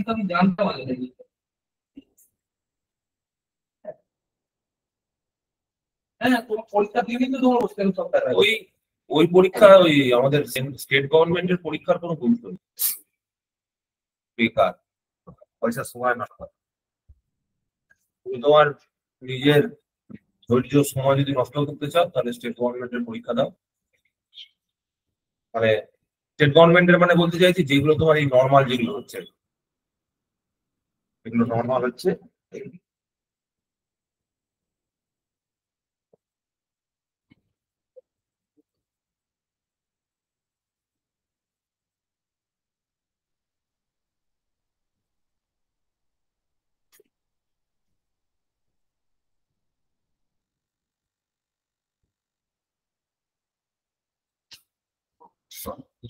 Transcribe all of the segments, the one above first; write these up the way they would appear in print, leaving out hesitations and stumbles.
কিন্তু আমি জানতাম আগে থেকে। হ্যাঁ, তোমার পরীক্ষা দিয়ে কিন্তু তোমার হোস্টেল সব টাকা ওই পরীক্ষা ওই আমাদের স্টেট গভর্নমেন্টের পরীক্ষার কোনো গুরুত্ব নেই, বেকার পয়সা সময় নষ্ট হয়। তুমি তোমার নিজের ধৈর্য সময় যদি নষ্ট করতে চাও তাহলে স্টেট গভর্নমেন্টের পরীক্ষা দাও। মানে স্টেট গভর্নমেন্টের মানে বলতে চাইছি যেগুলো তোমার এই নর্মাল যেগুলো হচ্ছে, এগুলো নর্মাল হচ্ছে।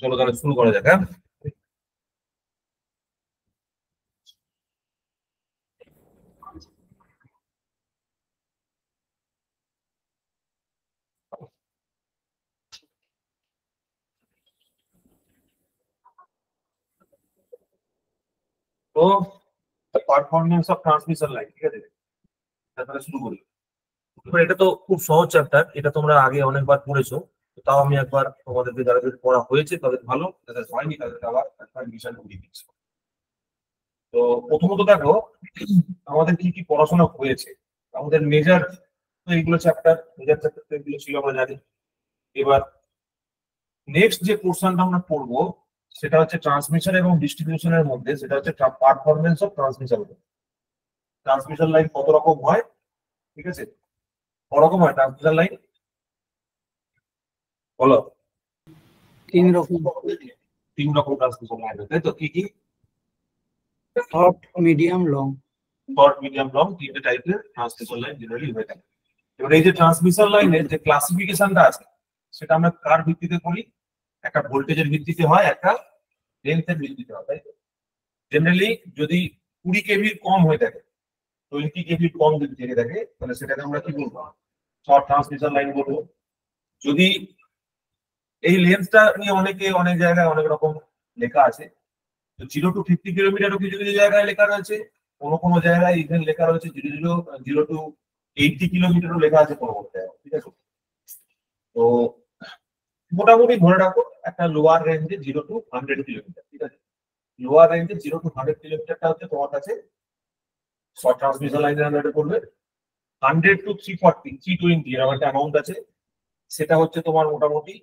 চলো তাহলে শুরু করা যাক। হ্যাঁ, তো পারফরমেন্স অফ ট্রান্সমিশন লাইন, ঠিক আছে, তাহলে শুরু করি। এটা তো খুব সহজ চ্যাপ্টার, এটা তোমরা আগে অনেকবার পড়েছো, তাও আমি একবার তোমাদেরকে যাদের পড়া হয়েছে তাদের ভালো, যাদের হয়নি তাদেরকে আবার একবার বিষয় ঘুরিয়ে দিচ্ছি। তো প্রথমত দেখো আমাদের কি কি পড়াশোনা হয়েছে। আমাদের মেজর তো এইগুলো চ্যাপ্টার, মেজর চ্যাপ্টার তো এগুলো ছিল আমরা জানি। এবার নেক্সট যে পোর্শনটা আমরা পড়বো সেটা হচ্ছে ট্রান্সমিশন এবং ডিস্ট্রিবিউশনের মধ্যে, সেটা হচ্ছে performance of transmission. Transmission line কত রকম হয়, ঠিক আছে, রকম হয় ট্রান্সমিশন লাইন বলো। 3 রকম। 3 রকম ট্রান্সমিশন লাইন, তাই তো? কি কি? Short, medium, long. Short, medium, long, 3টে টাইপের ট্রান্সমিশন লাইন জেনারেলি হয়ে থাকে। এবার এই যে ট্রান্সমিশন লাইনের যে ক্লাসিফিকেশনটা আছে সেটা আমরা কার ভিত্তিতে করি? একটা ভোল্টেজের ভিত্তিতে হয়, একটা লেন্থের ভিত্তিতে হয়, তাই তো? জেনারেলি যদি 20 কেভির কম হয়ে থাকে, 20 কেভির কম যদি থেকে থাকে তাহলে সেটাকে আমরা কি বলবো? শর্ট ট্রান্সমিশন লাইন বলবো। যদি এই লেন্থটা নিয়ে অনেকে অনেক জায়গায় অনেক রকম লেখা আছে, তো 0 to 50 কিলোমিটারও কিছু কিছু জায়গায় লেখা রয়েছে, কোনো জায়গায় ইভেন লেখা রয়েছে 0 to 80 কিলোমিটারও লেখা আছে কোনো জায়গায়, ঠিক আছে। তো মোটামুটি ধরে রাখো একটা লোয়ার রেঞ্জে 0 to 100 কিলোমিটার, ঠিক আছে। লোয়ার রেঞ্জে 0 to 100 কিলোমিটারটা হচ্ছে তোমার কাছে শর্ট ট্রান্সমিশন লাইনের আন্ডারে পড়বে। 100 to 340 320 এরকম একটা অ্যামাউন্ট আছে, সেটা হচ্ছে তোমার মোটামুটি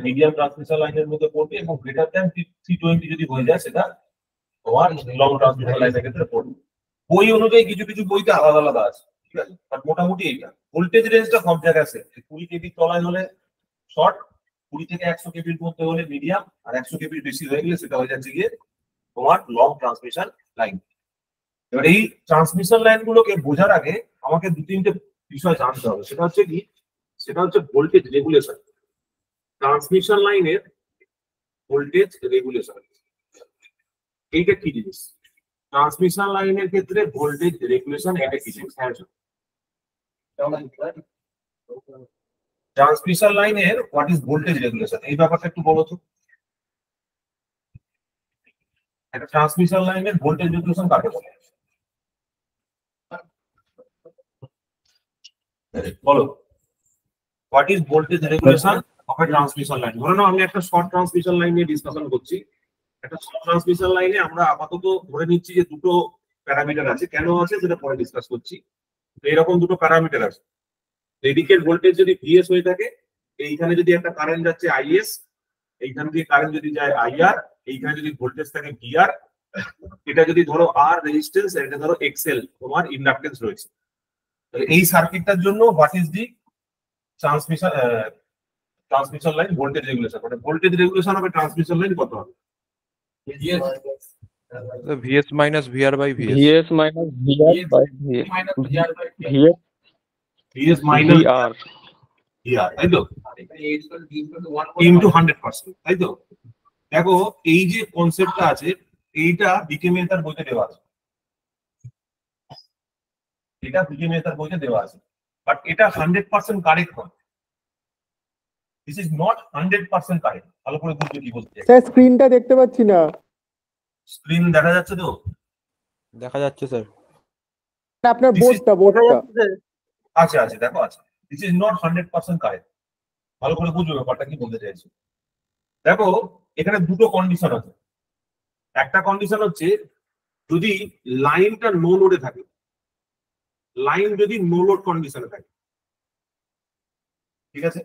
মিডিয়াম ট্রান্সমিশন লাইনের মধ্যে পড়বে, এবং গ্রেটার দ্যান 320 যদি হয়ে যায় সেটা তোমার লং ট্রান্সমিশন লাইনের ক্ষেত্রে পড়বে। বই অনুযায়ী কিছু কিছু বইতে আলাদা আলাদা আছে, ঠিক আছে, বাট মোটামুটি এইটা। ভোল্টেজ রেঞ্জটা সব জায়গায় আছে, 20 কেবির তলায় হলে শর্ট, 20 থেকে 100 কেবির মধ্যে হলে মিডিয়াম, আর 100 কেবির বেশি হয়ে গেলে সেটা হয়ে যাচ্ছে গিয়ে তোমার লং ট্রান্সমিশন লাইন। এবার এই ট্রান্সমিশন লাইন গুলোকে বোঝার আগে আমাকে 2-3টে বিষয় জানতে হবে। সেটা হচ্ছে কি? সেটা হচ্ছে ভোল্টেজ রেগুলেশন। ট্রান্সমিশন লাইনের ভোল্টেজ রেগুলেশন এইটা কি জিনিস? ট্রান্সমিশন লাইনের ক্ষেত্রে ভোল্টেজ রেগুলেশন এটা কি জিনিস? ট্রান্সমিশন লাইনের হোয়াট ইজ ভোল্টেজ রেগুলেশন, এই ব্যাপারটা একটু বলো তো। একটা ট্রান্সমিশন লাইনের ভোল্টেজ রেগুলেশন কাকে বলে বলো? What is voltage regulation of A transmission line? ধরে নাও আমি একটা শর্ট ট্রান্সমিশন লাইন নিয়ে ডিসকাশন করছি। একটা শর্ট ট্রান্সমিশন লাইনে আমরা আপাতত ধরে নিচ্ছি যে দুটো প্যারামিটার আছে, কেন আছে সেটা পরে ডিসকাস করছি। এইরকম দুটো প্যারামিটার আছে, এদিকের ভোল্টেজ যদি ভিএস হয়ে থাকে, এইখানে যদি একটা কারেন্ট যাচ্ছে আইএস, এইখান দিয়ে কারেন্ট যদি যায় আইআর, এইখানে যদি ভোল্টেজ থাকে ভিআর, এটা যদি ধরো আর রেজিস্ট্যান্স, এটা ধরো এক্সএল তোমার ইন্ডাকটেন্স রয়েছে। তাহলে এই সার্কিটটার জন্য what is the transmission line voltage regulation, মানে ভোল্টেজ রেগুলেশন হবে ট্রান্সমিশন লাইন কত হবে? VS minus VR by VS. VS minus VR by VS. VS VS minus VR. VR, তাই তো? ইনটু 100%, তাই তো? দেখো এই যে কনসেপ্টটা আছে এইটা বিকে মেহতার বইতে দেওয়া আছে, এটা বিকে মেহতার বইতে দেওয়া আছে, বাট এটা 100% কারেক্ট নয়। This is not 100% correct. ভালো করে বুঝতে কি বলতে চাই। স্যার স্ক্রিনটা দেখতে পাচ্ছি না। স্ক্রিন দেখা যাচ্ছে তো? দেখা যাচ্ছে স্যার। আপনার This is- বোর্ডটা আছে আছে, দেখো আছে। This is not 100% correct. ভালো করে বুঝবে ব্যাপারটা কি বলতে চাইছি। দেখো এখানে দুটো কন্ডিশন আছে। একটা কন্ডিশন হচ্ছে যদি লাইনটা নো লোডে থাকে, লাইন যদি নো লোড কন্ডিশনে থাকে, ঠিক আছে।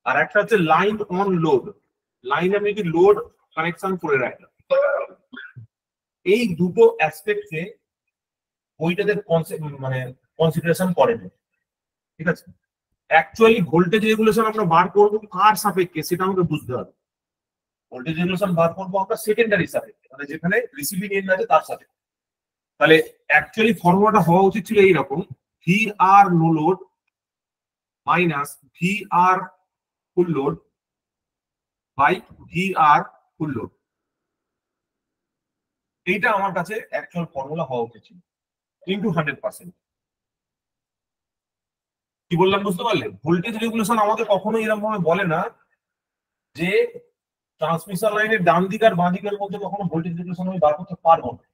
আর একটা হচ্ছে লাইন অন লোড, লাইন আমি যদি লোড কানেকশন করে রাখি। এই দুটো অ্যাসপেক্টে ওইটাতে মানে কনসিডারেশন করেনি, ঠিক আছে। অ্যাকচুয়ালি ভোল্টেজ রেগুলেশন আমরা বার করবো কার সাপেক্ষে সেটা আমাকে বুঝতে হবে। ভোল্টেজ রেগুলেশন বার করবো আমরা সেকেন্ডারি সাপেক্ষে, মানে যেখানে রিসিভিং এন্ড আছে তার সাথে। তাহলে অ্যাকচুয়ালি ফর্মুলাটা হওয়া উচিত ছিল এইরকম, V R no load minus V R full load by V R full load. এইটা আমার কাছে অ্যাকচুয়াল ফর্মুলা হওয়া উচিত ছিল, ইনটু 100%। কি বললাম বুঝতে পারলে? ভোল্টেজ রেগুলেশন আমাদের কখনো এরকম ভাবে বলে না যে ট্রান্সমিশন লাইনের ডান দিক আর বাঁ দিকের মধ্যে কখনো ভোল্টেজ রেগুলেশন আমি বার করতে পারবো না।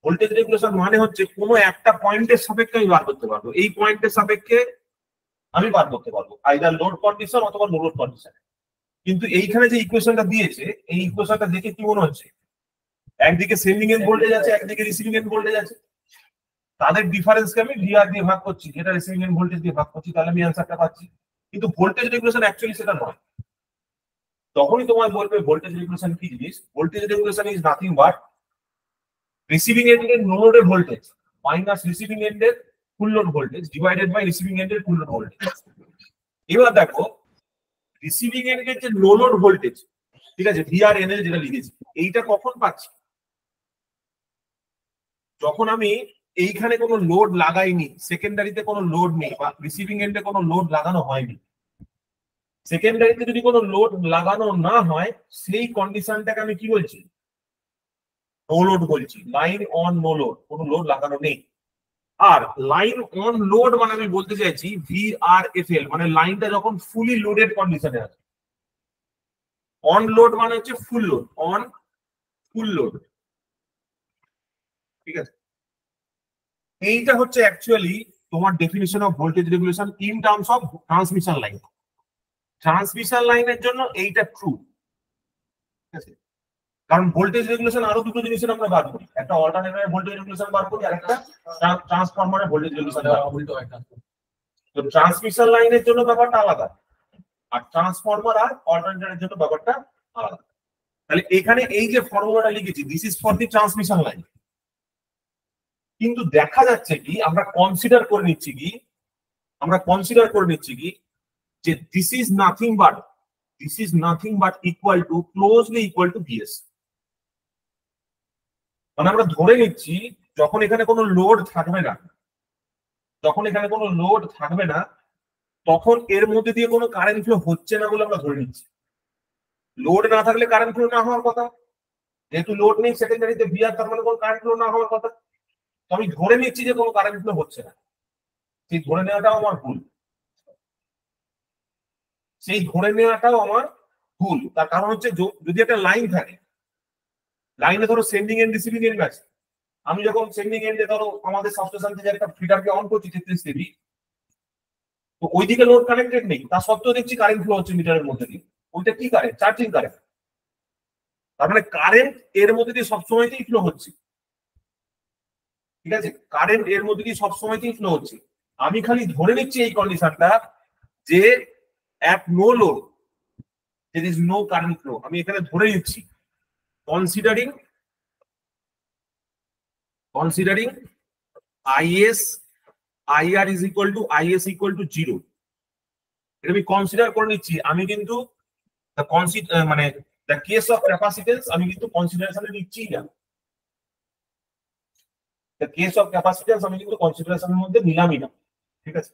ভোল্টেজ রেগুলেশন মানে হচ্ছে কোনো একটা পয়েন্টের সাপেক্ষে আমি বার করতে পারবো, এই পয়েন্টের সাপেক্ষে আমি বার করতে পারবো, আইদার লোড কন্ডিশন অথবা নো লোড কন্ডিশন। কিন্তু এইখানে যে ইকুয়েশনটা দিয়েছে, এই ইকুয়েশনটা দেখে কি মনে হচ্ছে? একদিকে সেন্ডিং এন্ড ভোল্টেজ আছে, একদিকে রিসিভিং এন্ড ভোল্টেজ আছে, তাদের ডিফারেন্সকে আমি ভিআর দিয়ে ভাগ করছি, যেটা রিসিভিং এন্ড ভোল্টেজ দিয়ে ভাগ করছি, তাহলে আমি অ্যান্সারটা পাচ্ছি। কিন্তু ভোল্টেজ রেগুলেশন অ্যাকচুয়ালি সেটা নয়। তখনই তোমায় বলবে ভোল্টেজ রেগুলেশন কি জিনিস। Voltage regulation is nothing but receiving এন্ডের নো লোডের ভোল্টেজ মাইনাস রিসিভিং এন্ডের full load voltage divided by receiving এন্ডের ফুল লোড ভোল্টেজ। এবার দেখো রিসিভিং এন্ডের যে নো লোড ভোল্টেজ, ঠিক আছে, ভিআর এনএল যেটা লিখেছি, এইটা কখন পাচ্ছি? যখন আমি এইখানে কোনো লোড লাগাইনি, সেকেন্ডারিতে কোনো লোড নেই বা রিসিভিং এন্ডে কোনো লোড লাগানো হয়নি। সেকেন্ডারিতে যদি কোনো লোড লাগানো না হয়, সেই কন্ডিশনটাকে আমি কি বলছি? নো লোড বলছি। লাইন অন নো লোড, কোনো লোড লাগানো নেই। আর লাইন অন লোড মানে আমি বলতে চাইছি ভিআরএফএল, মানে লাইনটা যখন ফুলি লোডেড কন্ডিশনে আছে। অন লোড মানে হচ্ছে full load, on full load, ঠিক আছে। এইটা হচ্ছে অ্যাকচুয়ালি তোমার definition of voltage regulation in terms of transmission line. Transmission লাইনের জন্য এইটা ট্রু, ঠিক আছে। কারণ ভোল্টেজ রেগুলেশন আরো দুটো জিনিসের আমরা বার করি, একটা অল্টারনেটরের ভোল্টেজ রেগুলেশন বার করি আর একটা ট্রান্সফরমারের ভোল্টেজ রেগুলেশন বার করি। তো ট্রান্সমিশন লাইনের জন্য ব্যাপারটা আলাদা, আর ট্রান্সফরমার আর অল্টারনেটরের জন্য ব্যাপারটা আলাদা। তাহলে এখানে এই যে ফর্মুলাটা লিখেছি, this is for the transmission line. কিন্তু দেখা যাচ্ছে কি আমরা কনসিডার করে নিচ্ছি কি যে this is nothing but equal to closely equal to VS. মানে আমরা ধরে নিচ্ছি যখন এখানে কোনো লোড থাকবে না, তখন এর মধ্যে দিয়ে কোনো কারেন্ট ফ্লো হচ্ছে না বলে আমরা ধরে নিচ্ছি। লোড না থাকলে কারেন্ট ফ্লো না হওয়ার কথা, যেহেতু লোড নেই সেকেন্ডারিতে ভিআর, তার মানে কোনো কারেন্ট ফ্লো না হওয়ার কথা। তো আমি ধরে নিচ্ছি যে কোনো কারেন্ট ফ্লো হচ্ছে না, সেই ধরে নেওয়াটাও আমার ভুল। তার কারণ হচ্ছে যদি একটা লাইন থাকে, লাইনে ধরো সেন্ডিং এন্ড রিসিভিং এন্ড আছে, আমি যখন সেন্ডিং এন্ডে ধরো আমাদের সাবস্টেশন থেকে একটা ফিডারকে অন করছি 33 কেভি, তো ওইদিকে লোড কানেক্টেড নেই, তা সত্ত্বেও দেখছি কারেন্ট ফ্লো হচ্ছে মিটারের মধ্যে দিয়ে। ওইটা কি কারেন্ট? Charging current. তার মানে কারেন্ট এর মধ্যে দিয়ে সবসময়তেই ফ্লো হচ্ছে, ঠিক আছে। কারেন্ট এর মধ্যে দিয়ে সবসময়তেই ফ্লো হচ্ছে। আমি খালি ধরে নিচ্ছি এই কন্ডিশনটা যে at no load there is no current flow। আমি এখানে ধরে নিচ্ছি considering IS IR is equal to IS equal to 0। এটা আমি কনসিডার করে নিচ্ছি। আমি কিন্তু মানে the case of capacitance আমি কিন্তু কনসিডারেশনে নিচ্ছি না। the case of capacitance আমি কিন্তু কনসিডারেশনের মধ্যে নিলামই না, ঠিক আছে।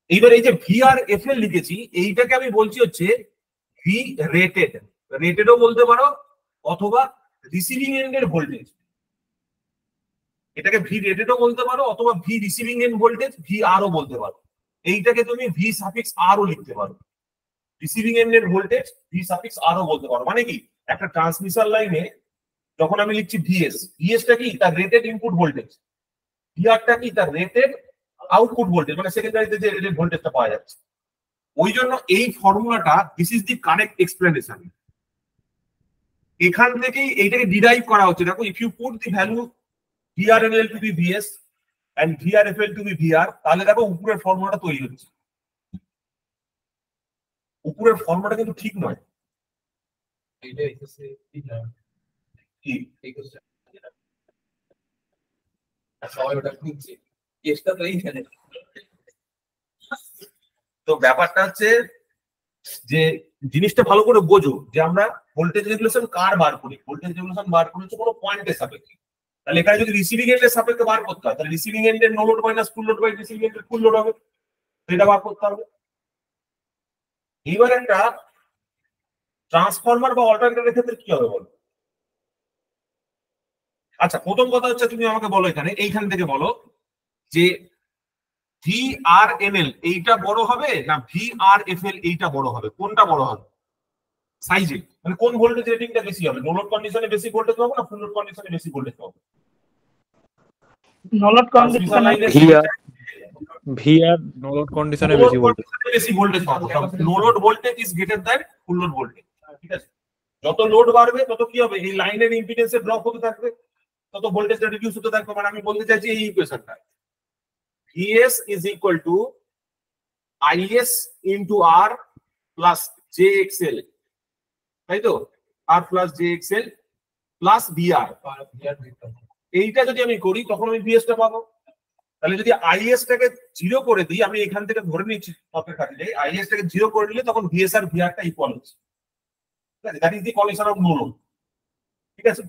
এইবার এই যে ভিআরএফএল লিখেছি, এইটাকে আমি বলছি হচ্ছে ভি রেটেডও বলতে পারো অথবা রিসিভিং এন্ডের ভোল্টেজ। এটাকে ভি রেটেডও বলতে পারো অথবা ভি রিসিভিং এন্ড ভোল্টেজ ভিআরও বলতে পারো। এইটাকে তুমি ভি সাফিক্স আরও লিখতে পারো। রিসিভিং এন্ডের ভোল্টেজ ভি সাফিক্স আরও বলতে পারো। মানে কি, একটা ট্রান্সমিশন লাইনে যখন আমি লিখছি ভিএস, ভিএসটা কি তার রেটেড ইনপুট ভোল্টেজ, ভিআরটা কি তার রেটেড আউটপুট ভোল্টেজ, মানে সেকেন্ডারিতে যে রেটেড ভোল্টেজটা পাওয়া যাচ্ছে। ওই জন্য এই ফর্মুলাটা, this is the correct explanation. এখান থেকেই এইটাকে ডিরাইভ করা হচ্ছে। দেখো, if you put the value VRNL to be VS and VRFL to be VR, তাহলে দেখো উপরের ফর্মুলাটা তৈরি হচ্ছে। উপরের ফর্মুলাটা কিন্তু ঠিক নয়। এইটা এসে ঠিক না, কি এই কোশ্চেন সবাই ওটা খুঁজছে, কেসটা তো এইখানে। তো ব্যাপারটা হচ্ছে যে জিনিসটা ভালো করে বোঝো যে আমরা ভোল্টেজ রেগুলেশন কার বার করি। ভোল্টেজ রেগুলেশন বার করেছে কোনো পয়েন্টের সাপেক্ষে। তাহলে এখানে যদি রিসিভিং এন্ডের সাপেক্ষে বার করতে হয়, তাহলে রিসিভিং এন্ডের no load minus full load by receiving এন্ডের ফুল লোড হবে, সেটা বার করতে হবে। এইবার একটা ট্রান্সফরমার বা অল্টারনেটরের ক্ষেত্রে কি হবে বলো? আচ্ছা, প্রথম কথা হচ্ছে তুমি আমাকে বলো, এখানে এইখান থেকে বলো যে VRNL এইটা বড় হবে না VRFL এইটা বড় হবে, কোনটা বড় হবে সাইজে? মানে কোন ভোল্টেজ রেটিংটা বেশি হবে? নো লোড কন্ডিশনে বেশি ভোল্টেজ পাবো না ফুল লোড কন্ডিশনে বেশি ভোল্টেজ পাবো? নলট ট্রান্সমিশন লাইনে ভিআর নো লোড কন্ডিশনে বেশি ভোল্টেজ পাবো। No load voltage is greater than full load voltage, ঠিক আছে? যত লোড বাড়বে তত কি হবে, এই লাইনের ইম্পিডেন্সের ড্রপ হতে থাকবে, তত ভোল্টেজটা রিডিউস হতে থাকবে। মানে আমি বলতে চাইছি এই ইকুয়েশনটা, VS is equal to IS into R plus JXL, তাই তো? R plus JXL plus VR। এইটা যদি আমি করি তখন আমি VS টা পাবো। তাহলে যদি IS টাকে 0 করে দিই, আমি এখান থেকে ধরে নিচ্ছি টপের কাছে, IS টাকে 0 করে দিলে তখন VS আর VR টা ইকুয়াল হচ্ছে, ঠিক আছে? That is the condition of no load, ঠিক আছে?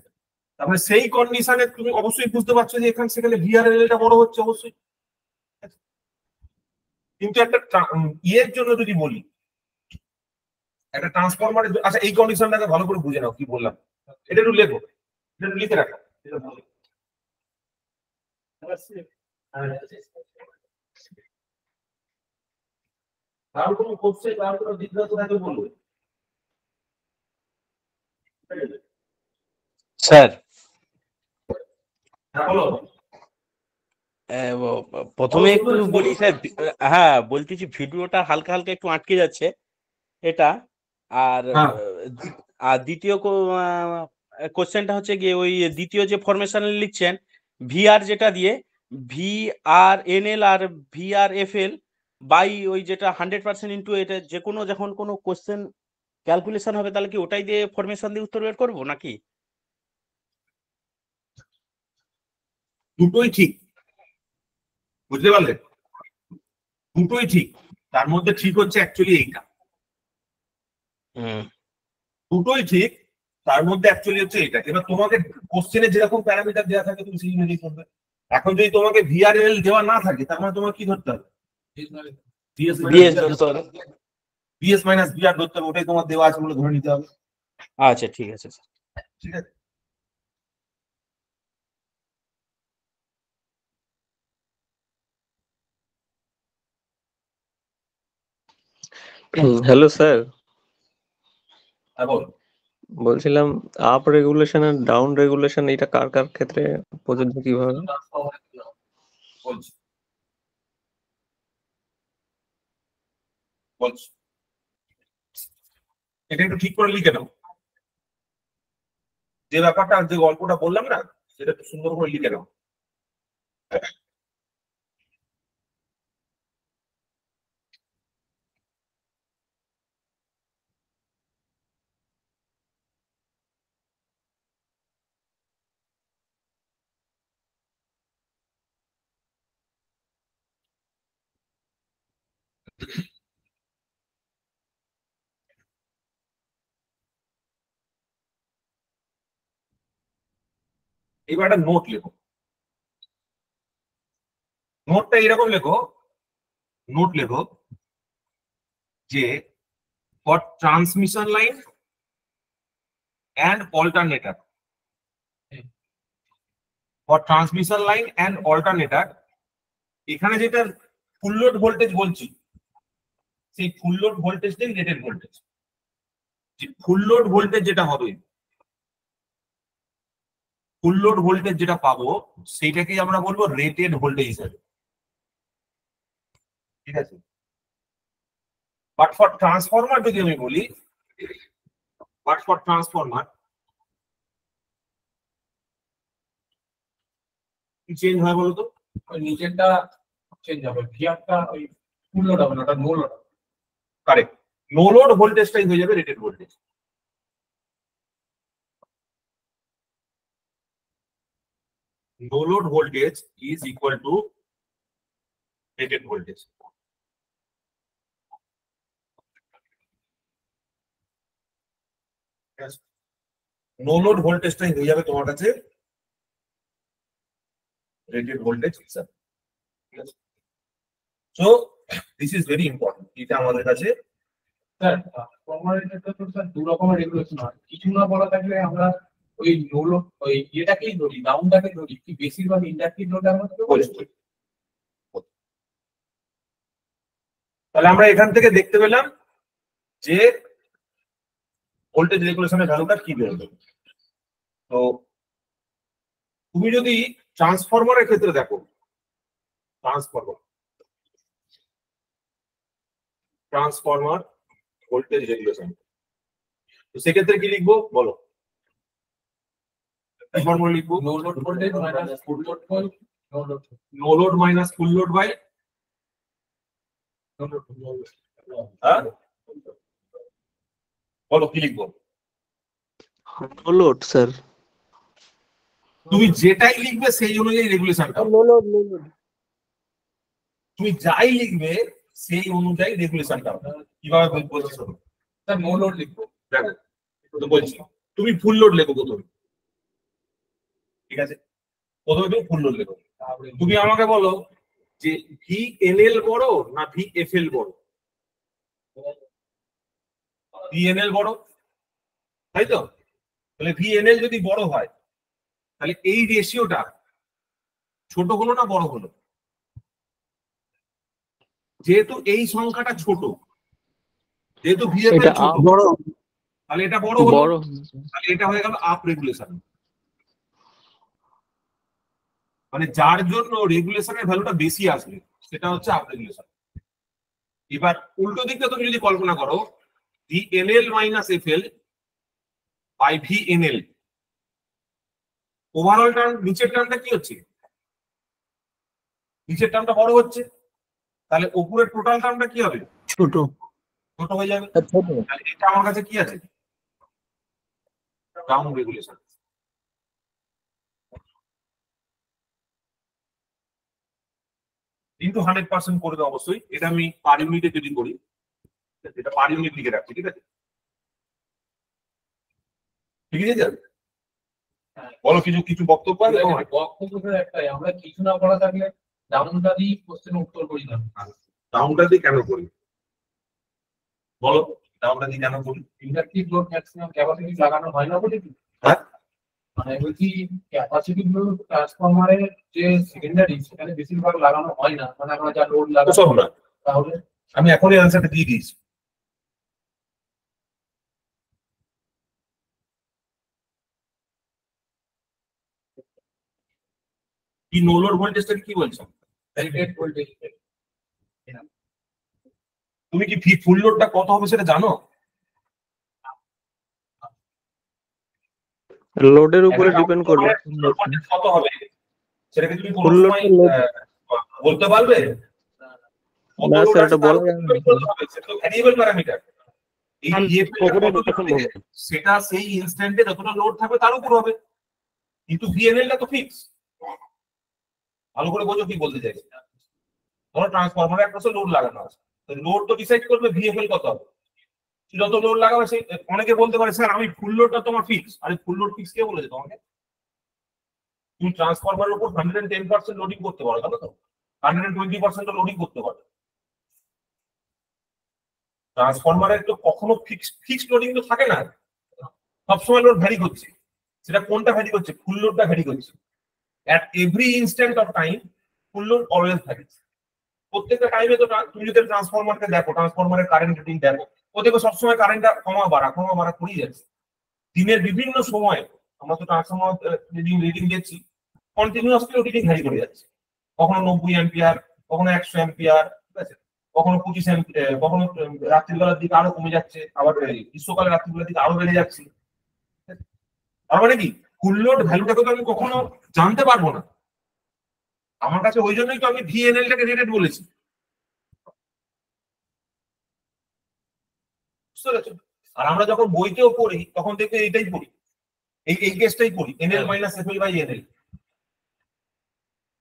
তারপরে সেই কন্ডিশনে তুমি অবশ্যই বুঝতে পারছো যে এখানে সেখানে VRL টা বড় হচ্ছে অবশ্যই। কিন্তু একটা ইয়ের জন্য যদি বলি, একটা ট্রান্সফরমারের, আচ্ছা এই কন্ডিশনটাকে ভালো করে বুঝে নাও কি বললাম, এটা একটু লেখো, এটা একটু লিখে রাখো। কারণ কোনো কোর্সে কারণ কোনো জিজ্ঞাসা থাকে বলবে স্যার হ্যাঁ বলো। প্রথমে একটু বলি স্যার, হ্যাঁ বলতেছি ভিডিওটা হালকা হালকা একটু আটকে যাচ্ছে এটা। আর হ্যাঁ। আর দ্বিতীয় কোশ্চেনটা হচ্ছে গিয়ে ওই দ্বিতীয় যে ফরমেশন লিখছেন ভিআর, যেটা দিয়ে VRNL আর VRFL বাই ওই যেটা 100% ইন্টু, এটা যে কোনো যখন কোনো কোশ্চেন ক্যালকুলেশন হবে তাহলে কি ওটাই দিয়ে ফরমেশন দিয়ে উত্তর বের করবো নাকি? দুটোই ঠিক, বুঝতে পারলে? দুটোই ঠিক, তার মধ্যে ঠিক হচ্ছে অ্যাকচুয়ালি এইটা। দুটোই ঠিক, তার মধ্যে অ্যাকচুয়ালি হচ্ছে এটা। এবার তোমাকে কোশ্চেনে যেরকম প্যারামিটার দেওয়া থাকে তুমি সেই অনুযায়ী করবে। এখন যদি তোমাকে VRL দেওয়া না থাকে, তার মানে তোমাকে কি ধরতে হবে? VS মাইনাস VR ধরতে হবে, ওটাই তোমার দেওয়া আছে বলে ধরে নিতে হবে। আচ্ছা ঠিক আছে স্যার। ঠিক আছে। হ্যালো স্যার, হ্যাঁ বল। বলছিলাম আপ রেগুলেশন আর ডাউন রেগুলেশন এটা কার কার ক্ষেত্রে প্রযোজ্য কিভাবে? বলছি বলছি এটা একটু ঠিক করে লিখে নাও। যে ব্যাপারটা, যে গল্পটা বললাম না, সেটা একটু সুন্দর করে লিখে নাও। এবার একটা নোট লেখো। নোটটা এরকম লেখো, নোট লেখো যে for transmission line and alternator, for transmission line and alternator, এখানে যেটা ফুল লোড ভোল্টেজ বলছি, সেই ফুল লোড ভোল্টেজটাই রেটেড ভোল্টেজ। যে ফুল লোড ভোল্টেজ যেটা হবে ফুল লোড ভোল্টেজ যেটা পাবো সেইটাকেই আমরা বলবো রেটেড ভোল্টেজ হিসাবে, ঠিক আছে। বাট ফর ট্রান্সফরমার যদি আমি বলি, বাট ফর ট্রান্সফরমার কি চেঞ্জ হয় বলতো? ওই নিচেরটা চেঞ্জ হবে, ভিআরটা ওই ফুল লোড হবে না, ওটা নো লোড হবে। কারেক্ট, নো লোড ভোল্টেজটাই হয়ে যাবে rated voltage. No load voltage is equal to rated voltage. Yes. No load voltage টাই হয়ে যাবে তোমার কাছে rated voltage হিসাবে। Yes. So this is very important. এটা আমাদের কাছে স্যার ট্রান্সফরমারের ক্ষেত্রে তো স্যার দু রকমের রেগুলেশন হয়, কিছু না বলা থাকলে আমরা ওই নো লোড ওই ইয়েটাকেই ধরি, ডাউনটাকে ধরি, কি বেশিরভাগ ইন্ডাকটিভ লোড আমরা বলছি। তাহলে আমরা এখান থেকে দেখতে পেলাম যে ভোল্টেজ রেগুলেশনের ভ্যালুটা কি বেরোবে। তো তুমি যদি ট্রান্সফরমারের ক্ষেত্রে দেখো, ট্রান্সফরমার ভোল্টেজ রেগুলেশন, তো সেক্ষেত্রে কি লিখবো বলো? কি ফর্মুলা লিখবো? No load voltage minus full load volt, no load minus full load by বলো কি লিখবো? নো লোড স্যার, তুমি যেটাই লিখবে সেই অনুযায়ী রেগুলেশনটা, নো লোড নো লোড, তুমি যাই লিখবে সেই অনুযায়ী রেগুলেশনটা কিভাবে বলছি শোনো। স্যার নো লোড লিখবো, দেখো তো বলছি, তুমি ফুল লোড লেখো প্রথমে, ঠিক আছে? প্রথমে তুমি ফুল লোড লেখো। তুমি আমাকে বলো যে VNL বড় না VFL বড়? VNL বড়, তাই তো? তাহলে VNL যদি বড় হয় তাহলে এই রেশিওটা ছোট হলো না বড় হলো? যেহেতু এই সংখ্যাটা ছোট, যেহেতু VFL এটা ছোট, বড় তাহলে এটা বড় হলো, বড় তাহলে এটা হয়ে গেল আপ রেগুলেশন। মানে যার জন্য রেগুলেশনের ভ্যালুটা বেশি আসবে সেটা হচ্ছে আপ রেগুলেশন। এবার উল্টো দিকটা তুমি যদি কল্পনা করো, VNL minus FL by VNL, overall term নিচের টার্মটা কি হচ্ছে? নিচের টার্মটা বড় হচ্ছে, তাহলে উপরের টোটাল টার্মটা কি হবে? ছোট। ছোট হয়ে যাবে। ছোট, তাহলে এটা আমার কাছে কি আছে? Down regulation. কিন্তু 100% করবে অবশ্যই, এটা আমি পার ইউনিটে যদি করি, এটা পার ইউনিট লিখে রাখছি, ঠিক আছে? ঠিক আছে স্যার, বলো কিছু কিছু বক্তব্য আছে তোমার? বক্তব্য একটাই, আমরা কিছু না বলা থাকলে ডাউনটা দিয়ে কোশ্চেন উত্তর করি না। ডাউনটা দিয়ে কেন করি বলো? ডাউনটা দিয়ে কেন করি? ইন্ডাকটিভ লোড ম্যাক্সিমাম ক্যাপাসিটি লাগানো হয় না বলে কি? হ্যাঁ, মানে বলছি ক্যাপাসিটি লোড ট্রান্সফরমারের যে সেকেন্ডারি সেখানে বেশিরভাগ লাগানো হয় না, মানে আমরা যা লোড লাগাই সব না, তাহলে আমি এখনই অ্যান্সারটা দিয়ে দিয়েছি। কি নো লোড ভোল্টেজটা কি বলছো? Rated voltage. তুমি কি ফুল লোডটা কত হবে সেটা জানো? লোডের উপরে ডিপেন্ড করবে। ভোল্টেজ কত হবে সেটা কি তুমি কোনো ফুল লোড সময় বলতে পারবে? কত না লোড স্যার, আছে এটা বলা তার যাবে উপর depend করতে হবে, সেটা তো ভ্যারিয়েবল প্যারামিটার। এই VFL টা কখনো কত কখনো লোড দেবে, সেটা সেই ইনস্ট্যান্টে যতটা লোড থাকবে তার উপর হবে, কিন্তু VNL টা তো ফিক্স। ভালো করে বোঝো কি বলতে চাইছি। ধরো ট্রান্সফরমারে একটা লোড লাগানো আছে, লোড তো ডিসাইড করবে VFL কত হবে। যত লোড লাগাবে সেই, অনেকে বলতে পারে স্যার আমি ফুল লোডটা তোমার ফিক্স। আরে ফুল লোড ফিক্স কে বলেছে তোমাকে? তুমি ট্রান্সফরমারের উপর 110% লোডিং করতে পারো, জানো তো? 120% লোডিং করতে পারো। ট্রান্সফরমারের তো কখনো ফিক্সড লোডিং তো থাকে না, সবসময় লোড ভ্যারি করছে। সেটা কোনটা ভ্যারি করছে? ফুল লোডটা ভ্যারি করছে। at every instant of time full load always থাকে। প্রত্যেকটা টাইমে তো তুমি যদি ট্রান্সফরমারকে দেখো, ট্রান্সফরমারের কারেন্ট রেটিং দেখো, ও দেখো সবসময় কারেন্টটা কমা বাড়া করেই যাচ্ছে। দিনের বিভিন্ন সময় আমরা তো ট্রান্সফরমার রিডিং দেখছি, কন্টিনিউয়াসলি রিডিং ভ্যারি করে যাচ্ছে, কখনো 90 অ্যাম্পিয়ার, কখনো 100 অ্যাম্পিয়ার, ঠিক আছে, কখনো 25 অ্যাম্পিয়ার, কখনো রাত্রিবেলার দিকে আরো কমে যাচ্ছে, আবার গ্রীষ্মকালে রাত্রিবেলার দিকে আরো বেড়ে যাচ্ছে। তার মানে কি ফুল লোড ভ্যালুটাকে তো আমি কখনো জানতে পারবো না। আমার কাছে ওই জন্যই তো আমি ভিএনএলটাকে রেটেড বলেছি, বুঝতে পেরেছো? আর আমরা যখন বইতেও পড়ি তখন দেখবে এইটাই পড়ি, এই কেসটাই পড়ি, NL minus FL by NL.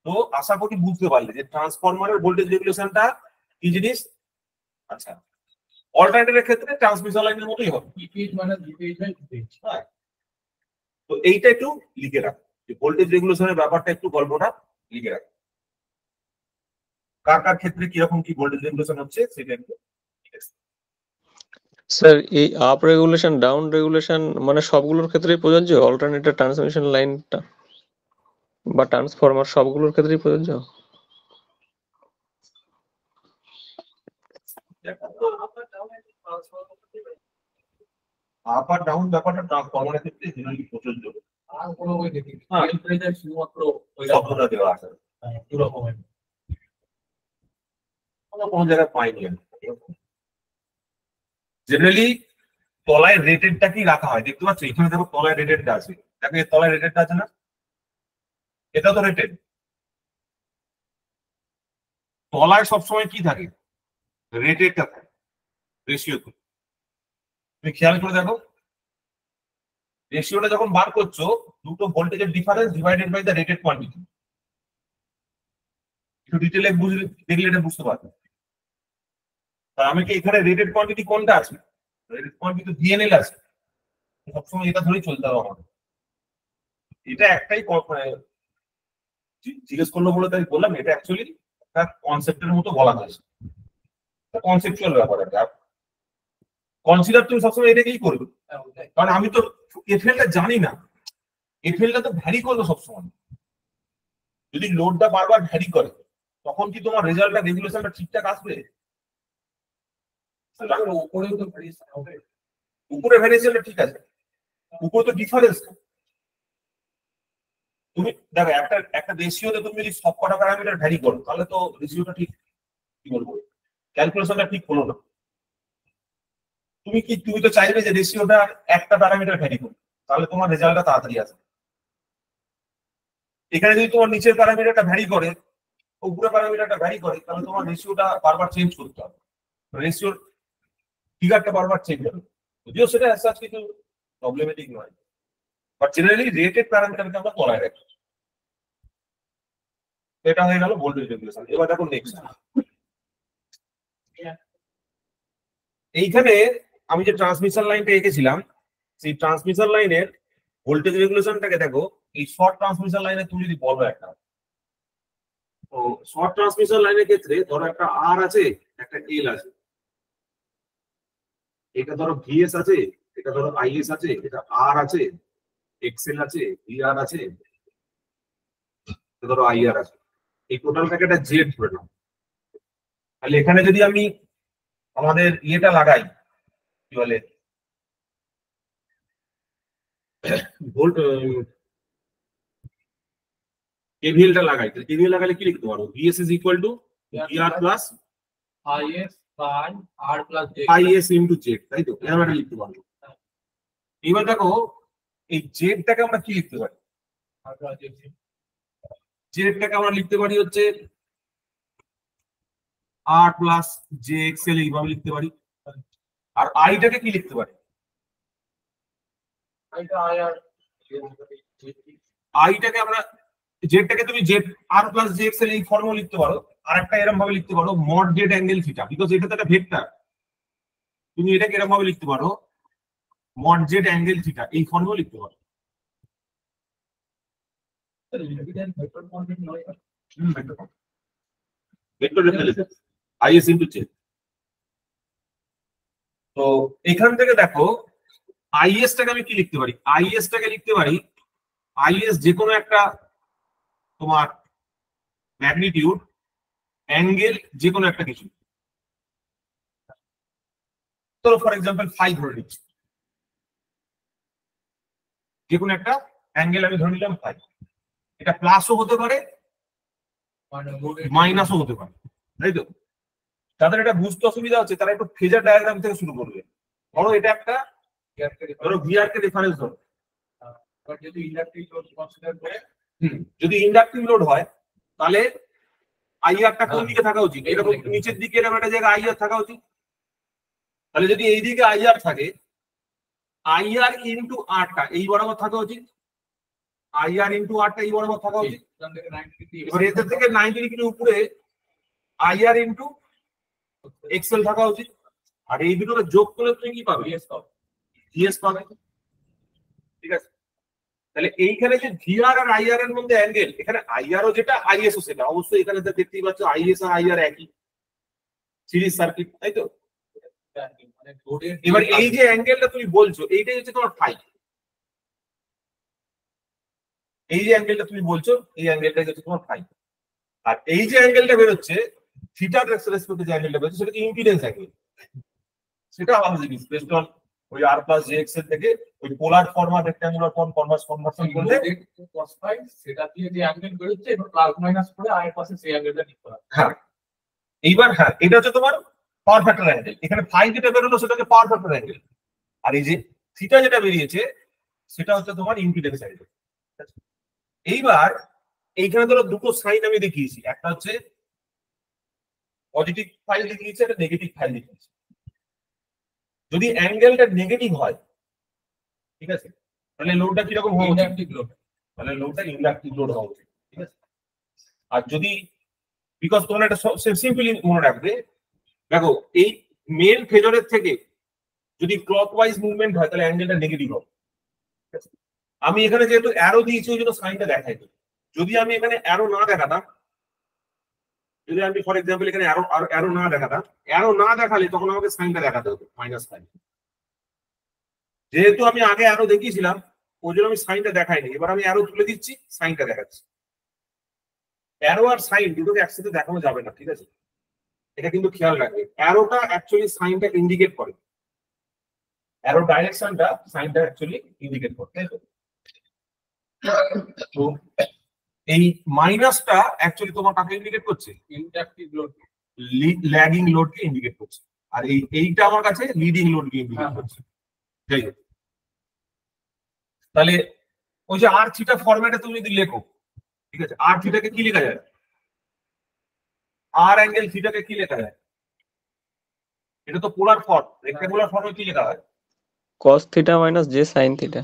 তো আশা করি বুঝতে পারলে যে ট্রান্সফরমারের ভোল্টেজ রেগুলেশনটা কি জিনিস। আচ্ছা, অল্টারনেটরের ক্ষেত্রে ট্রান্সমিশন লাইনের মতোই হবে। ইপিএইচ মানে ইপিএইচ বাই ইপিএইচ। তো এইটা একটু লিখে রাখো, যে ভোল্টেজ রেগুলেশনের ব্যাপারটা একটু গল্পটা লিখে রাখো, কার কার ক্ষেত্রে কিরকম কি ভোল্টেজ রেগুলেশন হচ্ছে সেটা একটু। স্যার এই আপ রেগুলেশন ডাউন রেগুলেশন মানে সবগুলোর ক্ষেত্রেই প্রযোজ্য, অল্টারনেটর ট্রান্সমিশন লাইনটা বা ট্রান্সফরমার সবগুলোর ক্ষেত্রেই প্রযোজ্য? আপ আর ডাউন ব্যাপারটা ট্রান্সফরমারের ক্ষেত্রে জেনারেলি প্রযোজ্য। আর কোনো বই দেখি হ্যাঁ। টেম্পারেচার শুধুমাত্র ওই শব্দটা দেওয়া আছে, দু রকমের। কোনো জায়গায় পাইনি আমি। জেনারেলি তলায় রেটেডটা কি রাখা হয় দেখতে পাচ্ছ, এখানে দেখো তলায় রেটেডটা আছে, দেখো এর তলায় রেটেডটা আছে না, এটা তো রেটেড। তলায় সবসময় কি থাকে, রেটেডটা থাকে, রেশিও। তুমি খেয়াল করে দেখো, রেশিওটা যখন বার করছো দুটো ভোল্টেজের difference divided by the rated quantity. একটু ডিটেইলে বুঝলে দেখলে এটা বুঝতে পারবে। তার আমি কি এখানে রেটেড কোয়ান্টিটি কোনটা আছে, রেটেড কোয়ান্টিটি ভিএনএল আছে, সবসময় এটা ধরেই চলতে হবে আমাদের। এটা একটাই জিজ্ঞেস করলো বলে তাই বললাম, এটা অ্যাকচুয়ালি একটা কনসেপ্টের মতো বলা হয়েছে, কনসেপচুয়াল ব্যাপার। একটা কনসিডার তুমি সবসময় এটাকেই করবে, কারণ আমি তো এফএলটা জানি না, এফএলটা তো ভ্যারি করবে সবসময়। যদি লোডটা বারবার ভ্যারি করে তখন কি তোমার রেজাল্টটা রেগুলেশনটা ঠিকঠাক আসবে? উপরেও তো ভ্যারিয়েশন হবে। উপরে ভ্যারিয়েশনটা ঠিক আছে, উপরে তো ডিফারেন্স। তুমি দেখো একটা রেশিওতে তুমি যদি সব কটা প্যারামিটার ভ্যারি করো তাহলে তো রেশিওটা ঠিক, কি বলবো, ক্যালকুলেশনটা ঠিক হলো না। তুমি তো চাইবে যে রেশিওটা একটা প্যারামিটার ভ্যারি করো, তাহলে তোমার রেজাল্টটা তাড়াতাড়ি আসবে। এখানে যদি তোমার নিচের প্যারামিটারটা ভ্যারি করে, উপরের প্যারামিটারটা ভ্যারি করে, তাহলে তোমার রেশিওটা বারবার চেঞ্জ করতে হবে, রেশিওর ফিগারটা বারবার চেঞ্জ হবে। যদিও সেটা অ্যাজ কিছু প্রবলেমেটিক নয়, বাট জেনারেলি রেটেড প্যারামিটারকে আমরা তলায় রাখি। এটা হয়ে গেল ভোল্টেজ রেগুলেশন। এবার দেখো নেক্সট, এইখানে আমি যে ট্রান্সমিশন লাইনটা এঁকেছিলাম সেই ট্রান্সমিশন লাইনের ভোল্টেজ রেগুলেশনটাকে দেখো, এই শর্ট ট্রান্সমিশন লাইনে তুমি যদি বলো একটা, তো শর্ট ট্রান্সমিশন লাইনের ক্ষেত্রে ধরো একটা আর আছে, একটা এল আছে, এটা ধরো ভিএস আছে, এটা ধরো আইএস আছে, এটা আর আছে, এক্সএল আছে, ভিআর আছে, এটা ধরো আইআর আছে, এই টোটালটাকে একটা জেড ধরে নাও। তাহলে এখানে যদি আমি আমাদের ইয়েটা লাগাই, কি বলে, ভোল্ট কেভিএলটা লাগাই, তাহলে কেভিএল লাগালে কি লিখতে পারো, VS is equal to VR plus IS by R plus J IS into Z, তাই তো? এরকম একটা লিখতে পারবো। এবার দেখো এই জেডটাকে আমরা কি লিখতে পারি, আর প্লাস জে। জেডটাকে আমরা লিখতে পারি হচ্ছে আর প্লাস জে এক্সএল, এইভাবে লিখতে পারি। আর আইটাকে কি লিখতে পারি, এটা আইআর আইটাকে আমরা, জেডটাকে তুমি জেড আর প্লাস জে এক্সএল এই ফর্মে লিখতে পারো। আর একটা এরকম ভাবে লিখতে পারো mod Z angle theta, because এটা তো একটা ভেক্টর। তুমি এটাকে এরকম ভাবে লিখতে পারো মড জেড অ্যাঙ্গেল থিটা, এই ফর্মেও লিখতে পারো। ভেক্টর কোয়ান্টিটি নয়, vector reference is into Z. তো এখান থেকে দেখো আইএস টাকে আমি কি লিখতে পারি, আইএস টাকে লিখতে পারি, আইএস যে কোনো একটা তোমার ম্যাগনিটিউড অ্যাঙ্গেল যে কোনো একটা কিছু, ধরো ফর এক্সাম্পল 5 ধরে নিচ্ছি। যে কোনো একটা অ্যাঙ্গেল আমি ধরে নিলাম ফাই, এটা প্লাসও হতে পারে মাইনাসও হতে পারে, তাই তো? তাদের এটা বুঝতে অসুবিধা হচ্ছে, তারা একটু ফেজার ডায়াগ্রাম থেকে শুরু করবে। ধরো এটা একটা, ধরো ভিআর কে রেফারেন্স ধরো, যদি ইন্ডাকটিভ লোড কনসিডার করে, যদি ইন্ডাকটিভ লোড হয় তাহলে আইআরটা কোন দিকে থাকা উচিত? এরকম নিচের দিকে এরকম একটা জায়গায় আইআর থাকা উচিত। তাহলে যদি এই দিকে আইআর থাকে, আইআর ইন্টু আরটা এই বরাবর থাকা উচিত, আইআর ইন্টু আরটা এই বরাবর থাকা উচিত। এখান থেকে 90 ডিগ্রি, এবার এদের থেকে 90 ডিগ্রি উপরে আইআর ইন্টু এক্সেল থাকা উচিত। আর এই দুটোকে যোগ করলে তুমি কি পাবে? জিএস পাবে, ঠিক আছে? তাহলে এইখানে যে ভিআর আর আইআর এর মধ্যে অ্যাঙ্গেল, এখানে আইআরও যেটা আইএসও সেটা, অবশ্যই এখানে যা দেখতেই পাচ্ছ আইএস আর আইআর একই সিরিজ সার্কিট, তাই তো? মানে লোডের এবার এই যে অ্যাঙ্গেলটা তুমি বলছো এইটাই হচ্ছে তোমার ফাই, এই যে অ্যাঙ্গেলটা তুমি বলছো এই অ্যাঙ্গেলটাই হচ্ছে তোমার ফাই। আর এই যে অ্যাঙ্গেলটা বেরোচ্ছে থিটার রেসপেক্টে যে অ্যাঙ্গেলটা বেরোচ্ছে সেটা কি ইম্পিডেন্স অ্যাঙ্গেল, সেটা আলাদা জিনিস। বেসড অন ওই আর প্লাস জে এক্স এর থেকে ওই পোলার ফর্ম আর রেক্ট্যাঙ্গুলার ফর্ম কনভার্সন করলে cos phi সেটা দিয়ে যে অ্যাঙ্গেল বেরোচ্ছে এবার প্লাস মাইনাস করে আয়ের পাশে সেই অ্যাঙ্গেলটা নিতে হবে। হ্যাঁ, এইবার হ্যাঁ এটা হচ্ছে তোমার পাওয়ার ফ্যাক্টর অ্যাঙ্গেল। এখানে ফাই যেটা বেরোলো সেটা হচ্ছে পাওয়ার ফ্যাক্টর অ্যাঙ্গেল, আর এই যে থিটা যেটা বেরিয়েছে সেটা হচ্ছে তোমার ইম্পিডেন্স অ্যাঙ্গেল। এইবার এইখানে ধরো দুটো সাইন আমি দেখিয়েছি, একটা হচ্ছে পজিটিভ ফাইল দেখিয়েছি, একটা নেগেটিভ ফাইল দেখিয়েছি। যদি অ্যাঙ্গেলটা নেগেটিভ হয়, ঠিক আছে, তাহলে লোডটা কিরকম হওয়া উচিত? ইন্ডাকটিভ লোড, তাহলে লোডটা ইন্ডাকটিভ লোড হওয়া উচিত, ঠিক আছে? আর যদি, বিকজ তোমরা এটা সিম্পলি মনে রাখবে, দেখো এই মেন ফেজরের থেকে যদি ক্লকওয়াইজ মুভমেন্ট হয় তাহলে অ্যাঙ্গেলটা নেগেটিভ হবে। আমি এখানে যেহেতু অ্যারো দিয়েছি ওই জন্য সাইনটা দেখাইনি। যদি আমি এখানে অ্যারো না দেখাতাম, যদি আমি ফর এক্সাম্পল এখানে অ্যারো না দেখাতাম, অ্যারো না দেখালে তখন আমাকে সাইনটা দেখাতে হতো মাইনাস সাইন। যেহেতু আমি আগে অ্যারো দেখিয়েছিলাম ওই জন্য আমি সাইনটা দেখাইনি, এবার আমি অ্যারো তুলে দিচ্ছি, সাইনটা দেখাচ্ছি। অ্যারো আর সাইন দুটোকে একসাথে দেখানো যাবে না, ঠিক আছে? এটা কিন্তু খেয়াল রাখবে, অ্যারোটা অ্যাকচুয়ালি সাইনটা ইন্ডিকেট করে, অ্যারো ডাইরেকশনটা সাইনটা অ্যাকচুয়ালি ইন্ডিকেট করে, তাই তো? তো এই মাইনাসটা অ্যাকচুয়ালি তোমার কাকে ইন্ডিকেট করছে? ইন্ডাকটিভ লোড, ল্যাগিং লোডকে ইন্ডিকেট করছে। আর এইটা আমার কাছে লিডিং লোডকে ইন্ডিকেট করছে। যাই হোক, তাহলে ওই যে আর থিটা ফরম্যাটে তুমি যদি লেখো, ঠিক আছে, আর থিটাকে কি লেখা যায়? আর অ্যাঙ্গেল থিটাকে কি লেখা যায়? এটা তো পোলার ফর্ম, রেক্ট্যাঙ্গুলার ফর্মে কি লেখা হয়? cos theta minus j sin theta.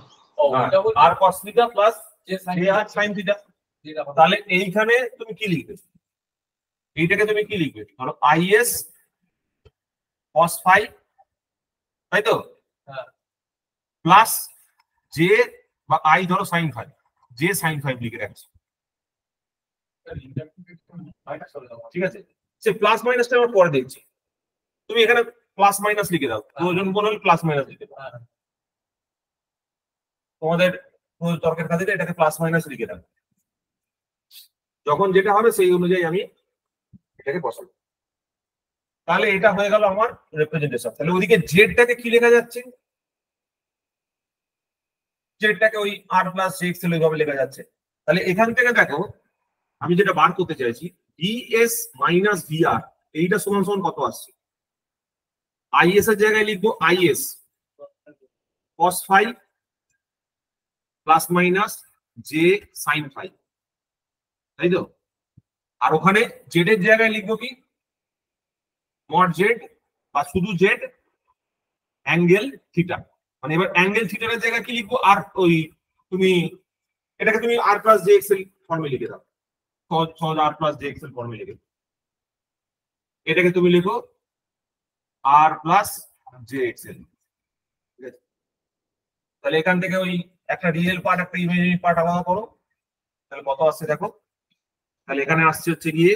আর cos থিটা প্লাস যে সাইন j আর sin থিটা। যেটা হবে তাহলে এইখানে তুমি কি লিখবে? এইটাকে তুমি কি লিখবে? ধরো আইএস cos phi, তাই তো, হ্যাঁ, প্লাস জে বা আই ধরো sin phi, J sin phi লিখে রাখছি, ইন্ডাকটিভ মাইনাস হবে তখন। ঠিক আছে? সে প্লাস মাইনাসটা আমরা পরে দেখছি, তুমি এখানে প্লাস মাইনাস লিখে দাও, প্রয়োজন মনে হলে প্লাস মাইনাস লিখে দাও। হ্যাঁ, তোমাদের তর্কের খাতিরে এটাকে প্লাস মাইনাস লিখে দাও, যখন যেটা হবে সেই অনুযায়ী আমি এটাকে বসাবো। তাহলে এটা হয়ে গেল আমার রিপ্রেজেন্টেশন। তাহলে ওইদিকে জেডটাকে কি লেখা যাচ্ছে? জেডটাকে ওই আর প্লাস জে এক্সেল ওইভাবে লেখা যাচ্ছে। তাহলে এখান থেকে দেখো আমি যেটা বার করতে চাইছি, ভিএস মাইনাস ভিআর, এইটা সমান সমান কত আসছে? আইএস এর জায়গায় লিখবো is cos phi plus minus J sin phi, তাই তো? আর ওখানে জেড এর জায়গায় লিখবো কি? মড জেড বা শুধু জেড অ্যাঙ্গেল থিটা। মানে এবার অ্যাঙ্গেল থিটার জায়গায় কি লিখবো? আর ওই তুমি এটাকে তুমি আর প্লাস জে এক্সেল ফর্মে লিখে দাও, সহজ আর প্লাস জে এক্সেল ফর্মে লিখে দাও। এটাকে তুমি লিখো আর প্লাস জে এক্সেল, ঠিক আছে? তাহলে এখান থেকে ওই একটা রিয়েল পার্ট একটা ইমেজিনারি পার্ট আলাদা করো, তাহলে কত আসছে দেখো। তাহলে এখানে আসছে হচ্ছে গিয়ে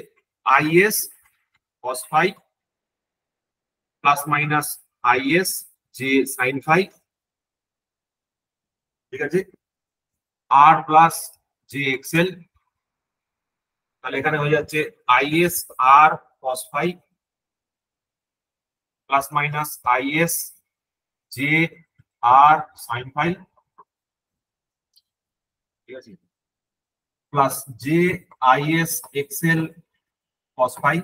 is cos phi plus minus IS J sin phi, ঠিক আছে, আর প্লাস জে এক্সেল। তাহলে এখানে হয়ে যাচ্ছে IS R cos phi plus minus IS J R sin phi, ঠিক আছে, plus J IS XL cos phi,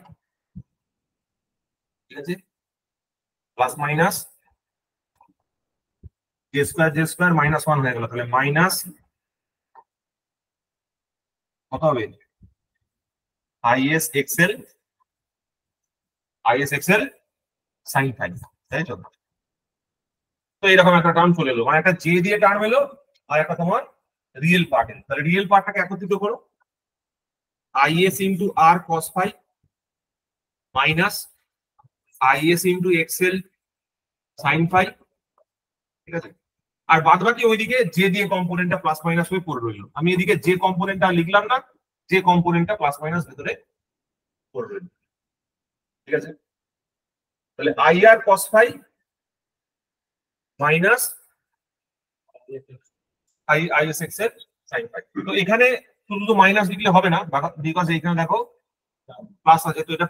ঠিক আছে, plus minus J square minus 1 হয়ে গেল, তাহলে মাইনাস কত হবে আইএস এক্সেল সাইন ফাই, তাই তো? তো এরকম একটা টার্ম চলে এলো, মানে একটা জে দিয়ে টার্ম এলো আর একটা তোমার রিয়েল পার্ট এলো। তাহলে রিয়েল পার্টটাকে একত্রিত করো, IS into R cos phi minus IS into XL sine phi, ঠিক আছে। আর বাদ বাকি ওইদিকে জে দিয়ে কম্পোনেন্টটা প্লাস মাইনাস হয়ে পড়ে রইলো। আমি এদিকে যে কম্পোনেন্টটা লিখলাম না, যে কম্পোনেন্টটা প্লাস মাইনাস ভেতরে পড়ে রইলো, ঠিক আছে। তাহলে IR cos phi minus IS XL sine phi. তো এখানে শুধু মাইনাস লিখলে হবে না, বিকজ এখানে দেখো প্লাস আছে, তো এটা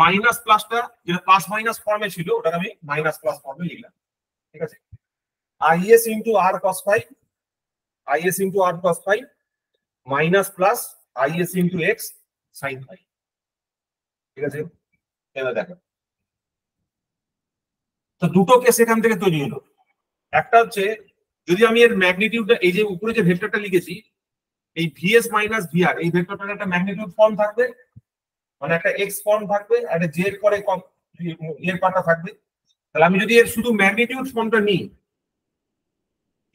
মাইনাস প্লাসটা যেটা প্লাস মাইনাস ফর্মে ছিল ওটাকে আমি মাইনাস প্লাস ফর্মে লিখলাম, ঠিক আছে। IS into R cos phi, IS into R cos phi minus plus IS into X sine phi, ঠিক আছে। এবার দেখো, তো দুটো কেস এখান থেকে তৈরি হলো। একটা হচ্ছে যদি আমি এর ম্যাগনিটিউডটা, এই যে উপরে যে ভেক্টরটা লিখেছি, এই ভিএস মাইনাস ভিআর, এই ভেক্টরটার একটা ম্যাগনিটিউড ফর্ম থাকবে, মানে একটা এক্স ফর্ম থাকবে, একটা জে এর পরে এর পার্টটা থাকবে। তাহলে আমি যদি এর শুধু ম্যাগনিটিউড ফর্মটা নিই,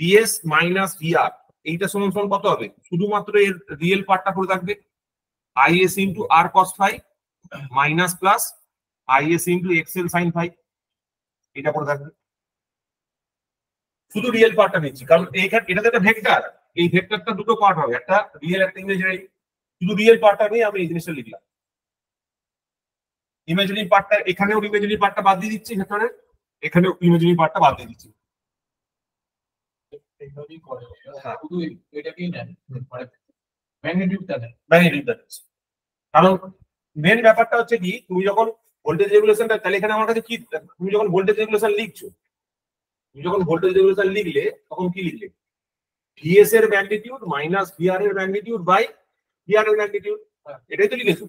ভিএস মাইনাস ভিআর, এইটা সমান সমান কত হবে? শুধুমাত্র এর রিয়েল পার্টটা করে থাকবে IS into R cos phi minus plus IS into XL sine phi, এটা করে থাকবে। শুধু রিয়েল পার্টটা নিচ্ছি কারণ এইখানে এটাতে একটা ভেক্টর, এই ভেক্টরটা দুটো পার্ট হবে, একটা রিয়েল একটা ইমেজিনারি। শুধু রিয়েল পার্টটা নিয়ে আমি এই জিনিসটা লিখলাম। ইমেজিনারি পার্টটা, এখানেও ইমেজিনারি পার্টটা বাদ দিয়ে দিচ্ছি ভেক্টরের, এখানেও ইমেজিনারি পার্টটা বাদ দিয়ে দিচ্ছি। শুধু এটাকেই নেন, মানে ম্যাগনিটিউডটা নেন। কারণ মেন ব্যাপারটা হচ্ছে কি, তুমি যখন ভোল্টেজ রেগুলেশনটা, তাহলে এখানে আমার কাছে কি, তুমি যখন ভোল্টেজ রেগুলেশন লিখছো, তুমি যখন ভোল্টেজ রেগুলেশন লিখলে তখন কি লিখলে? ভিএস এর ম্যাগনিটিউড মাইনাস ভিআর এর ম্যাগনিটিউড বাই ভিআর এর ম্যাগনিটিউড, এটাই তো লিখেছো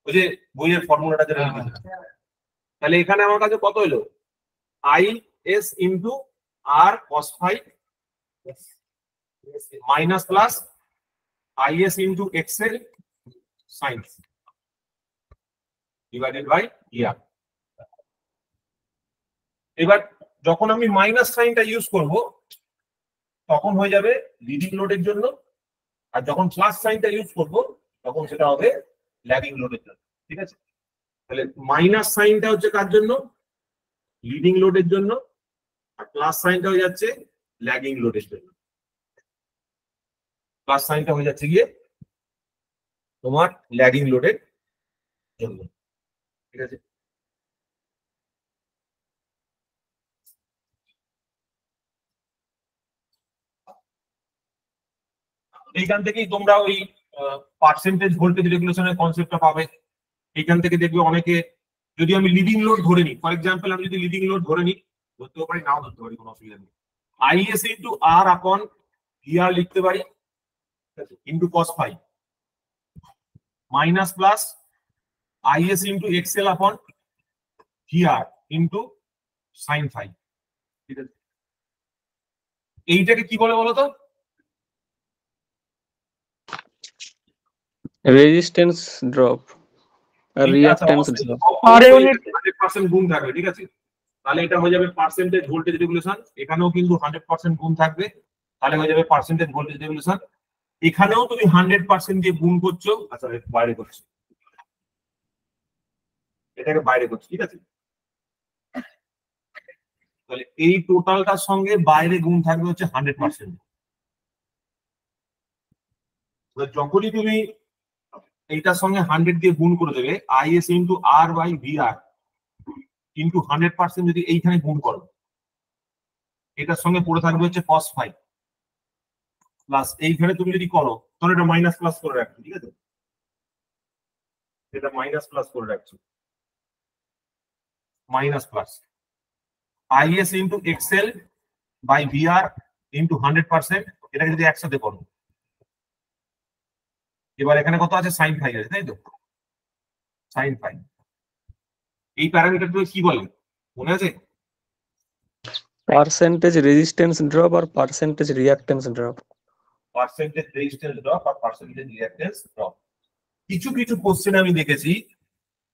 ওই যে বইয়ের ফর্মুলাটা যেটা লিখেছো। তাহলে এখানে আমার কাছে কত হলো? I S into R cos phi minus plus IS into XL sine divided by ইয়ার। এবার যখন আমি মাইনাস সাইনটা ইউজ করব তখন হয়ে যাবে লিডিং লোডের জন্য, আর যখন প্লাস সাইনটা ইউজ করব তখন সেটা হবে ল্যাগিং লোডের জন্য, ঠিক আছে। তাহলে মাইনাস সাইনটা হচ্ছে কার জন্য? লিডিং লোডের জন্য, আর প্লাস সাইনটা হয়ে যাচ্ছে ল্যাগিং লোডের জন্য। প্লাস সাইনটা হয়ে যাচ্ছে গিয়ে তোমার ল্যাগিং লোডের জন্য, ঠিক আছে। এইখান থেকেই তোমরা ওই পার্সেন্টেজ ভোল্টেজ রেগুলেশনের কনসেপ্টটা পাবে। এইখান থেকে দেখবে অনেকে, যদি আমি লিডিং লোড ধরে নিই, ফর এক্সাম্পল আমি যদি লিডিং লোড ধরে নিই, ধরতেও পারি নাও ধরতে পারি, কোনো অসুবিধা নেই। আইএস ইন্টু আর আপন ভিআর লিখতে পারি into cos phi minus plus IS into XL upon VR into sine phi, ঠিক আছে। এইটাকে কি বলে বলো তো? রেজিস্ট্যান্স ড্রপ আর রিঅ্যাকট্যান্স ড্রপ। 100% গুণ থাকবে, ঠিক আছে। তাহলে এটা হয়ে যাবে পার্সেন্টেজ ভোল্টেজ রেগুলেশন, এখানেও কিন্তু 100% গুণ থাকবে, তাহলে হয়ে যাবে পার্সেন্টেজ ভোল্টেজ রেগুলেশন। এখানেও তুমি 100% দিয়ে গুণ করছো, আচ্ছা বাইরে করছো, এটাকে বাইরে করছো, ঠিক আছে। তাহলে এই টোটালটার সঙ্গে বাইরে গুণ থাকবে হচ্ছে 100%। যখনই তুমি এইটার সঙ্গে 100 দিয়ে গুণ করে দেবে, IS into R by VR into 100% যদি এইখানে গুণ করো, এটার সঙ্গে পড়ে থাকবে হচ্ছে কস ফাই প্লাস এইখানে তুমি যদি করো তাহলে এটা মাইনাস প্লাস করে রাখছো, ঠিক আছে। এটা মাইনাস প্লাস করে রাখছো, minus plus IS into XL by VR into 100%, এটাকে যদি একসাথে করো এবার এখানে কত আছে, সাইন ফাই আছে, তাই তো? সাইন ফাই, এই প্যারামিটারগুলো কি বলে মনে আছে? পার্সেন্টেজ রেজিস্ট্যান্স ড্রপ আর percentage reactance drop. Percentage resistance drop আর পার্সেন্টেজ রিঅ্যাক্ট্যান্স ড্রপ। কিছু কিছু কোশ্চেন আমি দেখেছি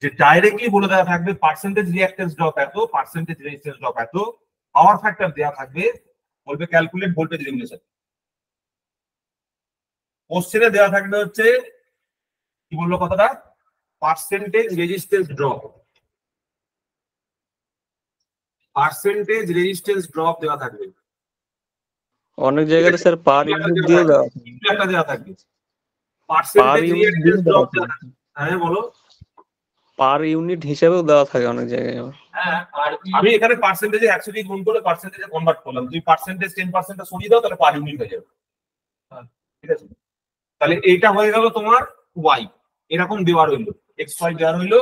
যে ডাইরেক্টলি বলে দেওয়া থাকবে পার্সেন্টেজ রিঅ্যাক্ট্যান্স ড্রপ এত, পার্সেন্টেজ রেজিস্ট্যান্স ড্রপ এত, পাওয়ার ফ্যাক্টর দেওয়া থাকবে, বলবে ক্যালকুলেট ভোল্টেজ রেগুলেশন। কোশ্চেনে দেওয়া থাকবে হচ্ছে কি বললো কথাটা, percentage resistance drop, percentage resistance drop দেওয়া থাকবে। অনেক জায়গাতে স্যার পার ইউনিট দিয়ে দেওয়া থাকে। একটা দেওয়া থাকবে পার পার্সেন্টেজ ইউনিট রিঅ্যাক্ট্যান্স দেওয়া ড্রপ দেওয়া থাকে, থাকবে। হ্যাঁ বলো। পার ইউনিট হিসেবেও দেওয়া থাকে অনেক জায়গায়। হ্যাঁ, আর আমি এখানে পার্সেন্টেজে 100 দিয়ে গুণ করে পার্সেন্টেজে কনভার্ট করলাম, তুমি পার্সেন্টেজ 10% সরিয়ে দাও, তাহলে পার ইউনিট হয়ে যাবে। ঠিক আছে, তাহলে এইটা হয়ে গেল তোমার ওয়াই, এরকম দেওয়া রইলো, এক্স ওয়াই দেওয়া রইলো।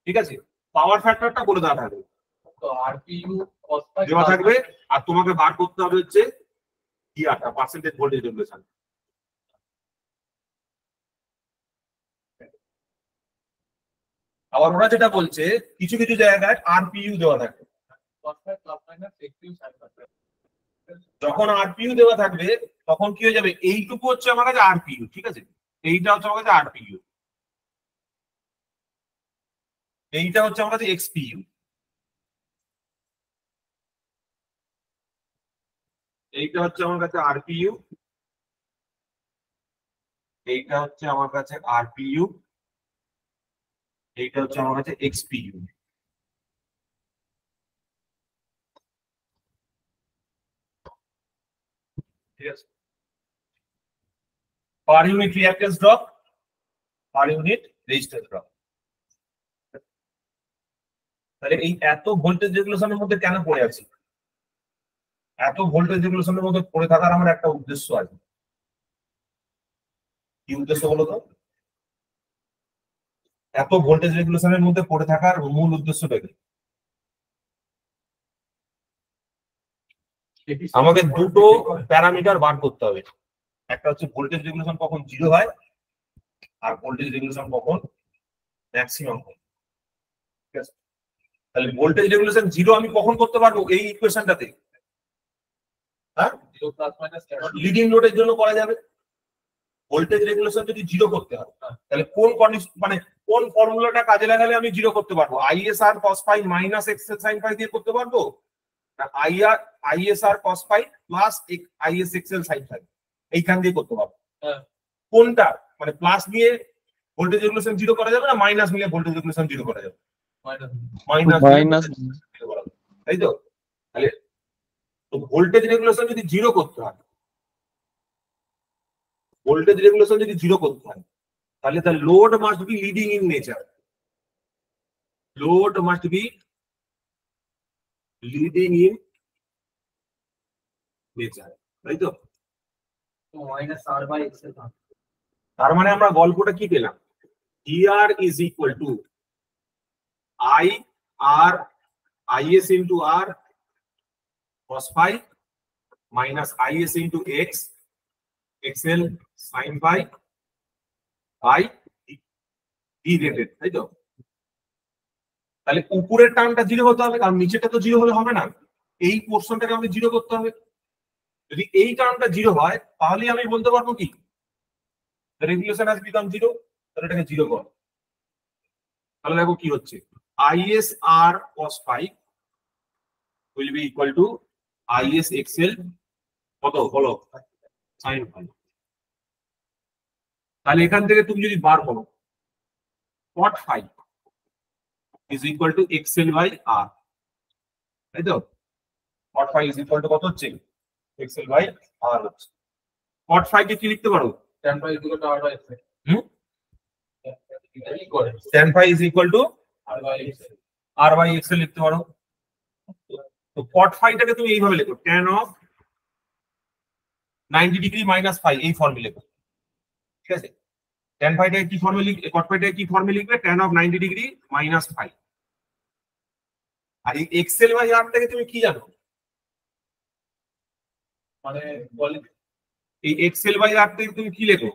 ঠিক আছে, পাওয়ার ফ্যাক্টরটা বলে দেওয়া থাকবে, তো আরপিইউ দেওয়া থাকবে, আর তোমাকে বার করতে হবে হচ্ছে ইয়াটা, পার্সেন্টেজ ভোল্টেজ রেগুলেশন। আবার ওরা যেটা বলছে কিছু কিছু জায়গায় আরপিইউ দেওয়া থাকবে। যখন আরপিইউ দেওয়া থাকবে তখন কি হয়ে যাবে, এইটুকু হচ্ছে আমার কাছে আরপিইউ, ঠিক আছে, এইটা হচ্ছে আমার কাছে আরপিইউ, এইটা হচ্ছে আমার কাছে এক্সপিইউ, এইটা হচ্ছে আমার কাছে আরপিইউ, এইটা হচ্ছে আমার কাছে আরপিইউ, এইটা হচ্ছে আমার কাছে এক্সপিইউ। ঠিক আছে, per unit reactance drop, per unit resistance drop. তাহলে এই এত ভোল্টেজ রেগুলেশনের মধ্যে কেন পড়ে আছি, এত ভোল্টেজ রেগুলেশনের মধ্যে পড়ে থাকার আমার একটা উদ্দেশ্য আছে। কি উদ্দেশ্য বলো তো? এত ভোল্টেজ রেগুলেশনের মধ্যে পড়ে থাকার মূল উদ্দেশ্যটা কি? আমাকে দুটো প্যারামিটার বার করতে হবে, একটা হচ্ছে ভোল্টেজ রেগুলেশন কখন 0 হয়, আর ভোল্টেজ রেগুলেশন কখন ম্যাক্সিমাম হয়। ঠিক আছে, তাহলে ভোল্টেজ রেগুলেশন 0 আমি কখন করতে পারবো এই ইকুয়েশনটাতে? হ্যাঁ, লিডিং লোডের জন্য করা যাবে। ভোল্টেজ রেগুলেশন যদি 0 করতে হয় তাহলে কোন কন্ডিশন, মানে কোন ফর্মুলাটা কাজে লাগালে আমি 0 করতে পারবো? ISR cos phi minus XL sin phi দিয়ে করতে পারবো, না ISR cos phi plus is XL sin phi এইখান দিয়ে করতে পারবো? কোনটা, মানে প্লাস নিয়ে ভোল্টেজ রেগুলেশন 0 করা যাবে, না মাইনাস নিয়ে ভোল্টেজ রেগুলেশন 0 করা যাবে? মাইনাস, তাই তো? তাহলে তো ভোল্টেজ রেগুলেশন যদি 0 করতে হয়, ভোল্টেজ রেগুলেশন যদি 0 করতে হয় তাহলে the load must be leading in nature, load must be leading in nature, তাই তো? Minus R by XL. তার মানে আমরা গল্পটা কি পেলাম, ER is equal to I R IS into R cos phi minus IS into X XL sin phi by D rated, তাই তো? তাহলে উপরের টার্মটা 0 হতে হবে, কারণ নিচেটা তো 0 হলে হবে না, এই পোর্শনটাকে আমাকে 0 করতে হবে। যদি এই টার্মটা 0 হয় তাহলে আমি বলতে পারবো কি রেগুলেশন হ্যাজ বিকাম 0, তাহলে এটাকে 0 কর। তাহলে দেখো কি হচ্ছে, ISR cos phi will be equal to IS XL কত বলো sin phi। তাহলে এখান থেকে তুমি যদি বার করো cot phi is equal to XL by R, তাই তো? cot phi is equal to কত হচ্ছে, XL by R হচ্ছে। cot phi কে কি লিখতে পারো, tan phi equal to r by x, tan phi is equal to r by x, R by XL লিখতে পারো। তো cot phi টাকে তুমি এইভাবে লেখো, tan of 90 degree minus phi, এই ফর্মে লেখো। ঠিক আছে, tan phi টাকে কি ফর্মে লিখবে, cot phi টাকে কি ফর্মে লিখবে, tan of 90 degree minus phi। আর এই XL by R থেকে তুমি কি জানো, মানে এই XL by R থেকে তুমি কি লেখো,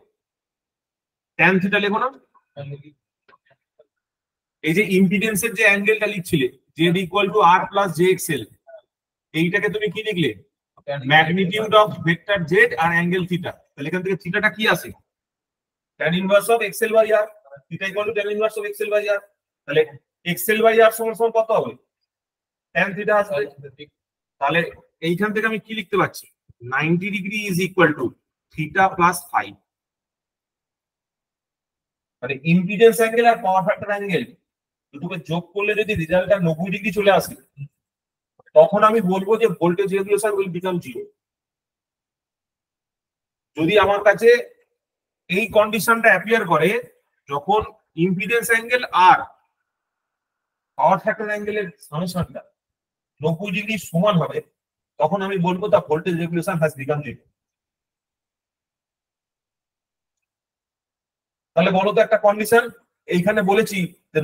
ট্যান থিটা লেখো না। এই যে ইম্পিডেন্সের যে অ্যাঙ্গেলটা লিখছিলে Z equal to R plus J XL, এইটাকে তুমি কি লিখলে? ম্যাগনিটিউড অফ ভেক্টর জেড আর অ্যাঙ্গেল থিটা। তাহলে এখান থেকে থিটাটা কি আসে? tan inverse of XL by R. Theta equal to tan inverse of XL by R. তাহলে এক্সএল বাই আর সমান সমান কত হবে? tan থিটা আসবে। তাহলে এইখান থেকে আমি কি লিখতে পারছি? 90 degree is equal to theta plus phi. মানে ইম্পিডেন্স অ্যাঙ্গেল আর পাওয়ার ফ্যাক্টর অ্যাঙ্গেল দুটোকে যোগ করলে যদি রেজাল্টটা 90 ডিগ্রি চলে আসে, তখন আমি বলবো যে voltage regulation will become zero. যদি আমার কাছে এই কন্ডিশনটা অ্যাপিয়ার করে যখন ইম্পিডেন্স অ্যাঙ্গেল আর পাওয়ার ফ্যাক্টর অ্যাঙ্গেলের সামেশনটা 90 ডিগ্রি সমান হবে, তখন আমি বলবো the voltage regulation has become zero. তাহলে বলো তো একটা কন্ডিশন, এইখানে বলেছি যে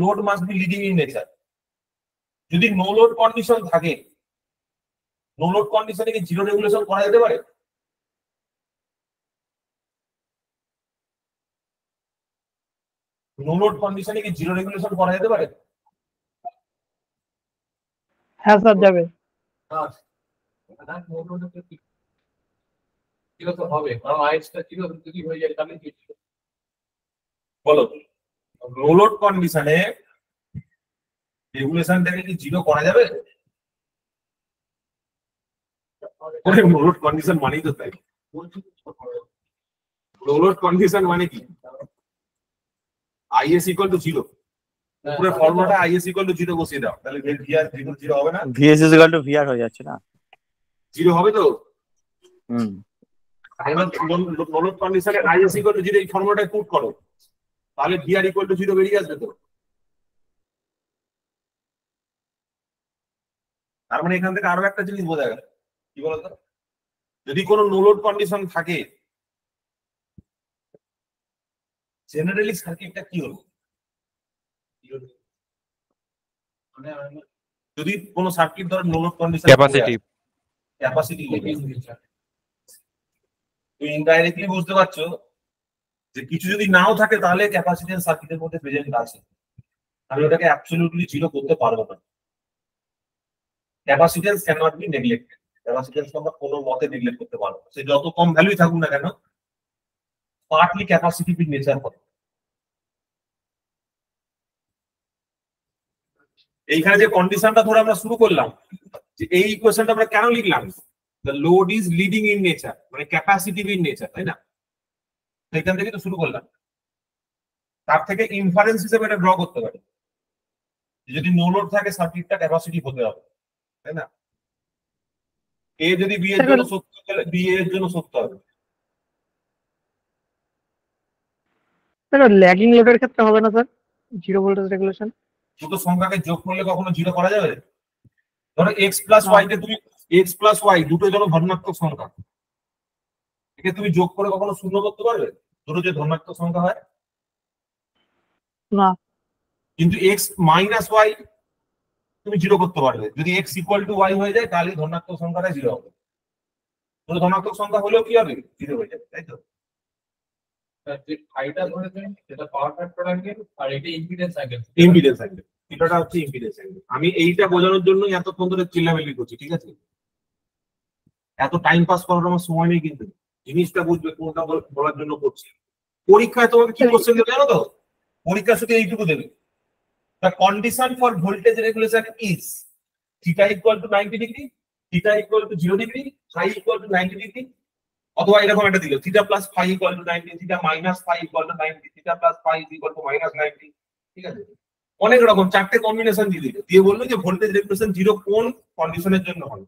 load must be leading in nature. যদি নো লোড কন্ডিশন থাকে, নো লোড কন্ডিশনে কি জিরো রেগুলেশন করা যেতে পারে? নো লোড কন্ডিশনে কি জিরো রেগুলেশন করা যেতে পারে? হ্যাঁ স্যার যাবে। জিরো তো হবে, কারণ আইএসটা জিরো যদি হয়ে যায় তাহলে কি বলো, নো লোড কন্ডিশনে রেগুলেশনটাকে কি জিরো করা যাবে? নো লোড কন্ডিশন মানেই তো তাই। নো লোড কন্ডিশন মানে কি? Is equal to zero. পুরো ফর্মুলাটা আইএস ইকুয়াল টু জিরো বসিয়ে দাও, তাহলে ভিআর জিরো হবে না? VS is equal to VR হয়ে যাচ্ছে না? জিরো হবে তো। হুম। নো লোড কন্ডিশনে আইএস ইকুয়াল টু জিরো এই ফর্মুলাটা পুট করো, তাহলে ভিআর ইকুয়াল টু জিরো বেরিয়ে আসবে তো। তার মানে এখান থেকে আরো একটা জিনিস বোঝা গেল, কি বলতো? যদি কোনো নো লোড কন্ডিশন থাকে, জেনারেলি সার্কিটটা কি হলো? যদি কোনো সার্কিট ধরো নো লোড কন্ডিশন ক্যাপাসিটিভ তুমি ইনডাইরেক্টলি বুঝতে পারছো যে কিছু যদি নাও থাকে তাহলে ক্যাপাসিটেন্স সার্কিটের মধ্যে প্রেজেন্ট আছে, আমি ওটাকে অ্যাবসলিউটলি জিরো করতে পারবো না। Capacitance can not be neglected. Capacitance আমরা কোনো মতে নেগলেক্ট করতে পারবো না, সে যত কম ভ্যালুই থাকুক না কেন, পার্টলি ক্যাপাসিটিভ ইন নেচার হবে। এইখানে যে কন্ডিশনটা ধরে আমরা শুরু করলাম, যে এই ইকুয়েশনটা আমরা কেন লিখলাম? The load is leading in nature, মানে ক্যাপাসিটিভ ইন নেচার, তাই না? এখান থেকে তো শুরু করলাম। তার থেকে ইনফারেন্স হিসেবে এটা ড্র করতে পারি, যদি নো লোড থাকে সার্কিটটা ক্যাপাসিটিভ হতে হবে, তাই না? এ যদি বি এর জন্য সত্য তাহলে বি এর জন্য সত্য হবে। স্যার ল্যাগিং লোডের ক্ষেত্রে হবে না স্যার জিরো ভোল্টেজ রেগুলেশন? দুটো সংখ্যাকে যোগ করলে কখনো জিরো করা যাবে? ধরো এক্স প্লাস ওয়াই কে তুমি, এক্স প্লাস ওয়াই দুটো যেন ধনাত্মক সংখ্যা, একে তুমি যোগ করে কখনো শূন্য করতে পারবে? দুটো যে ধনাত্মক সংখ্যা হয় না। কিন্তু এক্স মাইনাস ওয়াই তুমি জিরো করতে পারবে। যদি এক্স ইকুয়াল টু ওয়াই হয়ে যায় তাহলে ধনাত্মক সংখ্যাটা জিরো হবে। দুটো ধনাত্মক সংখ্যা হলেও কি হবে? জিরো হয়ে যাবে, তাই তো? যে ফাইটা ধরেছেন সেটা পাওয়ার ফ্যাক্টর অ্যাঙ্গেল আর এটা ইম্পিডেন্স অ্যাঙ্গেল। ইম্পিডেন্স অ্যাঙ্গেল, এটা হচ্ছে ইম্পিডেন্স অ্যাঙ্গেল। আমি এইটা বোঝানোর জন্যই এতক্ষণ ধরে চিল্লামিল্লি করছি, ঠিক আছে? এত টাইম পাস করার আমার সময় নেই, কিন্তু জিনিসটা বুঝবে কোনটা বলার জন্য করছি। পরীক্ষায় তোমাকে কি কোশ্চেন দেবে জানো তো? পরীক্ষা শুধু এইটুকু দেবে, the condition for voltage regulation is theta equal to 90 degree, theta equal to 0 degree, phi equal to 90 degree, অথবা এরকম একটা দিল theta plus phi equal to 90, theta minus phi equal to 90, theta plus phi equal to minus 90, ঠিক আছে? অনেক রকম চারটে combination দিয়ে দিল, দিয়ে বললো যে ভোল্টেজ রেগুলেশন জিরো কোন কন্ডিশনের জন্য হয়।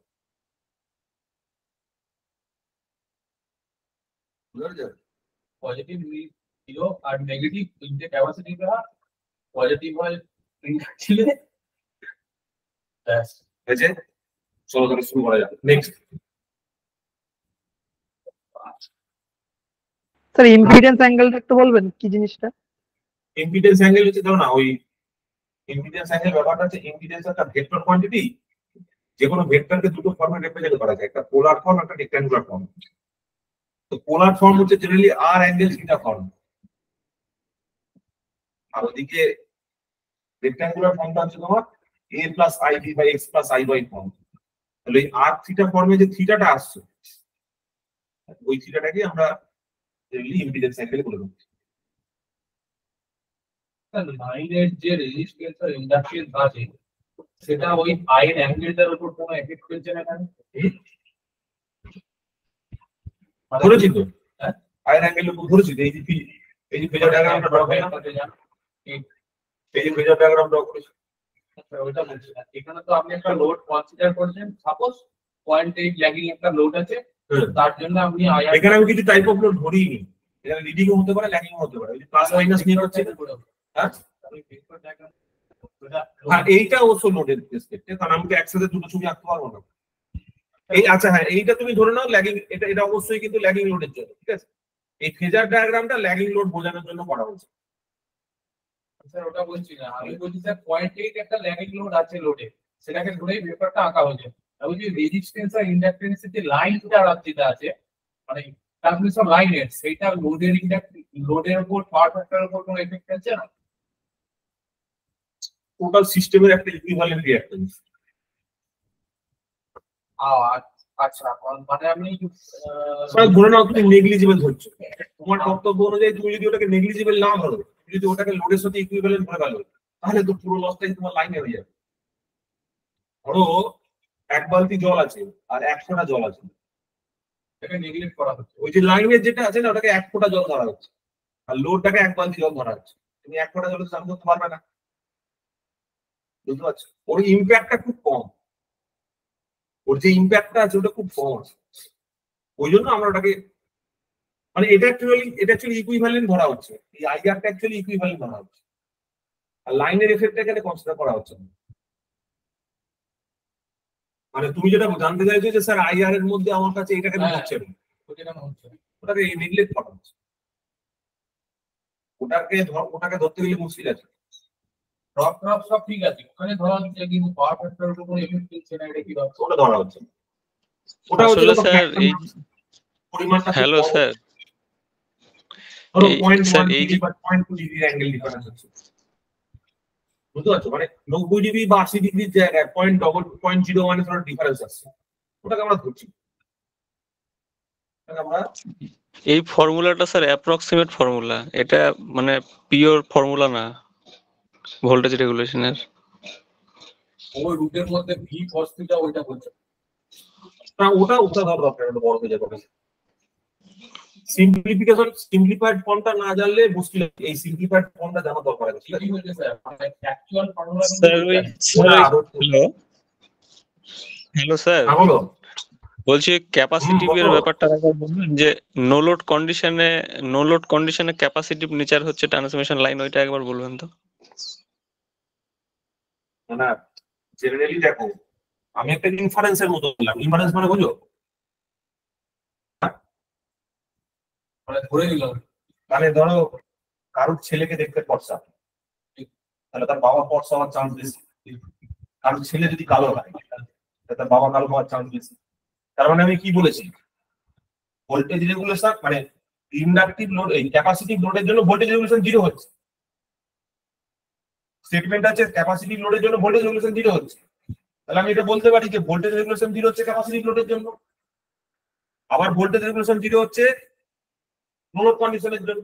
পজিটিভ জিরো আর নেগেটিভ তিনটে ক্যাপাসিটি দেওয়া, পজিটিভ হয় ছিল ব্যাস হয়েছে। চলো তাহলে শুরু করা যাক। নেক্সট স্যার ইম্পিডেন্স অ্যাঙ্গেলটা একটু বলবেন কি জিনিসটা? ইম্পিডেন্স অ্যাঙ্গেল হচ্ছে, ধরো না, ওই ইম্পিডেন্স অ্যাঙ্গেল ব্যাপারটা হচ্ছে ইম্পিডেন্স একটা ভেক্টর কোয়ান্টিটি, যে কোনো ভেক্টরকে দুটো ফর্মে রিপ্রেজেন্ট করা যায়, একটা পোলার ফর্ম একটা রেক্ট্যাঙ্গুলার ফর্ম। তো পোলার ফর্ম হচ্ছে generally R angle theta form, আর ওদিকে রেক্ট্যাঙ্গুলার ফর্মটা হচ্ছে তোমার a plus ib by x plus i by form. তাহলে এই r থিটা ফর্মে যে থিটাটা আসছে ওই থিটাটাকে আমরা ইম্পিডেন্স অ্যাঙ্গেল বলে দেবো। লাইনের যে রেজিস্ট্যান্স আর ইন্ডাকটেন্স আছে সেটা ওই আই এর অ্যাঙ্গেলটার উপর কোনো এফেক্ট ফেলছে না কেন? ধরেছি তো আয়ের অ্যাঙ্গেলের উপর ধরেছি তো, এই যে ফেজার ডায়াগ্রামটা ড্র করলাম, এই যে ফেজার ডায়াগ্রাম ড্র করেছি ওইটা বলছি না। এখানে তো আপনি একটা লোড কনসিডার করছেন, সাপোজ 0.8 ল্যাগিং একটা লোড আছে, তার জন্য আপনি আইআর এখানে আমি কিছু টাইপ অফ লোড ধরিই নি, এখানে লিডিং হতে পারে ল্যাগিং হতে পারে, প্লাস মাইনাস নিয়ে হচ্ছে। হ্যাঁ আর এইটা অবশ্য লোডের রেসপেক্টে, কারণ আমাকে একসাথে দুটো ছবি আঁকতে পারবো না। এই আচ্ছা হ্যাঁ, এইটা তুমি ধরে নাও ল্যাগিং, এটা অবশ্যই কিন্তু ল্যাগিং লোডের জন্য, ঠিক আছে। এই ফেজার ডায়াগ্রামটা ল্যাগিং লোড বোঝানোর জন্য করা হয়েছে। স্যার ওটা বলছি না, আমি বলছি স্যার 0.8 একটা ল্যাগিং লোড আছে লোডে, সেটাকে ধরেই পেপারটা আঁকা হয়েছে। আমি বলছি রেজিস্ট্যান্স আর ইন্ডাকটেন্সের যে লাইনটা যেটা আছে, মানে ট্রান্সমিশন লাইনের, সেইটা লোডের উপর পাওয়ার ফ্যাক্টরের উপর কোনো এফেক্ট আছে না? টোটাল সিস্টেমের একটা ইকুইভ্যালেন্ট রিঅ্যাক্ট্যান্স। আচ্ছা, মানে আমি ধরে নাও তুমি নেগলিজিবল ধরছো, তোমার বক্তব্য অনুযায়ী তুমি যদি ওটাকে নেগলিজিবল না ধরো, যদি ওটাকে লোডের সাথে ইকুইভ্যালেন্ট ধরে ফেলো, তাহলে তো পুরো লসটাই তোমার লাইনে হয়ে যাবে। ধরো 1 বালতি জল আছে আর 1 ফোঁটা জল আছে, এটাকে নেগলেক্ট করা হচ্ছে। ওই যে লাইনের যেটা আছে না, ওটাকে 1 ফোঁটা জল ধরা হচ্ছে, আর লোডটাকে 1 বালতি জল ধরা হচ্ছে। তুমি 1 ফোঁটা জলে চান করতে পারবে না, বুঝতে পারছো? ওর ইম্প্যাক্টটা খুব কম, ওর যে ইম্প্যাক্টটা আছে ওটা খুব কম আছে। ওই জন্য আমরা ওটাকে মানে এটা অ্যাকচুয়ালি ইকুইভ্যালেন্ট ধরা হচ্ছে, এই আইআরটা অ্যাকচুয়ালি ইকুইভ্যালেন্ট ধরা হচ্ছে, আর লাইনের এফেক্টটা এখানে কনসিডার করা হচ্ছে না। মানে তুমি যেটা জানতে চাইছো যে স্যার আইআর এর মধ্যে আমার কাছে এটা কেন হচ্ছে না, ওটাকে নেগলেক্ট করা হচ্ছে, ওটাকে ধরতে গেলে মুশকিল আছে। ড্রপ সব ঠিক আছে, ওখানে ধরা হচ্ছে কিন্তু পাওয়ার ফ্যাক্টরের উপর কোনো এফেক্ট ফেলছে না, এটা কি হচ্ছে? ওটা ধরা হচ্ছে না। ওটা আসলে স্যার এই পরিমাণটা হ্যালো স্যার, ধরো এই 0.1 স্যার এই ডিগ্রি বা 0.2 ডিগ্রি অ্যাঙ্গেল ডিফারেন্স হচ্ছে, বুঝতে পারছো? মানে 90 ডিগ্রি বা 80 ডিগ্রির জায়গায় 0.01 এর ডিফারেন্স আসছে, ওটাকে আমরা ধরছি। আমরা এই ফর্মুলাটা স্যার অ্যাপ্রক্সিমেট ফর্মুলা, এটা মানে পিওর ফর্মুলা না ভোল্টেজ রেগুলেশনের। ওই রুটের মধ্যে ভি cos থিটা ওইটা বলছে। ওটা ধর দরকার, ওটা বড় হয়ে যাবে। সিম্পলিফাইড ফর্মটা না জানলে মুশকিল, এই সিম্পলিফাইড ফর্মটা জানা দরকার আছে, ঠিক আছে? কি বলছে স্যার, অ্যাকচুয়াল ফর্মুলা স্যার ওই হ্যালো স্যার, বলো। বলছি ক্যাপাসিটিভ এর ব্যাপারটা একবার বলবেন, যে নো লোড কন্ডিশনে ক্যাপাসিটিভ নেচার হচ্ছে ট্রান্সমিশন লাইন, ওইটা একবার বলবেন তো। না জেনারেলি দেখো, আমি একটা ইনফারেন্সের মতো বললাম। ইনফারেন্স মানে বুঝো, মানে ধরে নিলাম মানে ধরো কারোর ছেলেকে দেখতে ফর্সা, তাহলে তার বাবা ফর্সা হওয়ার চান্স বেশি। কারোর ছেলে যদি কালো হয় তাহলে তার বাবা কালো হওয়ার চান্স বেশি। তার মানে আমি কি বলেছি, ভোল্টেজ রেগুলেশন মানে ইন্ডাকটিভ লোড, এই ক্যাপাসিটিভ লোডের জন্য ভোল্টেজ রেগুলেশন 0 হচ্ছে। স্টেটমেন্ট আছে ক্যাপাসিটিভ লোডের জন্য ভোল্টেজ রেগুলেশন 0 হচ্ছে, তাহলে আমি এটা বলতে পারি যে ভোল্টেজ রেগুলেশন 0 হচ্ছে ক্যাপাসিটিভ লোডের জন্য, আবার ভোল্টেজ রেগুলেশন 0 হচ্ছে নো লোড কন্ডিশনের জন্য।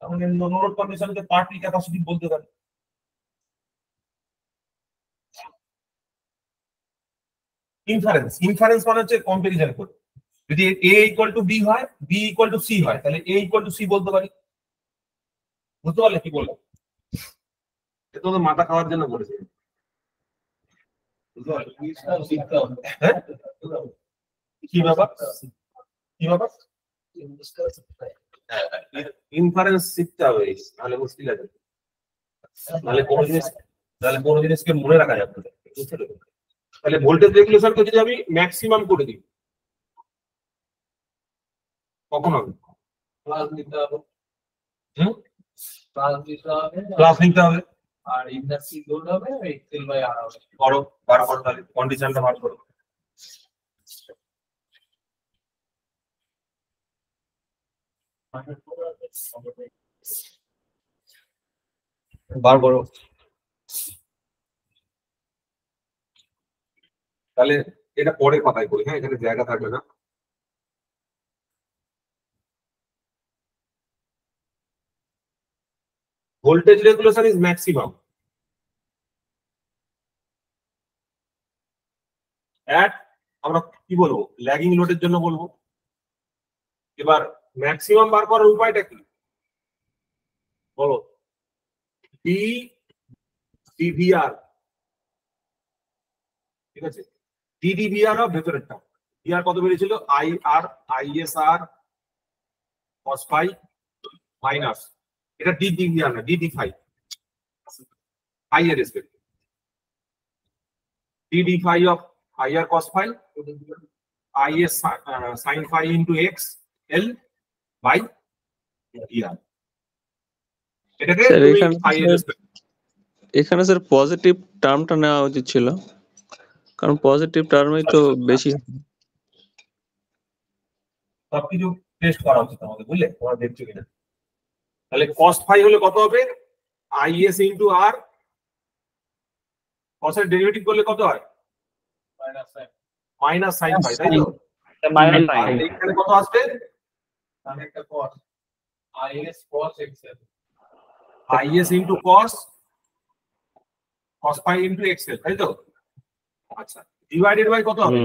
তাহলে নো লোড কন্ডিশনকে পার্টলি ক্যাপাসিটিভ বলতে পারি। ইনফারেন্স মানে হচ্ছে কম্পারিজন করে, যদি a ইকুয়াল টু b হয়, b ইকুয়াল টু c হয়, তাহলে a ইকুয়াল টু c বলতে পারি। বুঝতে পারলে কি বললাম? এটা তো মাথা খাওয়ার জন্য বলেছি, বুঝতে পারলে? হ্যাঁ কি ব্যাপার, কি ব্যাপার? ইনফারেন্স শিখতে হবে, নাহলে মুশকিল আছে, নাহলে কোনো জিনিসকে মনে রাখা যাবে না। তাহলে ভোল্টেজ রেগুলেশনকে যদি আমি ম্যাক্সিমাম করে দিই কখন হবে? ক্লাস নিতে হবে, হুম, ক্লাস ক্লাস নিতে হবে, নিতে হবে। আর ইন্ডাকটিভ লোড হবে এক্সেল বাই আর হবে। করো, বার করো, তাহলে কন্ডিশনটা বার করো। বার করো। তাহলে এটা পরে কথাই বলি, হ্যাঁ, এখানে জায়গা থাকবে না। Voltage regulation is maximum at, আমরা কি বলবো, ল্যাগিং লোডের জন্য বলবো। এবার ম্যাক্সিমাম বার করার উপায়টা কি বলো? ডি ডিভিআর, ঠিক আছে, ডিডিভিআর অফ ভেতরেরটা। ভিআর কত বেরিয়েছিল? আইএসআর cos phi মাইনাস, এটা ডিডিভিআর না, ডিডি5 আই এর রেসপেক্ট, ডিডি5 of IR cos phi IS sin phi into X L by VR. এটাকে স্যার তুমি এখানে phi এর রেসপেক্ট, এখানে স্যার পজিটিভ টার্মটা নেওয়া উচিত ছিল, কারণ পজিটিভ টার্মই তো বেশি। সবকিছু টেস্ট করা উচিত আমাদের, বুঝলে? তোমরা দেখছো কিনা। তাহলে cos phi হলে কত হবে? আইএস ইনটু আর, cos এর ডেরিভেটিভ করলে কত হয়? মাইনাস sin phi, তাই তো? Minus R sine. এখানে কত আসবে? তাহলে একটা cos is cos xl IS into cos phi into XL, তাই তো? আচ্ছা, ডিভাইডেড বাই কত হবে?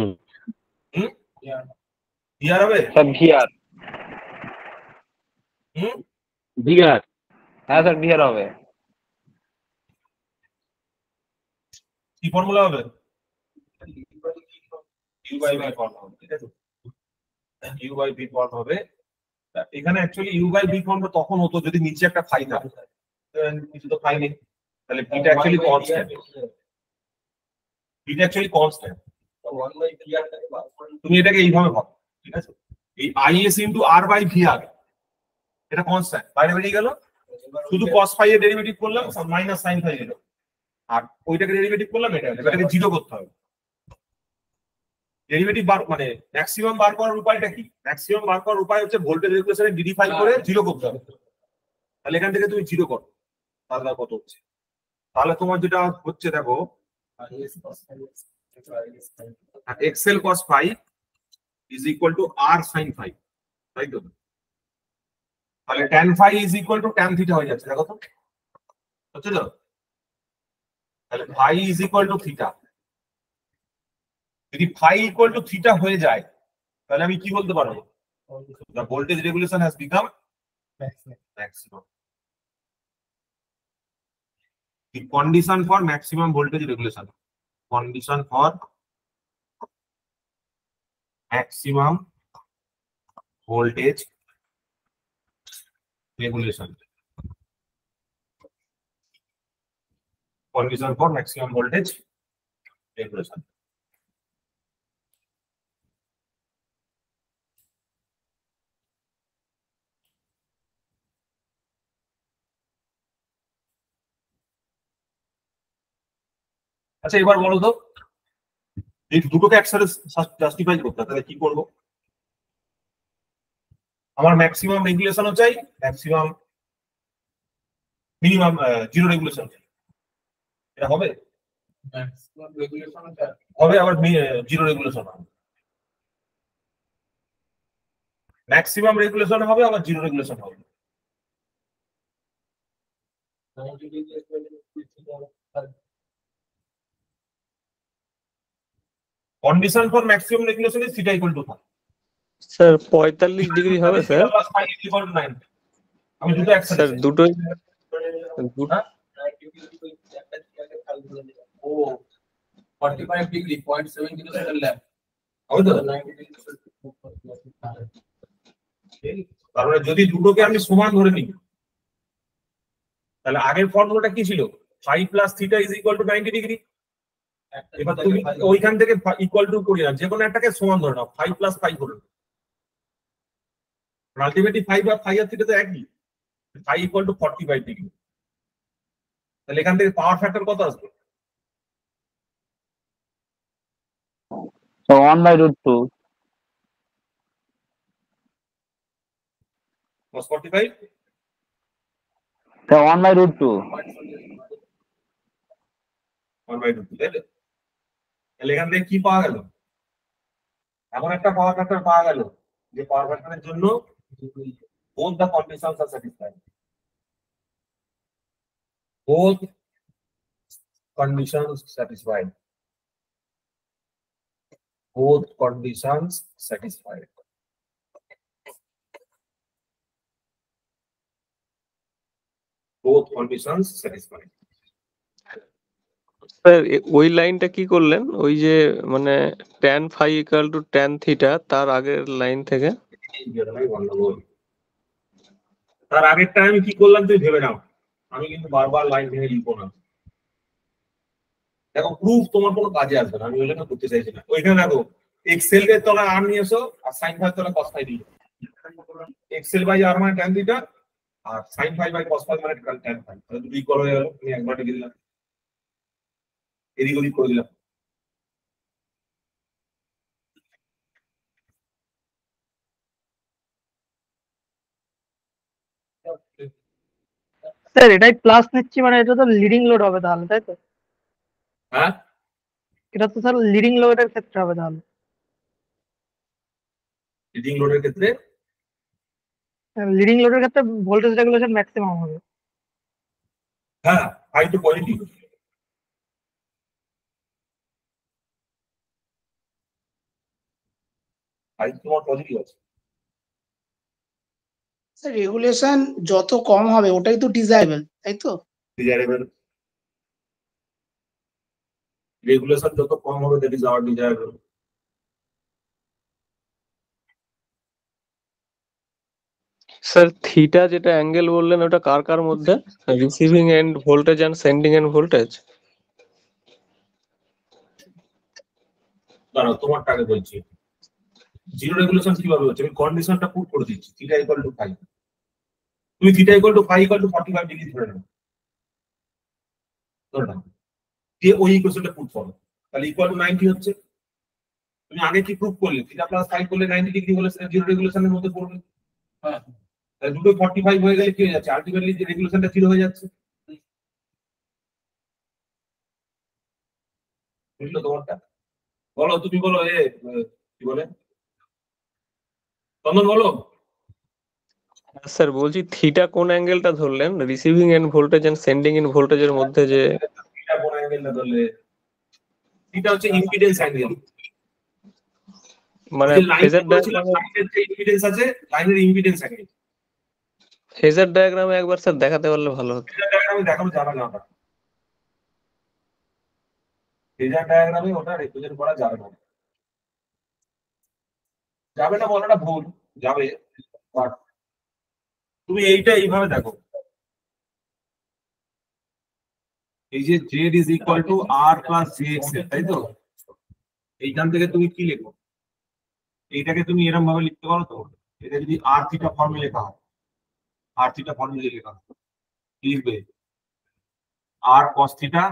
ভিআর হবে? Sir VR. হুম, ভিআর, হ্যাঁ স্যার ভিআর হবে। কি ফর্মুলা হবে? ইউ বাই ভি ফর্ম হবে, ঠিক আছে? ইউ বাই ভি ফর্ম হবে। এখানে অ্যাকচুয়ালি ইউ বাই ভি ফর্মটা তখন হতো যদি নিচে একটা ফাই থাকে, কিছু তো ফাই নেই, তাহলে ভিটা অ্যাকচুয়ালি কনস্ট্যান্ট, ভিটা অ্যাকচুয়ালি কনস্ট্যান্ট। তুমি এটাকে এইভাবে ভাবো, ঠিক আছে? এই IS into R by VR, এটা কনস্ট্যান্ট, বাইরে বেরিয়ে গেল, শুধু cos phi এর ডেরিভেটিভ করলাম মাইনাস sin phi এলো, আর ওইটাকে ডেরিভেটিভ করলাম, এটাকে জিরো করতে হবে। ডেরিভেটিভ বার মানে ম্যাক্সিমাম বার করার উপায়টা কি? ম্যাক্সিমাম বার করার উপায় হচ্ছে ভোল্টেজ রেগুলেশনে ডিডি5 করে জিরো করতে হবে। তাহলে এখান থেকে তুমি জিরো করো, তাহলে কত হচ্ছে? তাহলে তোমার যেটা হচ্ছে দেখো, XL cos phi is equal to R sin phi, তাই তো? তাহলে tan phi is equal to tan theta হয়ে যাচ্ছে, দেখো তো হচ্ছে তো? তাহলে phi is equal to theta. যদি phi ইকুয়াল টু থিটা হয়ে যায় তাহলে আমি কি বলতে পারবো? The voltage regulation has become maximum. The condition for maximum voltage regulation. Condition for maximum voltage regulation. Condition for maximum voltage regulation. আচ্ছা, এবার বলো তো, এই দুটোকে একসাথে জাস্টিফাই করতে হবে, তাহলে কি করব? আমার ম্যাক্সিমাম রেগুলেশনও চাই, ম্যাক্সিমাম মিনিমাম জিরো রেগুলেশন, এটা হবে? ম্যাক্সিমাম রেগুলেশন হবে, আবার জিরো রেগুলেশন হবে। ম্যাক্সিমাম রেগুলেশন হবে, আবার জিরো রেগুলেশন হবে। Condition for maximum regulation is theta equal to 1. Sir 45 degree হবে স্যার? আমি দুটো একসাথে স্যার দুটোই হ্যাঁ? ও 45 ডিগ্রি 0.707 ল্যাব হবে তো? তারপরে যদি দুটোকে আমি সমান ধরে নিই তাহলে আগের ফর্মুলাটা কি ছিল? phi plus theta is equal to 90 degree. এবার তুমি ওইখান থেকে ইকুয়াল টু করি না, যে কোনো একটাকে সমান ধরে নাও, 5 প্লাস 5 করে। আলটিমেটলি 5 আর 5 আর থিটা তো একই, 5 ইকুয়াল টু 45 ডিগ্রি। তাহলে এখান থেকে পাওয়ার ফ্যাক্টর কত আসবে? So 1/√2. cos 45 স্যার 1/√2 1/2, তাই তো? তাহলে এখান থেকে কি পাওয়া গেল? এমন একটা পাওয়ার ফ্যাক্টর পাওয়া গেল যে পাওয়ার ফ্যাক্টরের জন্য both the conditions are satisfied. Both conditions satisfied. Both conditions satisfied. Both conditions satisfied. Sir ওই লাইনটা কি করলেন, ওই যে মানে tan phi equal to tan theta তার আগের লাইন থেকে? তার আগেরটা আমি কি করলাম তুই ভেবে নাও, আমি কিন্তু বারবার লাইন ভেঙে লিখবো না। দেখো প্রুফ তোমার কোনো কাজে আসবে না, আমি ওই জন্য করতে চাইছি না। ওইখানে দেখো এক্সেল এর তলায় আর নিয়ে এসো আর সাইন ফাই তলায় কস ফাই দিও। এক্সেল বাই আর মানে tan থিটা আর sine phi by cos phi মানে tan ফাই। তাহলে দুটো ইকুয়াল হয়ে গেল, আমি একবার লিখে দিলাম, এদিক ওদিক করে দিলাম। স্যার এটাই প্লাস নিচ্ছি মানে এটা তো লিডিং লোড হবে তাহলে, তাই তো? হ্যাঁ, এটা তো স্যার লিডিং লোডের ক্ষেত্রে হবে তাহলে। লিডিং লোডের ক্ষেত্রে লিডিং লোডের ক্ষেত্রে ভোল্টেজ রেগুলেশন ম্যাক্সিমাম হবে। হ্যাঁ, ফাই তো পজিটিভ। ফাই তোমার পজিটিভ আছে। স্যার রেগুলেশন যত কম হবে ওটাই তো ডিজায়ারেবল, তাই তো? ডিজায়ারেবল রেগুলেশন যত কম হবে that is our desirable. Sir theta যেটা অ্যাঙ্গেল বললেন ওটা কার কার মধ্যে, receiving end voltage and sending end voltage? দাঁড়াও তোমারটা আগে বলছি। জিরো রেগুলেশন কিভাবে হচ্ছে, আমি কন্ডিশনটা পুট করে দিচ্ছি, থিটা ইকুয়াল টু ফাই। তুমি theta equal to phi equal to 45 degree ধরে নাও, ধরে নাও দিয়ে ওই ইকুয়েশনটা পুট করো, তাহলে ইকুয়াল টু 90 হচ্ছে। তুমি আগে কি প্রুফ করলে, থিটা প্লাস ফাই করলে 90 ডিগ্রি হলে সেটা জিরো রেগুলেশনের মধ্যে পড়বে। হ্যাঁ, তাহলে দুটো 45 হয়ে গেলে কি হয়ে যাচ্ছে, আলটিমেটলি যে রেগুলেশনটা জিরো হয়ে যাচ্ছে। বুঝলো তোমারটা? বলো, তুমি বলো, কি বলে চন্দন বলো। স্যার বলছি থিটা কোন অ্যাঙ্গেলটা ধরলেন receiving end voltage and sending end ভোল্টেজের মধ্যে? যে থিটা কোন অ্যাঙ্গেলটা ধরলে, থিটা হচ্ছে ইম্পিডেন্স অ্যাঙ্গেল। মানে ফেজার ডায়াগ্রামে, লাইনের যে ইম্পিডেন্স আছে, লাইনের ইম্পিডেন্স অ্যাঙ্গেল। ফেজার ডায়াগ্রামে একবার স্যার দেখাতে পারলে ভালো হতো। ফেজার ডায়াগ্রামে দেখানো যাবে না, ওটা ফেজার ডায়াগ্রামে ওটা রিপ্রেজেন্ট করা যাবে না। যাবে না বলাটা ভুল, যাবে, বাট তুমি এইটা এইভাবে দেখো, এই যে Z is equal to R plus J X, তাই তো? এইখান থেকে তুমি কি লেখো, এইটাকে তুমি এরকম ভাবে লিখতে পারো তো, এটা যদি আর থিটা ফর্মে লেখা হয়, আর থিটা ফর্মে লেখা হয় লিখবে আর cos theta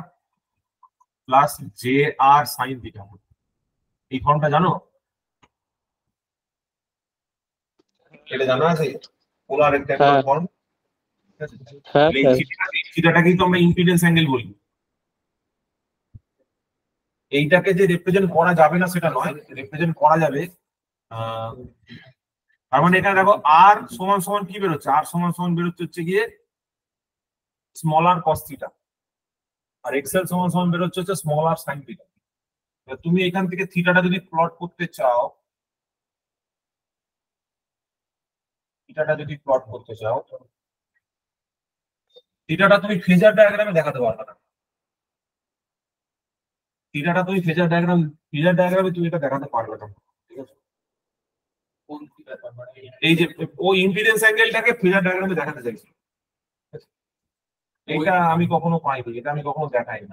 plus J R sine theta. এই ফর্মটা জানো? এটা জানা আছে, পোলার রেক্ট্যাঙ্গুলার ফর্ম। হ্যাঁ থিটাটাকে তো আমরা ইম্পিডেন্স অ্যাঙ্গেল বলি। এইটাকে যে রিপ্রেজেন্ট করা যাবে না সেটা নয়, রিপ্রেজেন্ট করা যাবে। তার মানে এটা দেখো আর সমান সমান কি বেরোচ্ছে, আর সমান সমান বেরোচ্ছে হচ্ছে গিয়ে স্মল আর কস থিটা, আর এক্সেল সমান সমান বেরোচ্ছে হচ্ছে স্মল আর সাইন থিটা। তুমি এখান থেকে থিটাটা যদি প্লট করতে চাও, থিটাটা যদি প্লট করতে চাও, থিটাটা তুমি ফেজার ডায়াগ্রামে দেখাতে পারবে না। থিটাটা তুমি ফেজার ডায়াগ্রামে তুমি এটা দেখাতে পারবে না, ঠিক আছে? এই যে ও ইম্পিডেন্স অ্যাঙ্গেলটাকে ফেজার ডায়াগ্রামে দেখাতে চাইছি, এটা আমি কখনো পাইনি, এটা আমি কখনো দেখাইনি।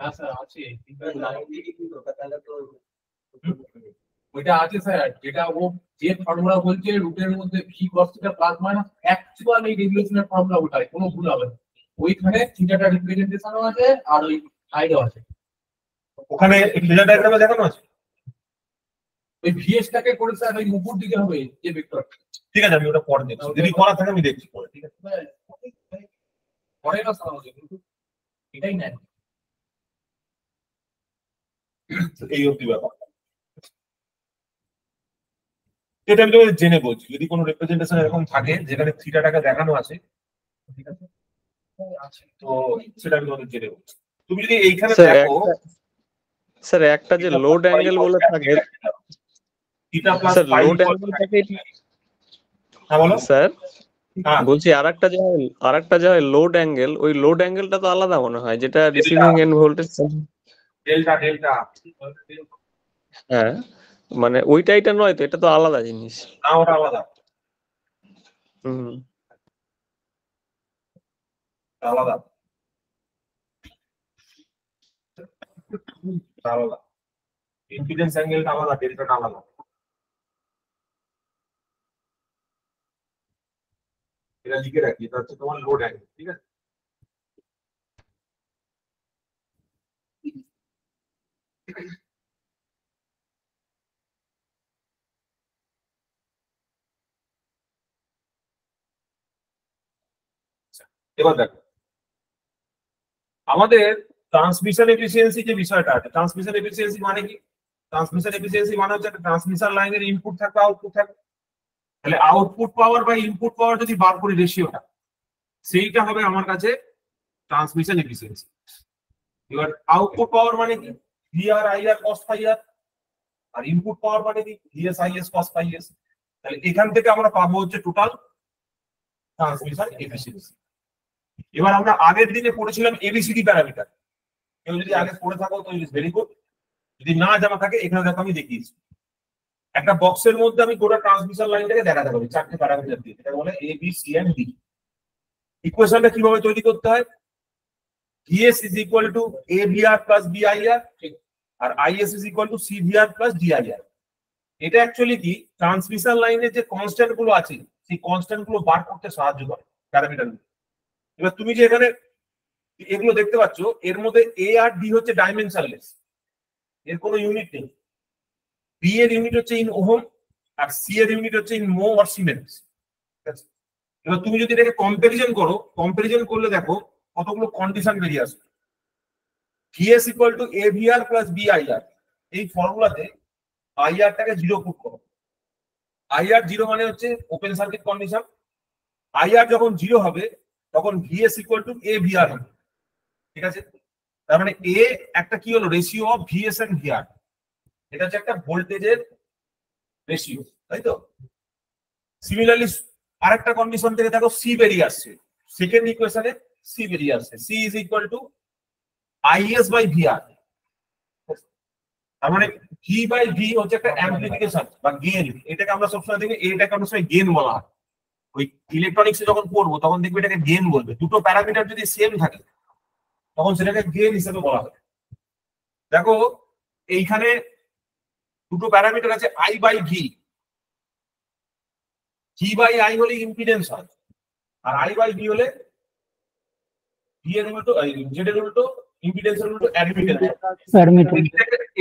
ওইটা আছে স্যার, যেটা ও যে ফর্মুলা বলছে রুটের মধ্যে V cos theta plus minus actual এই রেগুলেশনের ফর্মুলা, ওটাই কোনো ভুল হবে না। ওইখানে থিটাটা রিপ্রেজেন্টেশনও আছে আর ওই সাইডও আছে, ওখানে ফেজার ডায়াগ্রামে দেখানো আছে। ওই ভিএস টাকে করে স্যার ওই উপর দিকে হবে যে ভেক্টর। ঠিক আছে, আমি ওটা পরে দেখছি, যদি করা থাকে আমি দেখছি পরে, ঠিক আছে? করে না সহজে, কিন্তু এটাই নেয়। এই অবধি ব্যাপার। এটা আমি তোমাদের জেনে বলছি, যদি কোনো রিপ্রেজেন্টেশন এরকম থাকে যেখানে থিটাটাকে দেখানো আছে, ঠিক আছে, তো সেটা আমি তোমাদের জেনে বলছি। তুমি যদি এইখানে দেখো স্যার একটা যে লোড অ্যাঙ্গেল বলে থাকে থিটা প্লাস স্যার, পাই, লোড অ্যাঙ্গেলটাকে হ্যাঁ বলো। স্যার হ্যাঁ, বলছি আরেকটা যে হয় লোড অ্যাঙ্গেল, ওই লোড অ্যাঙ্গেলটা তো আলাদা মনে হয়, যেটা receiving end voltage. Delta delta হ্যাঁ, মানে ওইটা এটা নয় তো, এটা তো আলাদা জিনিস। না, ওটা আলাদা, হুম। আলাদা আলাদা। ইম্পিডেন্স অ্যাঙ্গেলটা আলাদা, ডেল্টাটা আলাদা। এটা লিখে রাখি, এটা হচ্ছে তোমার লোড অ্যাঙ্গেল, ঠিক আছে। এবার দেখো আমাদের ট্রান্সমিশন এফিসিয়েন্সি যে বিষয়টা আছে, ট্রান্সমিশন এফিসিয়েন্সি মানে কি? ট্রান্সমিশন এফিসিয়েন্সি মানে হচ্ছে একটা ট্রান্সমিশন লাইনের ইনপুট থাকবে, আউটপুট থাকবে। তাহলে আউটপুট পাওয়ার বা ইনপুট পাওয়ার যদি বার করি রেশিওটা, সেইটা হবে আমার কাছে ট্রান্সমিশন এফিসিয়েন্সি। এবার আউটপুট পাওয়ার মানে কি? VR IR cos phi R, আর ইনপুট পাওয়ার মানে কি? VS IS cos phi S. তাহলে এখান থেকে আমরা পাবো হচ্ছে টোটাল ট্রান্সমিশন এফিসিয়েন্সি। এবার আমরা আগের দিনে পড়েছিলাম এবিসিডি প্যারামিটার। কেউ যদি আগে পড়ে থাকো তো ইজ ভেরি গুড, যদি না জানা থাকে এখানে দেখো আমি দেখিয়েছি। একটা বক্সের মধ্যে আমি গোটা ট্রান্সমিশন লাইনটাকে দেখাতে পারি চারটে প্যারামিটার দিয়ে, এটা বলে A B C and D. ইকুয়েশনটা কিভাবে তৈরি করতে হয়? VS is equal to A VR plus B IR, আর IS is equal to C VR plus D IR. এটা অ্যাকচুয়ালি কি ট্রান্সমিশন লাইনের যে কনস্ট্যান্ট গুলো আছে সেই কনস্ট্যান্ট গুলো বার করতে সাহায্য করে প্যারামিটার। এবার তুমি যে এখানে এগুলো দেখতে পাচ্ছ, এর মধ্যে এ আর ডি হচ্ছে ডাইমেনশনলেস, এর কোনো ইউনিট নেই। বি এর ইউনিট হচ্ছে ইন ওহম, আর সি এর ইউনিট হচ্ছে ইন মো আর সিমেন্স। এবার তুমি যদি এটাকে কম্পারিজন করো, কম্পারিজন করলে দেখো কতগুলো কন্ডিশন বেরিয়ে আসবে। VS equal to A VR plus BIR, এই ফর্মুলাতে আইআরটাকে 0 পুট করো। আইআর 0 মানে হচ্ছে ওপেন সার্কিট কন্ডিশন। আইআর যখন 0 হবে তখন VS equal to A VR হবে, ঠিক আছে। তার মানে এ একটা কি হলো? Ratio of VS and VR. এটা হচ্ছে একটা ভোল্টেজের রেশিও, তাই তো। সিমিলারলি আরেকটা কন্ডিশন থেকে দেখো সি বেরিয়ে আসছে, সেকেন্ড ইকুয়েশনে সি বেরিয়ে আসছে, C is equal to IS by VR. তার মানে ভি বাই ভি হচ্ছে একটা অ্যাম্পলিফিকেশন বা গেইন। এটাকে আমরা সবসময় দেখি, এটাকে আমরা সবসময় গেইন বলা হয়। ওই ইলেকট্রনিক্সে যখন পড়বো তখন দেখবে এটাকে গেইন বলবে। দুটো প্যারামিটার যদি সেম থাকে তখন সেটাকে গেইন হিসেবে বলা হয়। দেখো এইখানে দুটো প্যারামিটার আছে I by V. V by I হলে ইম্পিডেন্স হয়, আর আই বাই ভি হলে ভি এর উল্টো, জেড এর উল্টো, ইম্পিডেন্স এর উল্টো অ্যাডমিটেন্স।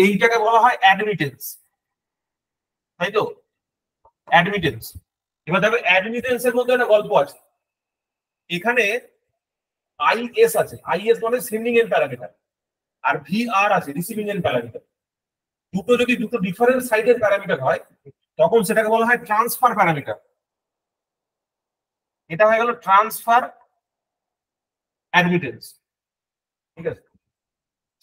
এইটাকে বলা হয় অ্যাডমিটেন্স, তাই তো, অ্যাডমিটেন্স। এবার দেখো অ্যাডমিটেন্স এর মধ্যে একটা গল্প আছে। এখানে আইএস আছে, আইএস মানে সেন্ডিং এন্ড প্যারামিটার, আর ভিআর আছে রিসিভিং এন্ড প্যারামিটার। দুটো যদি দুটো ডিফারেন্ট সাইডের প্যারামিটার হয় তখন সেটাকে বলা হয় ট্রান্সফার প্যারামিটার। এটা হয়ে গেল ট্রান্সফার অ্যাডমিটেন্স, ঠিক আছে।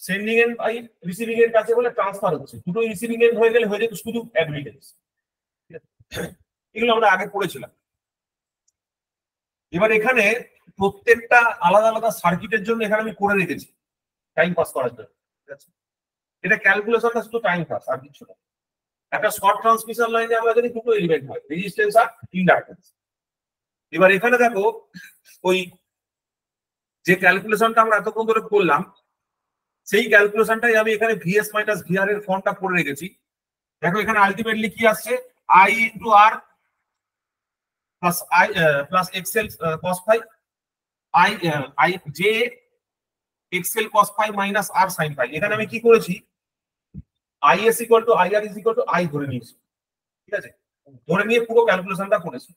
Sending end by receiving end কাছে বলে ট্রান্সফার হচ্ছে, দুটো রিসিভিং এন্ড হয়ে গেলে হয়ে যেত শুধু অ্যাডমিটেন্স। এগুলো আমরা আগে পড়েছিলাম। এবার এখানে প্রত্যেকটা আলাদা আলাদা সার্কিটের জন্য এখানে আমি করে রেখেছি টাইম পাস করার জন্য, ঠিক আছে। এটা ক্যালকুলেশনটা শুধু টাইম পাস, আর কিছু না। একটা শর্ট ট্রান্সমিশন লাইনে আমরা জানি দুটো এলিমেন্ট হয়, রেজিস্ট্যান্স আর ইন্ডাক্ট্যান্স। এবার এখানে দেখো ওই যে ক্যালকুলেশনটা আমরা এতক্ষণ ধরে করলাম সেই ক্যালকুলেশনটাই আমি এখানে ভিএস মাইনাস ভিআর এর ফর্মটা করে রেখেছি। দেখো এখানে আলটিমেটলি কি আসছে? I into R plus I plus XL cos phi, I J XL cos phi minus R sine phi. এখানে আমি কি করেছি? IS equal to IR is equal to I ধরে নিয়েছি, ঠিক আছে। ধরে নিয়ে পুরো ক্যালকুলেশনটা করেছি।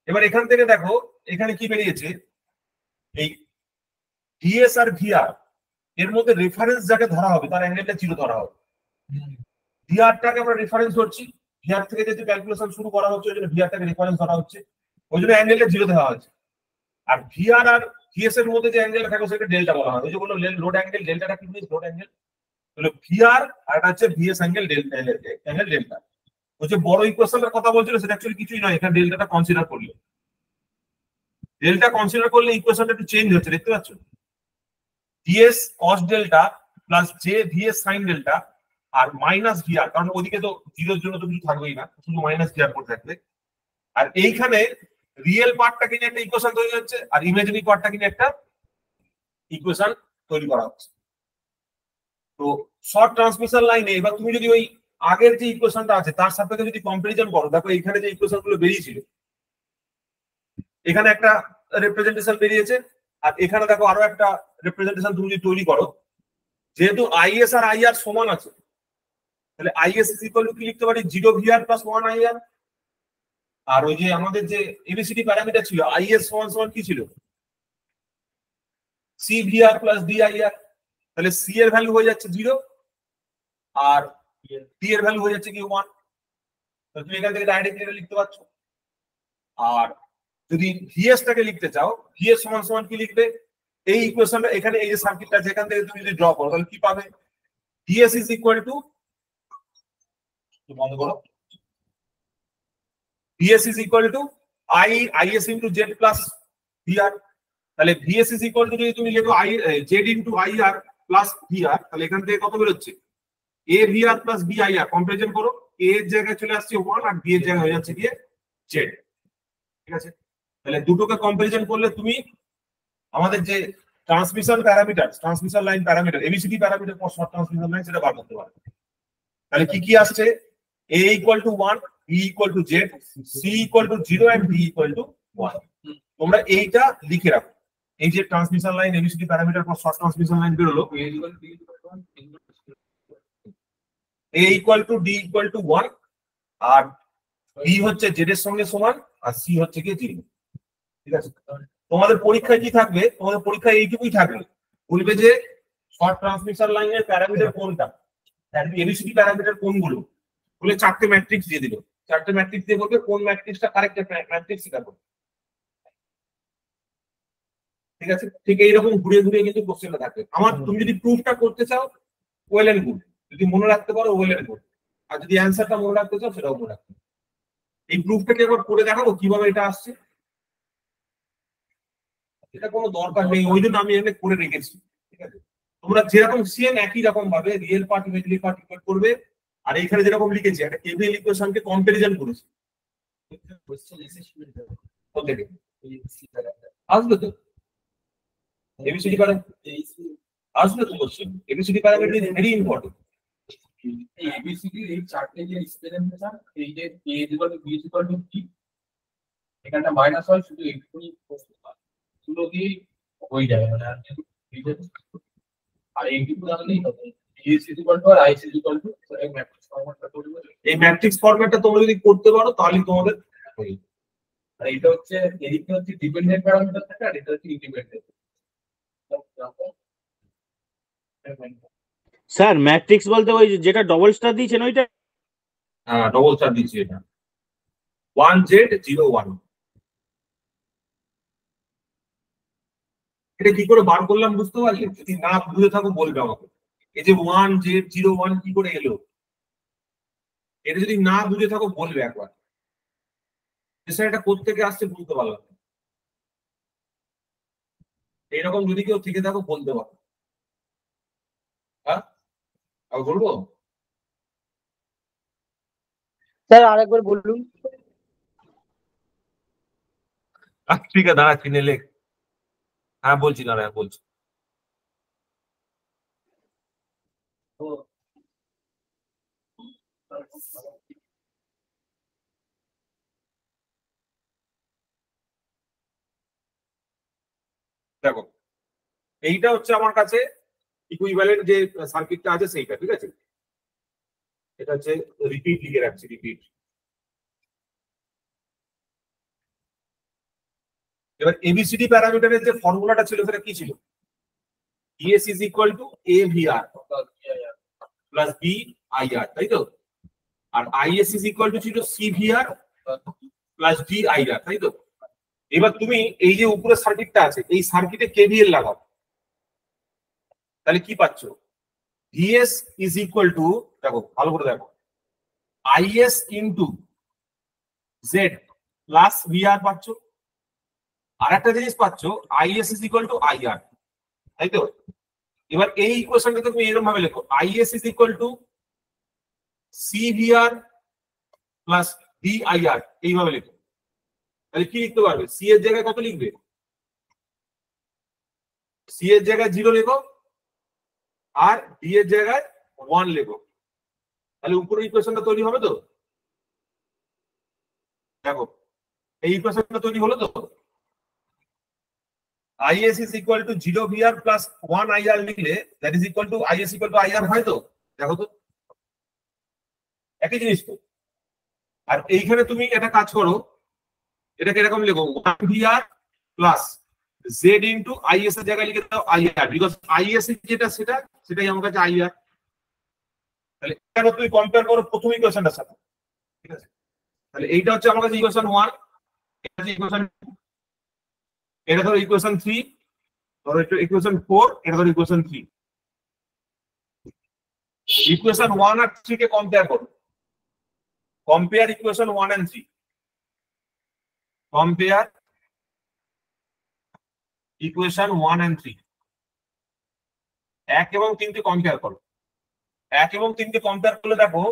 এবার এখান থেকে দেখো এখানে কি বেরিয়েছে? এই ভিএস আর ভিআর এর মধ্যে রেফারেন্স যাকে ধরা হবে তার অ্যাঙ্গেলটা 0 ধরা হবে। ভিআরটাকে আমরা রেফারেন্স ধরছি, ভিআর থেকে যেহেতু ক্যালকুলেশন শুরু করা হচ্ছে ওই জন্য ভিআরটাকে রেফারেন্স ধরা হচ্ছে, ওই জন্য অ্যাঙ্গেলটা 0 দেওয়া হচ্ছে। আর ভিআর আর ভিএস এর মধ্যে যে অ্যাঙ্গেলটা থাকে সেটা ডেল্টা বলা হয়। ওই যে বললো লোড অ্যাঙ্গেল, ডেল্টাটা কি জিনিস? লোড অ্যাঙ্গেল হলো ভিআর আর এটা হচ্ছে ভিএস অ্যাঙ্গেল ডেল্টা। ওই যে বড় ইকুয়েশনের কথা বলছিল সেটা অ্যাকচুয়ালি কিছুই নয়, এখানে ডেল্টাটা কনসিডার করলে, ডেল্টা কনসিডার করলে ইকুয়েশনটা একটু চেঞ্জ হচ্ছে, দেখতে পাচ্ছ? VS cos delta plus J VS sine delta আর মাইনাস ভিআর, কারণ ওদিকে তো 0 এর জন্য তো কিছু থাকবেই না, শুধু মাইনাস ভিআর করে থাকবে। আর এইখানে রিয়েল পার্টটা কিনে একটা ইকুয়েশন তৈরি হচ্ছে আর ইমাজিনারি পার্টটা কিনে একটা ইকুয়েশন তৈরি করা হচ্ছে। তো শর্ট ট্রান্সমিশন লাইনে এবার তুমি যদি ওই আগের যে ইকুয়েশনটা আছে তার সাপেক্ষে যদি কম্পারিজন করো, দেখো এখানে যে ইকুয়েশন গুলো বেরিয়েছিল, এখানে একটা রিপ্রেজেন্টেশন বেরিয়েছে আর এখানে দেখো আরো একটা রিপ্রেজেন্টেশন তুমি যদি তৈরি করো, যেহেতু আইএস আর আইআর সমান আছে তাহলে আইএস ইজ ইকুয়াল টু কি লিখতে পারি? 0 ভিআর প্লাস 1 আইআর। আর ওই যে আমাদের যে এবিসিডি প্যারামিটার ছিল আইএস সমান সমান কি ছিল? C VR plus D IR. তাহলে সি এর ভ্যালু হয়ে যাচ্ছে 0 আর ডি এর ভ্যালু হয়ে যাচ্ছে কি 1। তাহলে তুমি এখান থেকে ডাইরেক্টলি এটা লিখতে পারছো। আর যদি ভিএস টাকে লিখতে চাও, ভিএস সমান সমান কি লিখবে? এই ইকুয়েশনটা এখানে এই যে সার্কিটটা যেখান থেকে তুমি যদি ড্র করো তাহলে কি পাবে? ভিএস ইজ ইকুয়াল টু, বন্ধ করো, VS is equal to IS into Z plus VR. তাহলে ভিএস ইজ ইকুয়াল টু যদি তুমি লেখো Z into IR plus VR, তাহলে এখান থেকে কত বেরোচ্ছে? A VR plus B IR. Comparison করো, এ এর জায়গায় চলে আসছে 1 আর বি এর জায়গায় হয়ে যাচ্ছে গিয়ে জেড। ঠিক আছে, তাহলে দুটোকে কম্পারিজন করলে তুমি আমাদের যে transmission parameter, transmission line parameter, ABCD parameter for short transmission line সেটা বার করতে পারবে। তাহলে কি কি আসছে? a equal to 1, b equal to z, c equal to 0 and d equal to 1। তোমরা এইটা লিখে রাখো। এই যে transmission line ABCD parameter for short transmission line বেরোলো, a equal to d equal to 1 আর b হচ্ছে z এর সঙ্গে সমান আর c হচ্ছে কি 0। ঠিক আছে, তোমাদের পরীক্ষায় কি থাকবে? তোমাদের পরীক্ষায় এইটুকুই থাকবে, বলবে যে শর্ট ট্রান্সমিশন লাইনের প্যারামিটার কোনটা, এবিসিডি প্যারামিটার কোনগুলো, বলে 4টে ম্যাট্রিক্স দিয়ে দিল। 4টে ম্যাট্রিক্স দিয়ে বলবে কোন ম্যাট্রিক্সটা কারেক্ট ম্যাট্রিক্স এটা বলবে। ঠিক আছে, ঠিক এইরকম ঘুরে ঘুরে কিন্তু কোশ্চেনটা থাকবে। আমার তুমি যদি প্রুফটা করতে চাও ওয়েল এন্ড গুড, যদি মনে রাখতে পারো ওয়েল এন্ড গুড, আর যদি অ্যান্সারটা মনে রাখতে চাও সেটাও মনে রাখতে। এই প্রুফটাকে একবার করে দেখাবো কিভাবে এটা আসছে। এটা কোনো দরকার নেই, ওই জন্য আমি এখানে করে রেখেছি। ঠিক আছে, তোমরা যেরকম সেম একই রকম ভাবে real part imaginary part equate করবে। আর এইখানে যেরকম লিখেছি একটা কেভিএল ইকুয়েশনকে কম্পারিজন করেছি, আসবে তো এবিসিডি প্যারামিটার, আসবে তো question. ABCD parameter is very important. এই এবিসিডি এই 4টে যে এক্সপেরিমেন্ট, এই যে a equal to b equal to b, এখানটা মাইনাস হয় শুধু একটুই শুধু দিয়ে হয়ে যায়, মানে আর এইটুকু জানলেই হবে। bs ইকুয়াল টু আর is ইকুয়াল টু এই ম্যাট্রিক্স ফরম্যাটটা করবে। এই ম্যাট্রিক্স ফরম্যাটটা তোমরা যদি করতে পারো তাহলে তোমাদের হয়ে যাবে। আর এটা হচ্ছে এদিকে হচ্ছে ডিপেন্ডেন্ট প্যারামিটার থাকে আর এটা হচ্ছে ইন্ডিপেন্ডেন্ট। স্যার ম্যাট্রিক্স বলতে ওই যেটা ডবল স্টার দিয়েছেন ওইটা? হ্যাঁ, ডবল চার দিচ্ছি এটা 1 z 0 1। এটা কি করে বার করলাম বুঝতে পারলে? যদি না বুঝে থাকো বলবে আমাকে। এই যে 1 z 0 1 কি করে এলো, এটা যদি না বুঝে থাকো বলবে একবার। স্যার এটা কোত্থেকে আসছে বুঝতে পারলাম না। এইরকম যদি কেউ থেকে থাকো বলতে পারো। হ্যাঁ, আমি বলবো। স্যার আরেকবার বলুন। ঠিক আছে, দাঁড়া কিনে লেখ। হ্যাঁ বলছি, দাঁড়া বলছি। দেখো, এইটা হচ্ছে আমার কাছে ইকুইভ্যালেন্ট যে সার্কিটটা আছে সেইটা। ঠিক আছে, এটা হচ্ছে রিপিট লিখে রাখছি, রিপিট। এবার এবিসিডি প্যারামিটারের যে ফর্মুলাটা ছিল সেটা কি ছিল? ES is equal to AVR plus BIR, তাই তো? আর IS is equal to ছিল CVR plus DIR, তাই তো? এবার তুমি এই যে উপরে সার্কিটটা আছে এই সার্কিটে KVL লাগাও, তাহলে কি পাচ্ছ? VS is equal to, দেখো ভালো করে দেখো, IS into Z plus VR পাচ্ছ। আর একটা জিনিস পাচ্ছ, IS is equal to IR, তাই তো? এবার এই ইকুয়েশনটা তুমি এরকম ভাবে লেখো, IS is equal to CVR plus DIR, এইভাবে লেখো। তাহলে কি লিখতে পারবে? সি এর জায়গায় কত লিখবে? সি এর জায়গায় 0 লেখো আর ডি এর জায়গায় 1 লেখো, তাহলে উপরের ইকুয়েশনটা তৈরি হবে তো? দেখো এই ইকুয়েশনটা তৈরি হলো তো? IS is equal to 0 VR plus 1 IR লিখলে that is equal to IS equal to IR হয় তো? দেখো তো একই জিনিস তো। আর এইখানে তুমি একটা কাজ করো, এটাকে এরকম লেখো 1 VR plus Z into IS এর জায়গায় লিখে দাও IR, বিকজ IS যেটা সেটাই আমার কাছে IR। তাহলে এটা তুমি কম্পেয়ার করো প্রথম ইকুয়েশনটার সাথে, ঠিক আছে? তাহলে এইটা হচ্ছে আমার কাছে ইকুয়েশন 1, এটা হচ্ছে ইকুয়েশন 2, এটা ধরো ইকুয়েশন 3, ধরো এটা ইকুয়েশন 4, এটা ধরো ইকুয়েশন 3। ইকুয়েশন 1 আর 3 কে কম্পেয়ার করো, compare equation 1 and 3, compare equation 1 and 3, 1 এবং 3 কে কম্পেয়ার করো। 1 এবং 3 কে কম্পেয়ার করলে দেখো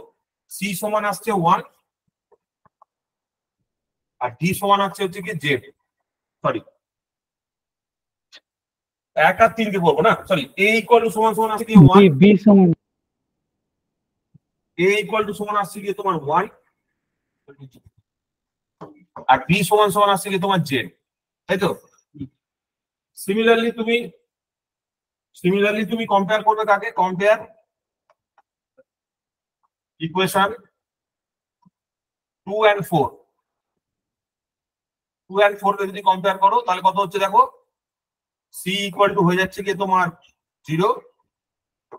সি সমান আসছে 1 আর ডি সমান হচ্ছে কি জেড, সরি 1 আর 3 কে করবো না, সরি এ ইকুয়াল টু সমান সমান আসছে কি 1, বি সমান এ ইকুয়াল টু সমান আসছে কি তোমার 1 আর বি সমান সমান আসছে কি তোমার জেড, তাই তো? সিমিলারলি তুমি কম্পেয়ার করবে কাকে? কম্পেয়ার ইকুয়েশন 2 and 4, 2 and 4 কে যদি কম্পেয়ার করো তাহলে কত হচ্ছে দেখো, সি ইকুয়াল টু হয়ে যাচ্ছে কি তোমার 0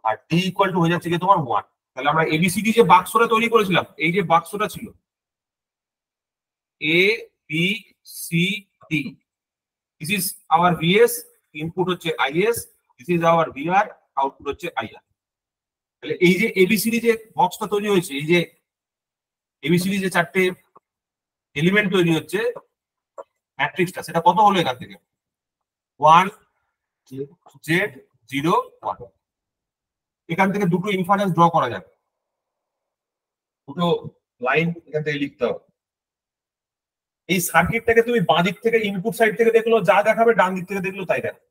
আর ডি ইকুয়াল টু হয়ে যাচ্ছে কি তোমার 1। তাহলে আমরা এবিসিডি যে বাক্সটা তৈরি করেছিলাম, এই যে বাক্সটা ছিল A B C D, this is our VS, input হচ্ছে IS, this is our VR, output হচ্ছে আইআর। তাহলে এই যে এবিসিডি যে বক্সটা তৈরি হয়েছে, এই যে এবিসিডি যে 4টে এলিমেন্ট তৈরি হচ্ছে ম্যাট্রিক্সটা, সেটা কত হলো এখান থেকে? 1 জেড 0 1। এখান থেকে দুটো ইনফারেন্স ড্র করা যাবে, দুটো লাইন এখান থেকে লিখতে হবে। এই সার্কিটটাকে তুমি বাঁ দিক থেকে ইনপুট সাইড থেকে দেখলো যা দেখাবে, ডান দিক থেকে দেখলো তাই দেখাবে।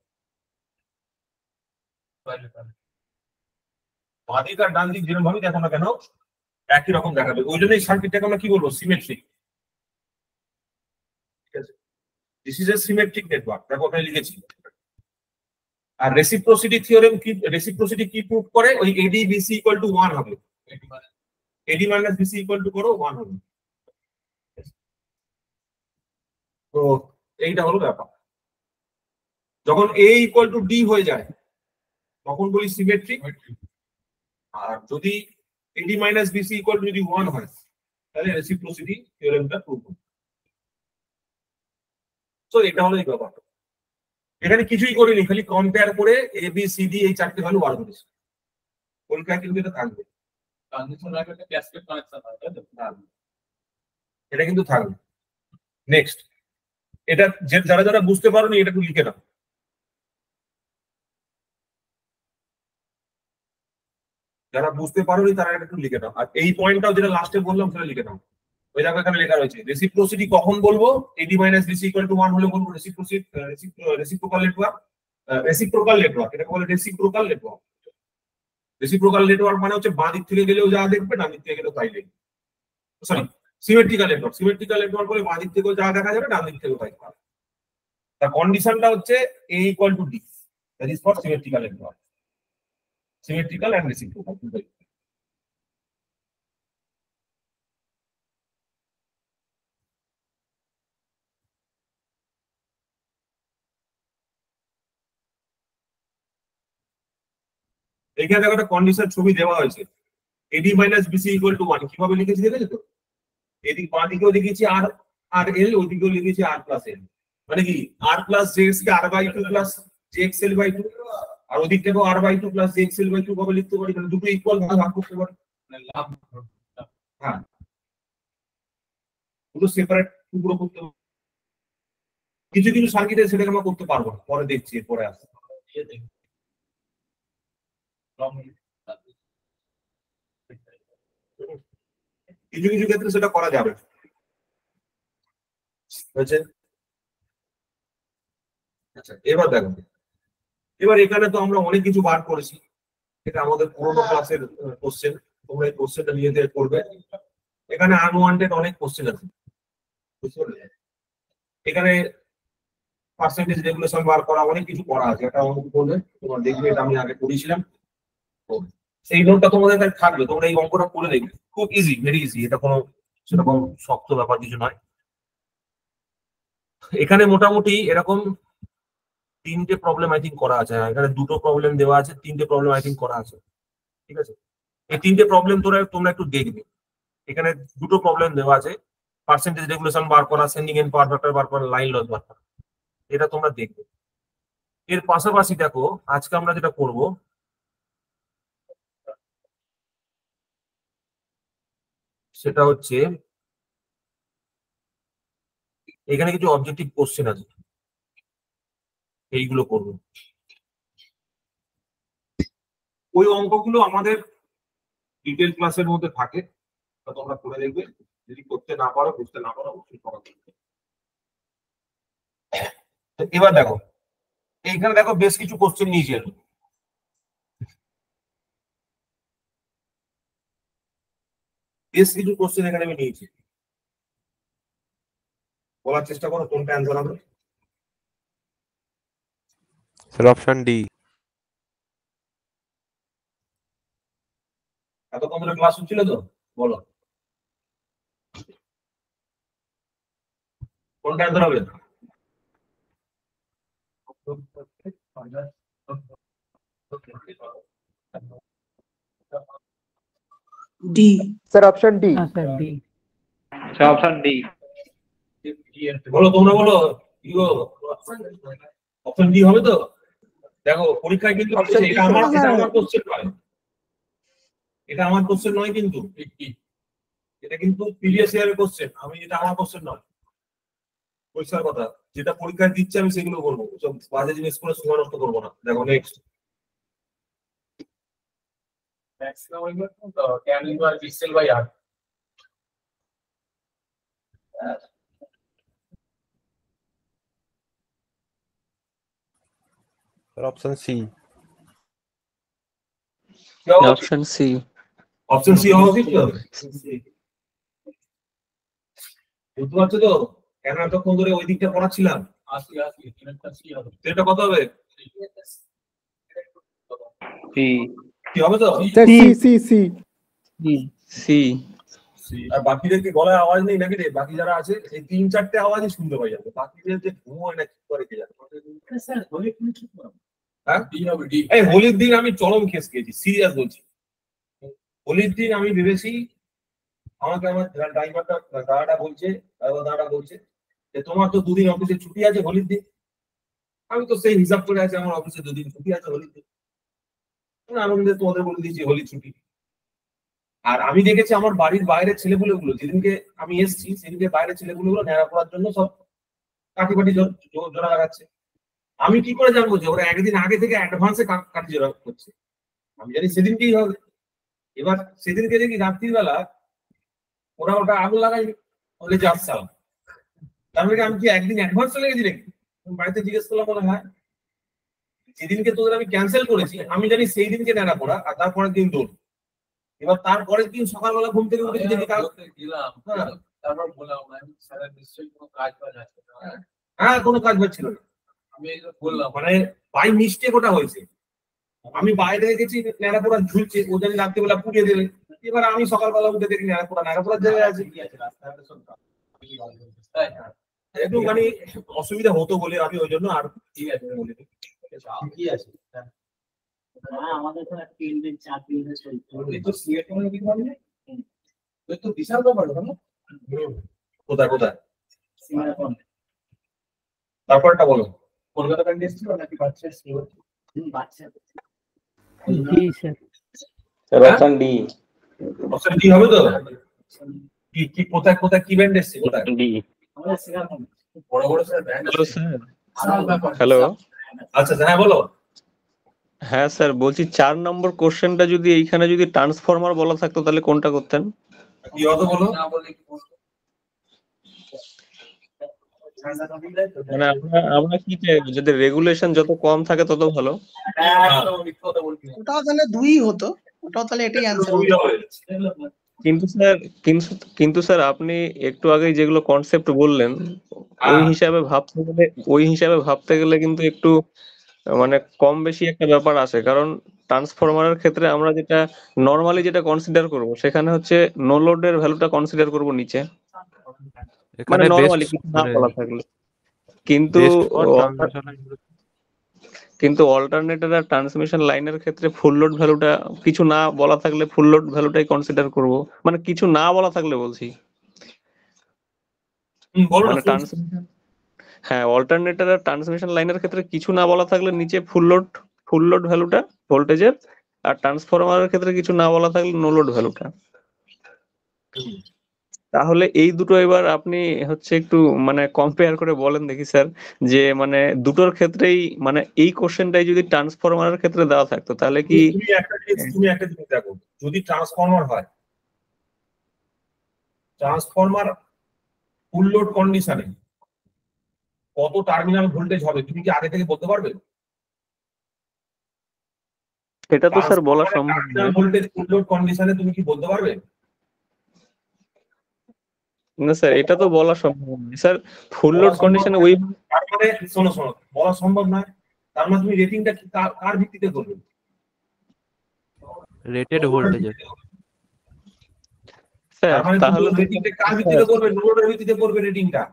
বাঁ দিক আর ডান দিক যেরকম ভাবে দেখো না কেন একই রকম দেখাবে, ওই জন্য এই সার্কিটটাকে আমরা কি বলবো? সিমেট্রিক। ঠিক আছে, this is a symmetric network, দেখো ওখানে লিখেছি। আর রেসিপ্রোসিটি থিওরেম কি, রেসিপ্রোসিটি কি প্রুভ করে? ওই এডি বিসি ইকুয়াল টু 1 হবে, AD minus BC equal to করো 1 হবে। তো এইটা হলো ব্যাপার। যখন এ ইকুয়াল টু ডি হয়ে যায় তখন বলি সিমেট্রিক, আর যদি AD minus BC equal to যদি 1 হয় তাহলে রেসিপ্রোসিটি থিওরেমটা প্রুভ হবে। তো এটা হলো এই ব্যাপার। এখানে কিছুই করিনি, খালি কম্পেয়ার করে এ বি সি ডি এই 4টে ভ্যালু বার করেছি। কলকাতা কিন্তু এটা থাকবে, ট্রানজিশন লাইন একটা ক্যাসকেড কানেকশন হয়, তাই তো? এটা কিন্তু থাকবে। নেক্সট, এটা যারা যারা বুঝতে পারোনি এটা একটু লিখে নাও। যারা বুঝতে পারোনি তারা এটা একটু লিখে নাও। আর এই পয়েন্টটাও যেটা লাস্টে বললাম সেটা লিখে নাও। ওই দেখো এখানে লেখা রয়েছে রেসিপ্রোসিটি কখন বলবো? AD minus BC equal to 1 হলে বলবো রেসিপ্রোকাল নেটওয়ার্ক। রেসিপ্রোকাল নেটওয়ার্ক, এটাকে বলে রেসিপ্রোকাল নেটওয়ার্ক। রেসিপ্রোকাল নেটওয়ার্ক মানে হচ্ছে বাঁ দিক থেকে গেলেও যা দেখবে, ডান দিক থেকে গেলেও তাই দেখবে। Sorry, symmetrical network. Symmetrical network বলে বাঁ দিক থেকেও যা দেখা যাবে, ডান দিক থেকেও তাই পাবে। তার কন্ডিশনটা হচ্ছে A equal to D, that is for symmetrical network. Symmetrical and reciprocal. এইখানে দেখো একটা কন্ডিশন ছবি দেওয়া হয়েছে, AD minus BC equal to 1 কিভাবে লিখেছি দেখেছো তো? এদিক বাঁ দিকেও লিখেছি আর আর এল, ওইদিকেও লিখেছি আর প্লাস এল, মানে কি আর প্লাস জেএক্স কে R by 2 plus JX L by 2, আর ওদিক থেকেও R by 2 plus JX L by 2 ভাবে লিখতে পারি, মানে দুটো ইকুয়াল ভাবে ভাগ করতে পারি। হ্যাঁ, দুটো সেপারেট টুকরো করতে পারি। কিছু কিছু সার্কিটে সেটাকে আমরা করতে পারবো না, পরে দেখছি, পরে আসছে। কিছু কিছু ক্ষেত্রে সেটা করা যাবে। আচ্ছা, এবার দেখো, এবার এখানে তো আমরা অনেক কিছু বার করেছি, এটা আমাদের পুরোনো ক্লাসের কোশ্চেন, তোমরা এই কোশ্চেনটা নিজেদের করবে। এখানে আনওয়ান্টেড অনেক কোশ্চেন আছে, এখানে পার্সেন্টেজ রেগুলেশন বার করা, অনেক কিছু করা আছে। এটা অনেক করবে, তোমরা দেখবে, এটা আমি আগে করেছিলাম, সেই নোটটা তোমাদের কাছে থাকবে, তোমরা এই অঙ্কটা করে দেখবে, খুব ইজি, ভেরি ইজি, এটা কোনো সেরকম শক্ত ব্যাপার কিছু নয়। এখানে মোটামুটি এরকম 3টে প্রবলেম আই থিঙ্ক করা আছে, এখানে 2টো প্রবলেম দেওয়া আছে, 3টে প্রবলেম আই থিঙ্ক করা আছে, ঠিক আছে? এই 3টে প্রবলেম তোমরা একটু দেখবে, এখানে 2টো প্রবলেম দেওয়া আছে, পার্সেন্টেজ রেগুলেশন বার করা, সেন্ডিং এন্ড পাওয়ার ফ্যাক্টর বার করা, লাইন লস বার করা, এটা তোমরা দেখবে। এর পাশাপাশি দেখো আজকে আমরা যেটা করব, সেটা হচ্ছে এখানে কিছু অবজেক্টিভ কোশ্চেন আছে, এইগুলো করব। ওই অঙ্কগুলো আমাদের ডিটেল ক্লাসের মধ্যে থাকে, তোমরা করে দেখবে, যদি করতে না পারো, বুঝতে না পারো, অবশ্যই করা যাবে। এবার দেখো, এইখানে দেখো বেশ কিছু কোশ্চেন নিয়েছি আমি, বেশ কিছু কোশ্চেন এখানে আমি নিয়েছি, বলার চেষ্টা করো কোনটা অ্যান্সার হবে। Sir option D. এতক্ষণ ধরে ক্লাস হচ্ছিল তো, বলো কোনটা অ্যান্সার হবে। D. Sir option D. Sir D. Sir option D. বলো, তোমরা বলো, কি গো, অপশন ডি হবে তো? দেখো পরীক্ষায় কিন্তু এটা আমার কোশ্চেন নয়, এটা আমার কোশ্চেন নয়, কিন্তু এটা কিন্তু প্রিভিয়াস ইয়ারের কোশ্চেন, আমি এটা আমার কোশ্চেন নয়, পরিষ্কার কথা। যেটা পরীক্ষায় দিচ্ছে আমি সেগুলো বলবো, সব বাজে জিনিস করে সময় নষ্ট করবো না। দেখো next, maximum tan inverse pixel by R. Sir option C. Option C. Option C হওয়া উচিত তো? বুঝতে পারছো তো কেন এতক্ষণ ধরে ওই দিকটা পড়াচ্ছিলাম? এটা কত হবে? সি। কি হবে তো? C C C C. আর বাকিদের কি গলায় আওয়াজ নেই নাকি রে? বাকি যারা আছে এই 3-4টে আওয়াজই শুনতে পাই যাবে, বাকিদের যে ঘুমোয় না কি করে কে জানে। হ্যাঁ, এই হোলির দিন আমি চরম খেস খেয়েছি, সিরিয়াস বলছি। হোলির দিন আমি ভেবেছি, আমাকে আমার দাদাটা বলছে যে তোমার তো 2 দিন অফিসে ছুটি আছে হোলির দিন। আমি তো সেই হিসাব করে আছি আমার অফিসে 2 দিন ছুটি আছে হোলির দিন, আনন্দে তোমাদের বলে দিয়েছি হোলি ছুটি। আর আমি দেখেছি আমার বাড়ির বাইরের ছেলেগুলো, যেদিনকে আমি এসেছি সেদিনকে বাইরের ছেলেগুলো ন্যাড়া করার জন্য সব কাঠি বাটি জোড়া লাগাচ্ছে। আমি কি করে জানবো যে ওরা একদিন আগে থেকে অ্যাডভান্সে কাঠি জোড়া করছে? আমি জানি সেদিনকেই হবে। এবার সেদিনকে দেখি রাত্রিবেলা ওরা ওটা আগুন লাগাইনি, বলে যে আচ্ছা, তার মানে আমি কি একদিন অ্যাডভান্স চলে গেছি নাকি? বাড়িতে জিজ্ঞেস করলাম, বলে হ্যাঁ, যেদিনকে তোদের আমি ক্যান্সেল করেছি আমি জানি সেই দিনকে ন্যাড়া করা, আর তারপরের দিন দৌড়। এবার তারপরের দিন সকালবেলা ঘুম থেকে উঠে দেখি তারপর বললাম স্যার নিশ্চয়ই কোনো কাজ বাজ আছে। হ্যাঁ, কোনো কাজ ছিল না। আমি বললাম মানে বাই মিস্টেক ওটা হয়েছে। আমি বাইরে গেছি ন্যাড়া পোড়া ঝুলছে, ও জানি রাত্রিবেলা পুড়িয়ে দেবে। এবার আমি সকালবেলা উঠে দেখি ন্যাড়া পোড়ার জায়গায় আছে। একটু মানে অসুবিধা হতো বলে আমি ওই জন্য আর ঠিক আছে বলি কি আছে। এই তো সিএ কোন কি হবে ওই তো বিশাল ব্যাপার না কোথায় কোথায় তারপরটা বলো। কলকাতা ব্যাংক এসেছিল নাকি বাচ্চা এসেছিল বাচ্চা জি sir. Sir option D. Option D হবে তো? কি কি কোথায় কোথায় কি ব্যান্ড এসছে কোথায়? ডি। আমাদের সিঙ্গাপুর বড় বড় স্যার ব্যাংক হ্যালো স্যার। বিশাল ব্যাপার হ্যালো। আচ্ছা হ্যাঁ বলো। হ্যাঁ স্যার, বলছি 4 নম্বর কোশ্চেনটা যদি এইখানে যদি ট্রান্সফরমার বলা থাকতো তাহলে কোনটা করতেন? কি হতো বলো? না বলে কি বলবো? মানে আমরা কি চাই, যদি রেগুলেশন যত কম থাকে তত ভালো। একদম মিথ্যা কথা বলছি না। ওটাও তাহলে 2ই হতো, ওটাও তাহলে এটাই অ্যান্সার হতো। কিন্তু স্যার আপনি একটু আগেই যেগুলো কনসেপ্ট বললেন ওই হিসাবে ভাবতে গেলে কিন্তু একটু মানে কম বেশি একটা ব্যাপার আছে। কারণ ট্রান্সফরমারের ক্ষেত্রে আমরা যেটা নরমালি যেটা কনসিডার করব সেখানে হচ্ছে নো লোডের ভ্যালুটা কনসিডার করব নিচে, মানে এখানে নরমালি বেস্ট কিছু না বলা থাকলে। কিন্তু বেস্ট ফর ট্রান্সমিশন। কিন্তু অল্টারনেটর আর ট্রান্সমিশন লাইনের ক্ষেত্রে ফুল লোড ভ্যালুটা কিছু না বলা থাকলে ফুল লোড ভ্যালুটাই কনসিডার করব, মানে কিছু না বলা থাকলে বলছি। মানে ট্রান্সমিশন, হ্যাঁ অল্টারনেটর আর ট্রান্সমিশন লাইনের ক্ষেত্রে কিছু না বলা থাকলে নিচে ফুল লোড ভ্যালুটা ভোল্টেজের, আর ট্রান্সফরমারের ক্ষেত্রে কিছু না বলা থাকলে নো লোড ভ্যালুটা। তাহলে এই দুটো এবার আপনি হচ্ছে একটু মানে কম্পেয়ার করে বলেন দেখি স্যার, যে মানে দুটোর ক্ষেত্রেই মানে এই কোশ্চেনটাই যদি ট্রান্সফরমারের ক্ষেত্রে দেওয়া থাকতো তাহলে কি তুমি একটা জিনিস দেখো, যদি ট্রান্সফরমার হয়, ট্রান্সফরমার ফুল লোড কন্ডিশনে কত টার্মিনাল ভোল্টেজ হবে তুমি কি আগে থেকে বলতে পারবে? সেটা তো স্যার বলা সম্ভব নয়। ভোল্টেজ ফুল লোড কন্ডিশনে তুমি কি বলতে পারবে? না স্যার, এটা তো বলা সম্ভব নয় স্যার। ফুল লোড কন্ডিশনে ওই তার মানে শোনো বলা সম্ভব নয়, তার মানে তুমি রেটিংটা কার ভিত্তিতে করবে? রেটেড ভোল্টেজের। স্যার তার মানে তাহলে তুমি রেটিংটা কার ভিত্তিতে করবে? লোডের ভিত্তিতে করবে রেটিংটা।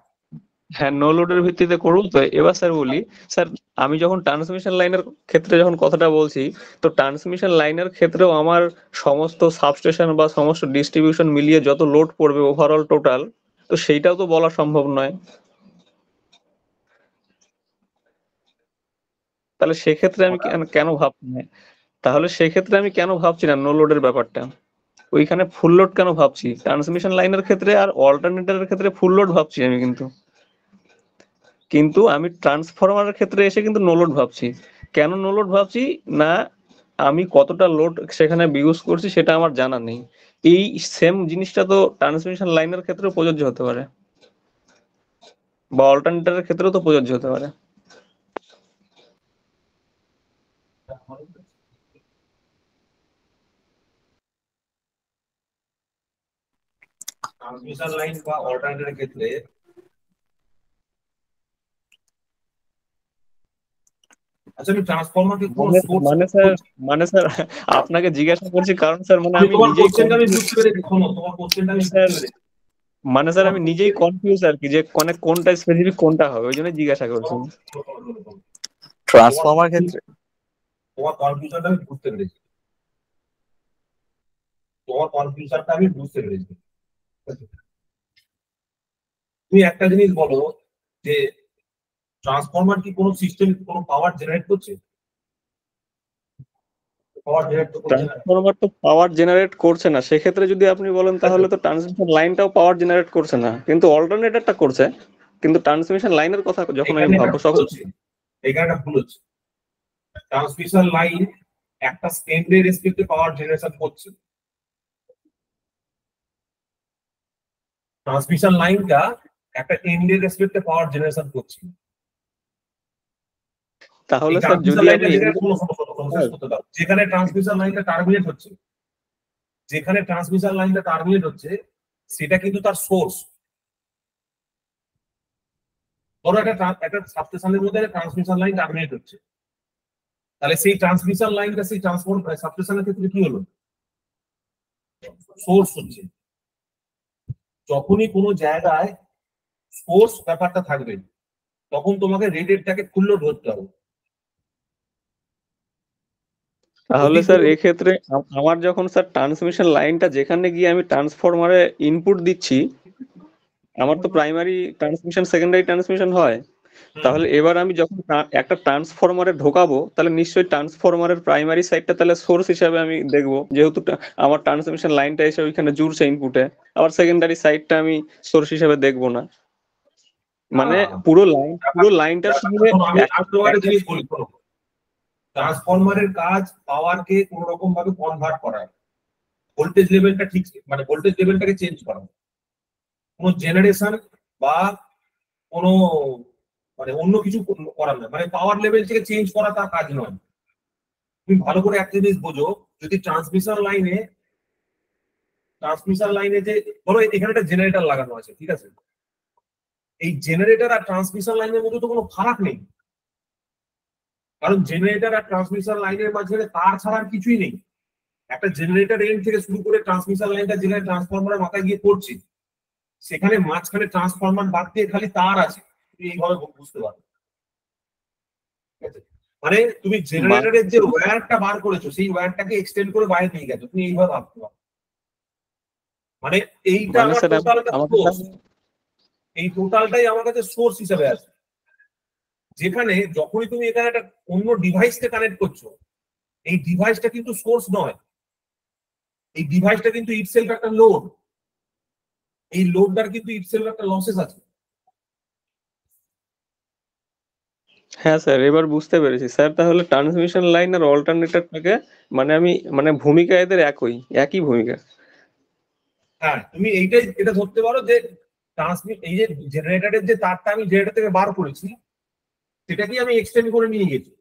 হ্যাঁ নো লোডের ভিত্তিতে করবো তো। এবার স্যার বলি, স্যার আমি যখন ট্রান্সমিশন লাইনের ক্ষেত্রে যখন কথাটা বলছি, তো ট্রান্সমিশন লাইনের ক্ষেত্রেও আমার সমস্ত সাবস্টেশন বা সমস্ত ডিস্ট্রিবিউশন মিলিয়ে যত লোড পড়বে ওভারঅল টোটাল, তো সেইটাও তো বলা সম্ভব নয়। তাহলে সেক্ষেত্রে আমি কেন ভাবছি না, তাহলে সেক্ষেত্রে আমি কেন ভাবছি না নো লোডের ব্যাপারটা, ওইখানে ফুল লোড কেন ভাবছি? ট্রান্সমিশন লাইনের ক্ষেত্রে আর অল্টারনেটরের ক্ষেত্রে ফুল লোড ভাবছি আমি, কিন্তু আমি ট্রান্সফরমারের ক্ষেত্রে এসে কিন্তু নো লোড ভাবছি। কেন নো লোড ভাবছি না, আমি কতটা লোড সেখানে ইউজ করছি সেটা আমার জানা নেই। এই সেম জিনিসটা তো ট্রান্সমিশন লাইনের ক্ষেত্রেও প্রযোজ্য হতে পারে, বা অল্টারনেটরের ক্ষেত্রেও তো প্রযোজ্য হতে পারে। ট্রান্সমিশন লাইন বা অল্টারনেটরের ক্ষেত্রে আচ্ছা আমি ট্রান্সফরমারকে কোন সোর্স মানে স্যার আপনাকে জিজ্ঞাসা করছি কারণ স্যার মানে আমি তোমার নিজেই কোশ্চেনটা আমি বুঝতে পেরেছি, শোনো তোমার কোশ্চেনটা আমি বুঝতে পেরেছি। মানে স্যার আমি নিজেই কনফিউজ আর কি, যে কোনটা স্পেসিফিক কোনটা হবে, ওই জন্য জিজ্ঞাসা করছি। ট্রান্সফরমার ক্ষেত্রে তোমার কনফিউশনটা আমি বুঝতে পেরেছি, তুমি একটা জিনিস বলো যে ট্রান্সফরমার কি কোনো সিস্টেম কোনো পাওয়ার জেনারেট করছে? ট্রান্সফরমার তো পাওয়ার জেনারেট করছে না, সেক্ষেত্রে যদি আপনি বলেন তাহলে তো ট্রান্সমিশন লাইনটাও পাওয়ার জেনারেট করছে না, কিন্তু অল্টারনেটরটা করছে। কিন্তু ট্রান্সমিশন লাইনের কথা যখন আমি ভাববো তখন এখানে ভুল হচ্ছে। ট্রান্সমিশন লাইন একটা স্ট্যান্ডার্ড রেসপেক্টে পাওয়ার জেনারেশন করছে। ট্রান্সমিশন লাইনটা একটা এন্ডের রেসপেক্টে পাওয়ার জেনারেশন করছে। তাহলে স্যার যদি আপনি যেখানে ট্রান্সমিশন লাইনটা টার্মিনেট হচ্ছে, সেটা কিন্তু তার সোর্স। ধরো একটা সাবস্টেশনের মধ্যে ট্রান্সমিশন লাইন টার্মিনেট হচ্ছে, তাহলে সেই ট্রান্সমিশন লাইনটা সেই সাবস্টেশনের ক্ষেত্রে কি হলো? সোর্স হচ্ছে। যখনই কোনো জায়গায় সোর্স ব্যাপারটা থাকবে তখন তোমাকে রেটেডটাকে ফুল লোড ধরতে হবে। তাহলে স্যার এক্ষেত্রে আমার যখন স্যার ট্রান্সমিশন লাইনটা যেখানে গিয়ে আমি ট্রান্সফরমারে ইনপুট দিচ্ছি, আমার তো প্রাইমারি ট্রান্সমিশন সেকেন্ডারি ট্রান্সমিশন হয়, তাহলে এবার আমি যখন একটা ট্রান্সফরমারে ঢোকাবো, তাহলে নিশ্চয়ই ট্রান্সফরমারের প্রাইমারি সাইডটা তাহলে সোর্স হিসাবে আমি দেখবো, যেহেতু আমার ট্রান্সমিশন লাইনটা এসে ওইখানে জুড়ছে ইনপুটে, আবার সেকেন্ডারি সাইডটা আমি সোর্স হিসাবে দেখবো না, মানে পুরো লাইনটার সঙ্গে আমি তোমাকে জিনিস বলি, ট্রান্সফরমারের কাজ পাওয়ারকে কোন রকম ভাবে কনভার্ট করা, ভোল্টেজ লেভেলটা ঠিক, মানে ভোল্টেজ লেভেলটাকে চেঞ্জ করা। কোনো জেনারেশন বা কোনো মানে অন্য কিছু করার নয়, মানে পাওয়ার লেভেল থেকে চেঞ্জ করা তার কাজ নয়। তুমি ভালো করে একটা জিনিস বোঝো, যদি ট্রান্সমিশন লাইনে যে ধরো এখানে একটা জেনারেটর লাগানো আছে, ঠিক আছে, এই জেনারেটর আর ট্রান্সমিশন লাইনের মধ্যে তো কোনো ফারাক নেই, কারণ জেনারেটর আর ট্রান্সমিশন লাইনের মাঝখানে তার ছাড়া আর কিছুই নেই। একটা জেনারেটর এন্ড থেকে শুরু করে ট্রান্সমিশন লাইনটা যেখানে ট্রান্সফরমারের মাথায় গিয়ে পড়ছে, সেখানে মাঝখানে ট্রান্সফরমার বাদ দিয়ে খালি তার আছে, তুমি এইভাবে বুঝতে পারো। মানে তুমি জেনারেটরের যে ওয়্যারটা বার করেছো, সেই ওয়্যারটাকে এক্সটেন্ড করে বাইরে নিয়ে গেছো, তুমি এইভাবে ভাবতে পারো। মানে এইটা আমার টোটালটা সোর্স, এই টোটালটাই আমার কাছে সোর্স হিসেবে আছে, যেখানে যখনই তুমি এখানে একটা অন্য ডিভাইসকে কানেক্ট করছো, এই ডিভাইসটা কিন্তু সোর্স নয়, এই ডিভাইসটা কিন্তু ইটসেলফ একটা লোড, এই লোডটার কিন্তু ইটসেলফ একটা লসেস আছে। হ্যাঁ স্যার, এবার বুঝতে পেরেছি স্যার। তাহলে ট্রান্সমিশন লাইন আর অল্টারনেটরটাকে মানে আমি মানে ভূমিকা এদের একই ভূমিকা। হ্যাঁ, তুমি এটা ধরতে পারো যে এই যে জেনারেটরের যে তারটা আমি জেনারেটর থেকে বার করেছি, সেটাকে আমি এক্সটেন্ড করে নিয়ে গেছি।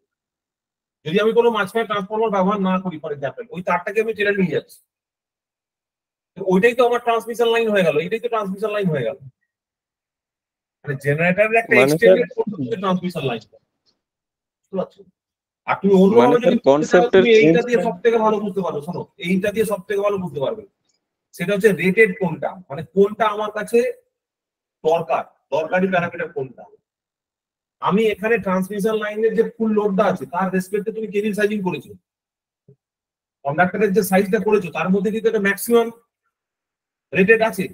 যদি আমি কোনো মাঝখানে ট্রান্সফরমার ব্যবহার না করি, ফর এক্সাম্পল, ওই তারটাকে আমি টেনে নিয়ে যাচ্ছি, ওইটাই তো আমার ট্রান্সমিশন লাইন হয়ে গেল, এটাই তো ট্রান্সমিশন লাইন হয়ে গেল। মানে জেনারেটরের একটা এক্সটেন্ডেড ট্রান্সমিশন লাইন। বুঝতে পারছো? আর তুমি অন্যভাবে যদি তুমি এইটা দিয়ে সব থেকে ভালো বুঝতে পারো, শোনো, এইটা দিয়ে সব থেকে ভালো বুঝতে পারবে, সেটা হচ্ছে রেটেড কোনটা, মানে কোনটা আমার কাছে দরকারি প্যারামিটার কোনটা। আমি এখানে ট্রান্সমিশন লাইনের যে ফুল লোডটা আছে তার রেসপেক্টে তুমি কেবিল সাইজিং করেছো, কন্ডাক্টরের যে সাইজটা করেছো তার মধ্যে কিন্তু একটা ম্যাক্সিমাম রেটেড আছে,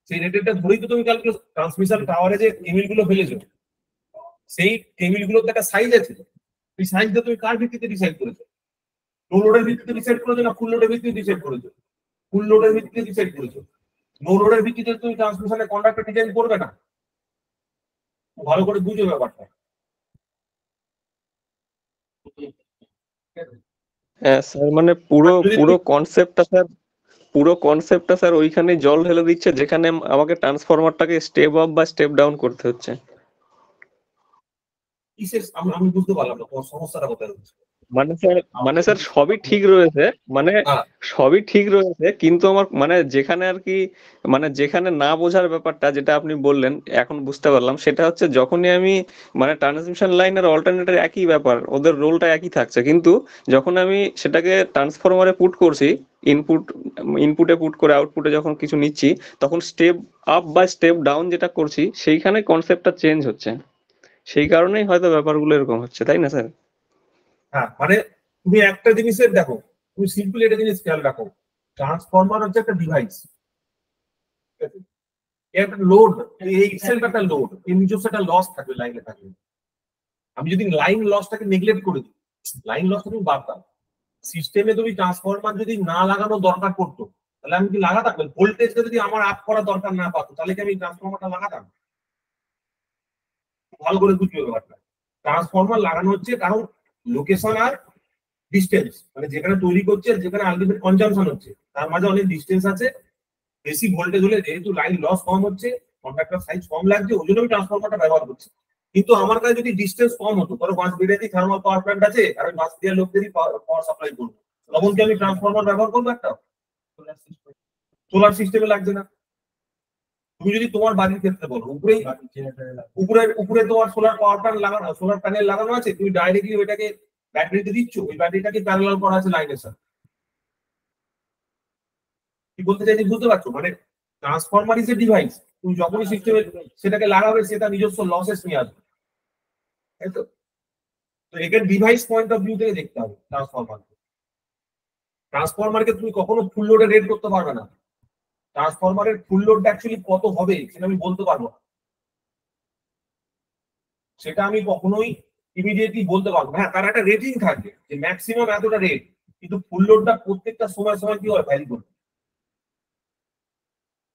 সেই রেটেডটা ধরেই তো তুমি ক্যালকুলেট, ট্রান্সমিশন টাওয়ারে যে কেবিল গুলো ফেলেছো, সেই কেবিল গুলোর একটা সাইজ আছে, এই সাইজটা তুমি কার ভিত্তিতে ডিসাইড করেছো? নো লোডের ভিত্তিতে ডিসাইড করেছো না ফুল লোডের ভিত্তিতে ডিসাইড করেছো? ফুল লোডের ভিত্তিতে ডিসাইড করেছো। নো লোডের ভিত্তিতে তুমি ট্রান্সমিশনের কন্ডাক্টর ডিজাইন করবে না, ভালো করে বুঝো ব্যাপারটা। হ্যাঁ স্যার, মানে পুরো কনসেপ্টটা স্যার ওইখানে জল ঢেলে দিচ্ছে, যেখানে আমাকে ট্রান্সফরমারটাকে স্টেপ আপ বা স্টেপ ডাউন করতে হচ্ছে। আমি বুঝতে পারলাম না তোমার সমস্যাটা কোথায় হচ্ছে। মানে স্যার সবই ঠিক রয়েছে, মানে সবই ঠিক রয়েছে, কিন্তু আমার মানে যেখানে আর কি মানে যেখানে না বোঝার ব্যাপারটা যেটা আপনি বললেন এখন বুঝতে পারলাম, সেটা হচ্ছে যখনই আমি মানে ট্রান্সমিশন লাইন আর অল্টারনেটর একই ব্যাপার, ওদের রোলটা একই থাকছে, কিন্তু যখন আমি সেটাকে ট্রান্সফরমারে পুট করছি, ইনপুটে পুট করে আউটপুটে যখন কিছু নিচ্ছি, তখন স্টেপ আপ বা স্টেপ ডাউন যেটা করছি সেইখানে কনসেপ্টটা চেঞ্জ হচ্ছে, সেই কারণেই হয়তো ব্যাপারগুলো এরকম হচ্ছে, তাই না স্যার? হ্যাঁ, মানে তুমি একটা জিনিসের দেখো, তুমি সিম্পলি একটা জিনিস খেয়াল রাখো, ট্রান্সফরমার হচ্ছে একটা ডিভাইস, একটা লোড, এই সেলফ একটা লোড, এর নিজস্ব একটা লস থাকবে, লাইনে থাকবে। আমি যদি লাইন লসটাকে নেগলেক্ট করে দিই, লাইন লস তুমি বাদ দাও, সিস্টেমে তুমি ট্রান্সফরমার যদি না লাগানো দরকার পড়তো, তাহলে আমি কি লাগাতাম? ভোল্টেজটা যদি আমার আপ করা দরকার না পাতো, তাহলে কি আমি ট্রান্সফরমারটা লাগাতাম? ভালো করে বুঝবে ব্যাপারটা। ট্রান্সফরমার লাগানো হচ্ছে কারণ লোকেশন আর ডিস্টেন্স, মানে যেখানে তৈরি করছে যেখানে আলটিমেট কনজাম্পশন হচ্ছে তার মাঝে অনেক ডিস্টেন্স আছে, বেশি ভোল্টেজ হলে যেহেতু লাইন লস কম হচ্ছে, কন্ডাক্টর সাইজ কম লাগছে, ওই জন্য আমি ট্রান্সফরমারটা ব্যবহার করছি। কিন্তু আমার কাছে যদি ডিস্টেন্স কম হতো, ধরো বাঁশবেড়িয়াতেই থার্মাল পাওয়ার প্ল্যান্ট আছে আর আমি বাঁশবেড়িয়ার লোকদেরই পাওয়ার সাপ্লাই করবো, তখন কি আমি ট্রান্সফরমার ব্যবহার করবো? একটা সোলার সিস্টেমে লাগছে না। তুমি যদি তোমার বাড়ির ক্ষেত্রে বলো, উপরে তোমার সোলার পাওয়ার প্ল্যান্ট লাগানো, সোলার প্যানেল লাগানো আছে, তুমি ডাইরেক্টলি ওইটাকে ব্যাটারিতে দিচ্ছ, ওই ব্যাটারিটাকে প্যারালাল করা আছে লাইনের সাথে। কি বলতে চাইছি বুঝতে পারছো? মানে ট্রান্সফরমার ইজ এ ডিভাইস, তুমি যখনই সিস্টেমে সেটাকে লাগাবে সেটা নিজস্ব লসেস নিয়ে আসবে, তাই তো? এখানে ডিভাইস পয়েন্ট অফ ভিউ থেকে দেখতে হবে ট্রান্সফরমার। ট্রান্সফরমারকে তুমি কখনো ফুল লোডে রেট করতে পারবে না। ট্রান্সফরমারের ফুল লোডটা অ্যাকচুয়ালি কত হবে সেটা আমি বলতে পারবো না, সেটা আমি কখনোই ইমিডিয়েটলি বলতে পারবো না। হ্যাঁ, তার একটা রেটিং থাকবে যে ম্যাক্সিমাম এতটা রেট, কিন্তু ফুল লোডটা প্রত্যেকটা সময় সময় কি হয় ভ্যারি করবে।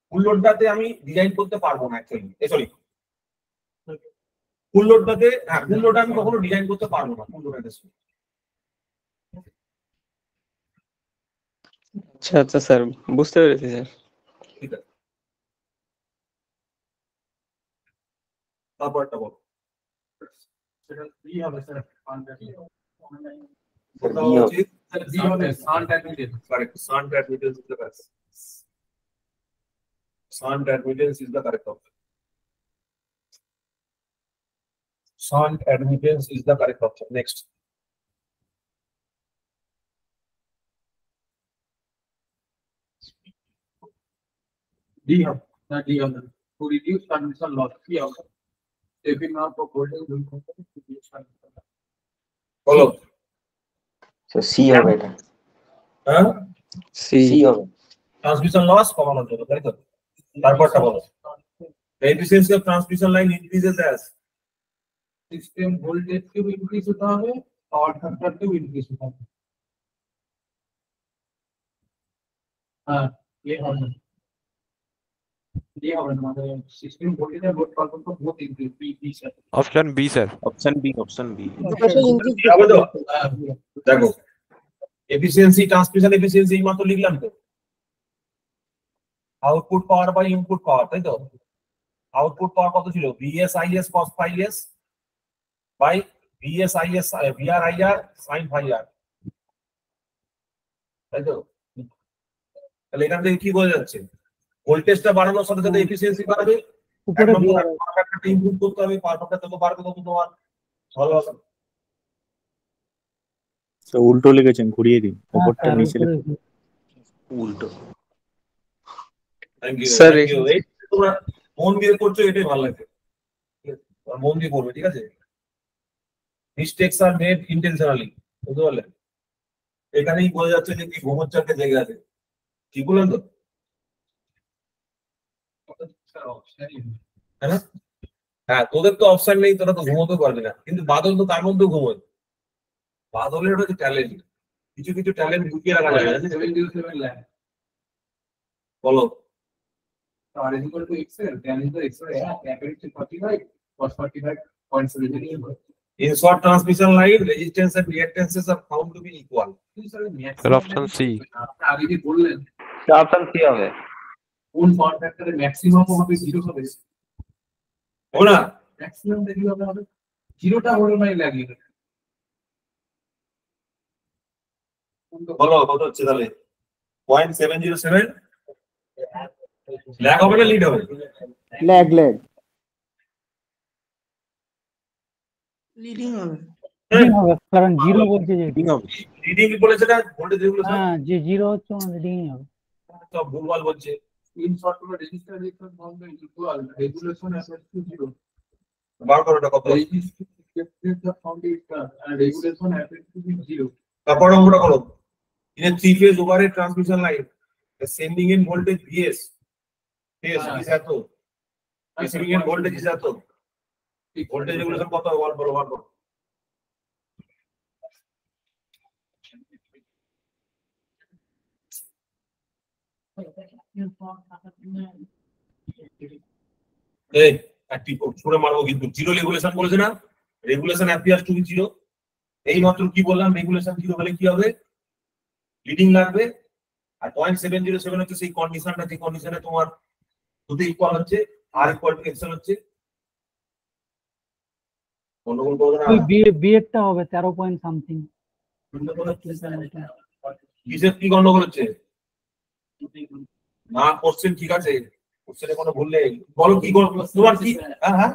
ফুল লোডটাতে আমি ডিজাইন করতে পারবো না অ্যাকচুয়ালি, সরি ফুল লোডটাতে, হ্যাঁ ফুল লোডটা আমি কখনো ডিজাইন করতে পারবো না ফুল লোডের সময়। আচ্ছা আচ্ছা স্যার, বুঝতে পেরেছি স্যার। ঠিক আছে, তারপরটা বলো। সেটা কি হবে স্যার? ওটা B হবে। উচিত জি হবে shunt admittance. correct. Shunt admittance is the correct. Shunt admittance is the correct option. Shunt admittance is the correct option. Next. D হবে না, ডি হবে টু রিডিউস ট্রান্সমিশন লস। কি হবে? stepping up of voltage will continue to reduce transmission loss. Follow. So C হবে এটা। হ্যাঁ, C. C হবে। Transmission loss কমানোর জন্য, তাই তো? তারপরটা বলো। The efficiency of transmission line increases as system voltage কেও ইনক্রিজ হতে হবে, পাওয়ার ফ্যাক্টর কেও ইনক্রিজ হতে হবে। হ্যাঁ, ये হবে ये হবে মানে সিস্টেম ভোল্টেজ আর লোড পারফরম্যান্স তো বহুত increase P sir. Option B sir. Option B, option B. হবে তো? দেখো, এফিসিয়েন্সি, ট্রান্সমিশন এফিসিয়েন্সি এই মাত্র লিখলাম তো। Output power by input power, তাই তো? আউটপুট পাওয়ার কত ছিল? VS IS cos phi s by VS IS VR IR sin phi r, তাই তো? তাহলে এখান থেকে কি বোঝা যাচ্ছে? ভোল্টেজটা বাড়ানোর সাথে সাথে এফিসিয়েন্সি বাড়বে, উপরে পাওয়ার ফ্যাক্টরটা ইমপ্রুভ করতে হবে, পাওয়ার ফ্যাক্টর যত বাড়বে তত তোমার ভালো হবে। তো উল্টো লিখেছেন, ঘুরিয়ে দিন, উপরটা নিচে লিখুন। উল্টো। Thank you Sir, thank you. এই তোমরা মন দিয়ে করছো, এটাই ভালো লাগে। আর মন দিয়ে করবে, ঠিক আছে? মিস্টেকস আর মেড ইন্টেনশনালি, বুঝতে পারলে? এখানেই বোঝা যাচ্ছে যে কি ঘুমোচ্চারকে জেগে আছে। ঠিক বললেন তো? স্যার অপশনই তাই না? হ্যাঁ, তোদের তো অপশন নেই, তোরা তো ঘুমোতে পারবি না, কিন্তু বাদল তো তার মধ্যেও ঘুমোয়। বাদলের হচ্ছে ট্যালেন্ট, কিছু কিছু ট্যালেন্ট ঢুকিয়ে রাখা যায়, জানিস? 707 লাখ। বলো। R is equal to XL, tan is the XL, capital is 45, cos 45.7. In short transmission line, resistance and reactances are found to be equal. Sir option C. আগে যে বললেন অপশন সি হবে। কোন পাওয়ার ফ্যাক্টরে ম্যাক্সিমাম হবে, জিরো হবে? ও না, maximum দেখি হবে জিরোটা হলো নাই লাগে। বলো কত হচ্ছে তাহলে? 0.707 ল্যাগ হবে না লিড হবে? ল্যাগ ল্যাগ লিডিং হবে। হবে, কারণ জিরো বলছে যে লিডিং বলেছে না, ভোল্টেজ রেগুলেশন হ্যাঁ, যে জিরো হচ্ছে মানে রিডিং হবে। সব ভুলভাল বলছে। ইন শর্ট হলো resistance reaction found equal regulation applied to zero. বার করো এটা কত? Resistance found equal and regulation applied to zero. তারপর অঙ্কটা করো। In a three phase overhead transmission line, the sending in voltage VS is এত, receiving in voltage is এত, voltage regulation কত হবে? বার করো, বার করো। এই একটি ছুড়ে মারবো কিন্তু। জিরো রেগুলেশন বলেছে না, regulation appears to be zero. এই মাত্র কি বললাম, রেগুলেশন জিরো হলে কি হবে? লিডিং লাগবে। আর 0.707 হচ্ছে সেই কন্ডিশনটা, যে কন্ডিশনে তোমার দুটো ইকুয়াল হচ্ছে, আর ইকুয়াল টু এক্সেল হচ্ছে। গন্ডগোল করবে না? ওই বিএডটা হবে 13 পয়েন্ট সামথিং। কিসের কি গন্ডগোল হচ্ছে? না, কোশ্চেন ঠিক আছে, কোশ্চেনে কোনো ভুল নেই। বলো কি তোমার কি? হ্যাঁ হ্যাঁ,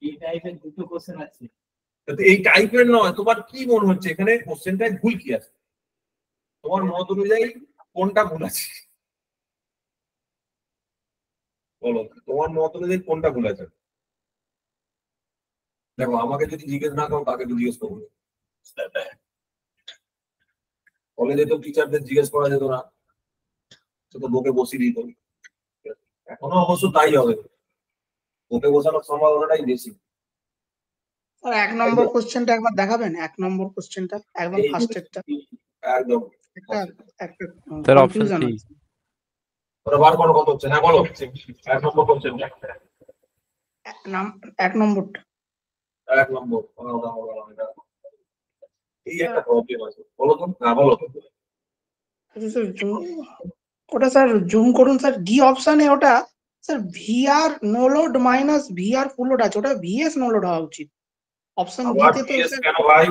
এই টাইপের দুটো কোশ্চেন আছে। তো এই টাইপের নয়, তোমার কি মনে হচ্ছে এখানে কোশ্চেনটায় ভুল কি আছে? তোমার মত অনুযায়ী কোনটা ভুল আছে বলো, তোমার মত অনুযায়ী কোনটা ভুল আছে? দেখো, আমাকে যদি জিজ্ঞেস না করো, তাকে তো জিজ্ঞেস করবো। কলেজে তো টিচারদের জিজ্ঞেস করা যেত না, সে তো বুকে বসিয়ে দিত। এখনো অবশ্য তাই হবে, বুকে বসানোর সম্ভাবনাটাই বেশি। স্যার 1 নম্বর কোশ্চেনটা একবার দেখাবেন? 1 নম্বর কোশ্চেনটা একদম ফার্স্টেরটা। একদম একটা একটা স্যার অপশন কনফিউশন সি। আছে। ওরা বার করো কত হচ্ছে, হ্যাঁ বলো। 1 নম্বর কোশ্চেন, 1 নম্বরটা 1 নম্বর। এই একটা প্রবলেম আছে, বলো তো। হ্যাঁ বলো। ওটা স্যার জুম করুন স্যার। ডি অপশনে ওটা sir VR no load minus VR full load আছে, ওটা ভিএস নো লোড হওয়া উচিত। অপশন ডি আবার তে তো PS স্যার কেন ভাই?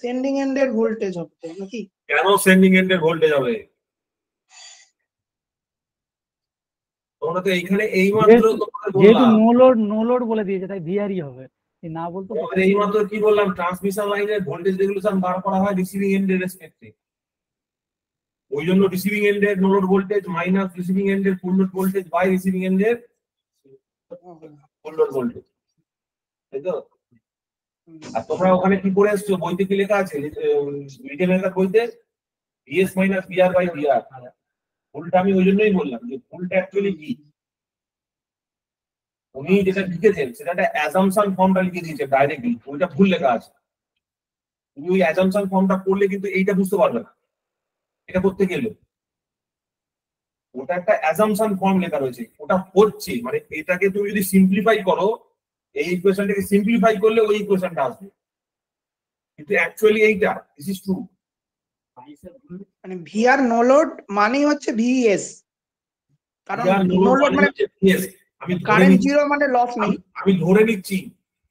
সেন্ডিং এন্ডের ভোল্টেজ হবে নাকি? কেন সেন্ডিং এন্ডের ভোল্টেজ হবে? তোমরা তো এইখানে এইমাত্র তোমাদের যেহেতু বললাম, নো লোড বলে দিয়েছে তাই ভিআরই হবে, না বলতো তোমাদের এইমাত্র কি বললাম, ট্রান্সমিশন লাইনের ভোল্টেজ রেগুলেশন বার করা হয় রিসিভিং এন্ডের রেসপেক্টে। ওই জন্য রিসিভিং এন্ডের no load voltage minus receiving এন্ডের full load voltage by receiving এন্ডের ফুল লোড ভোল্টেজ, তাই তো? আর তোমরা ওখানে কি করে এসছো, বইতে কি লেখা আছে? লিখে লেখা বইতে VS minus VR by VR. ফুলটা আমি ওই জন্যই বললাম যে ফুলটা অ্যাকচুয়ালি কি, উনি যেটা লিখেছেন সেটা একটা অ্যাজাম্পশন ফর্মটা লিখে দিয়েছে ডাইরেক্টলি, ওইটা ভুল লেখা আছে। তুমি ওই অ্যাজাম্পশন ফর্মটা পড়লে কিন্তু এইটা বুঝতে পারবে না, এটা করতে গেলে। ওটা একটা অ্যাজাম্পশন ফর্ম লেখা রয়েছে, ওটা হচ্ছে মানে এটাকে তুমি যদি সিম্পলিফাই করো, এই ইকুয়েশনটাকে সিম্পলিফাই করলে ওই ইকুয়েশনটা আসবে, কিন্তু অ্যাকচুয়ালি এইটা দিস ইজ ট্রু। মানে ভিআর নো লোড মানেই হচ্ছে ভিএস, কারণ নো লোড মানে আমি কারেন্ট জিরো মানে লস নেই। আমি ধরে নিচ্ছি,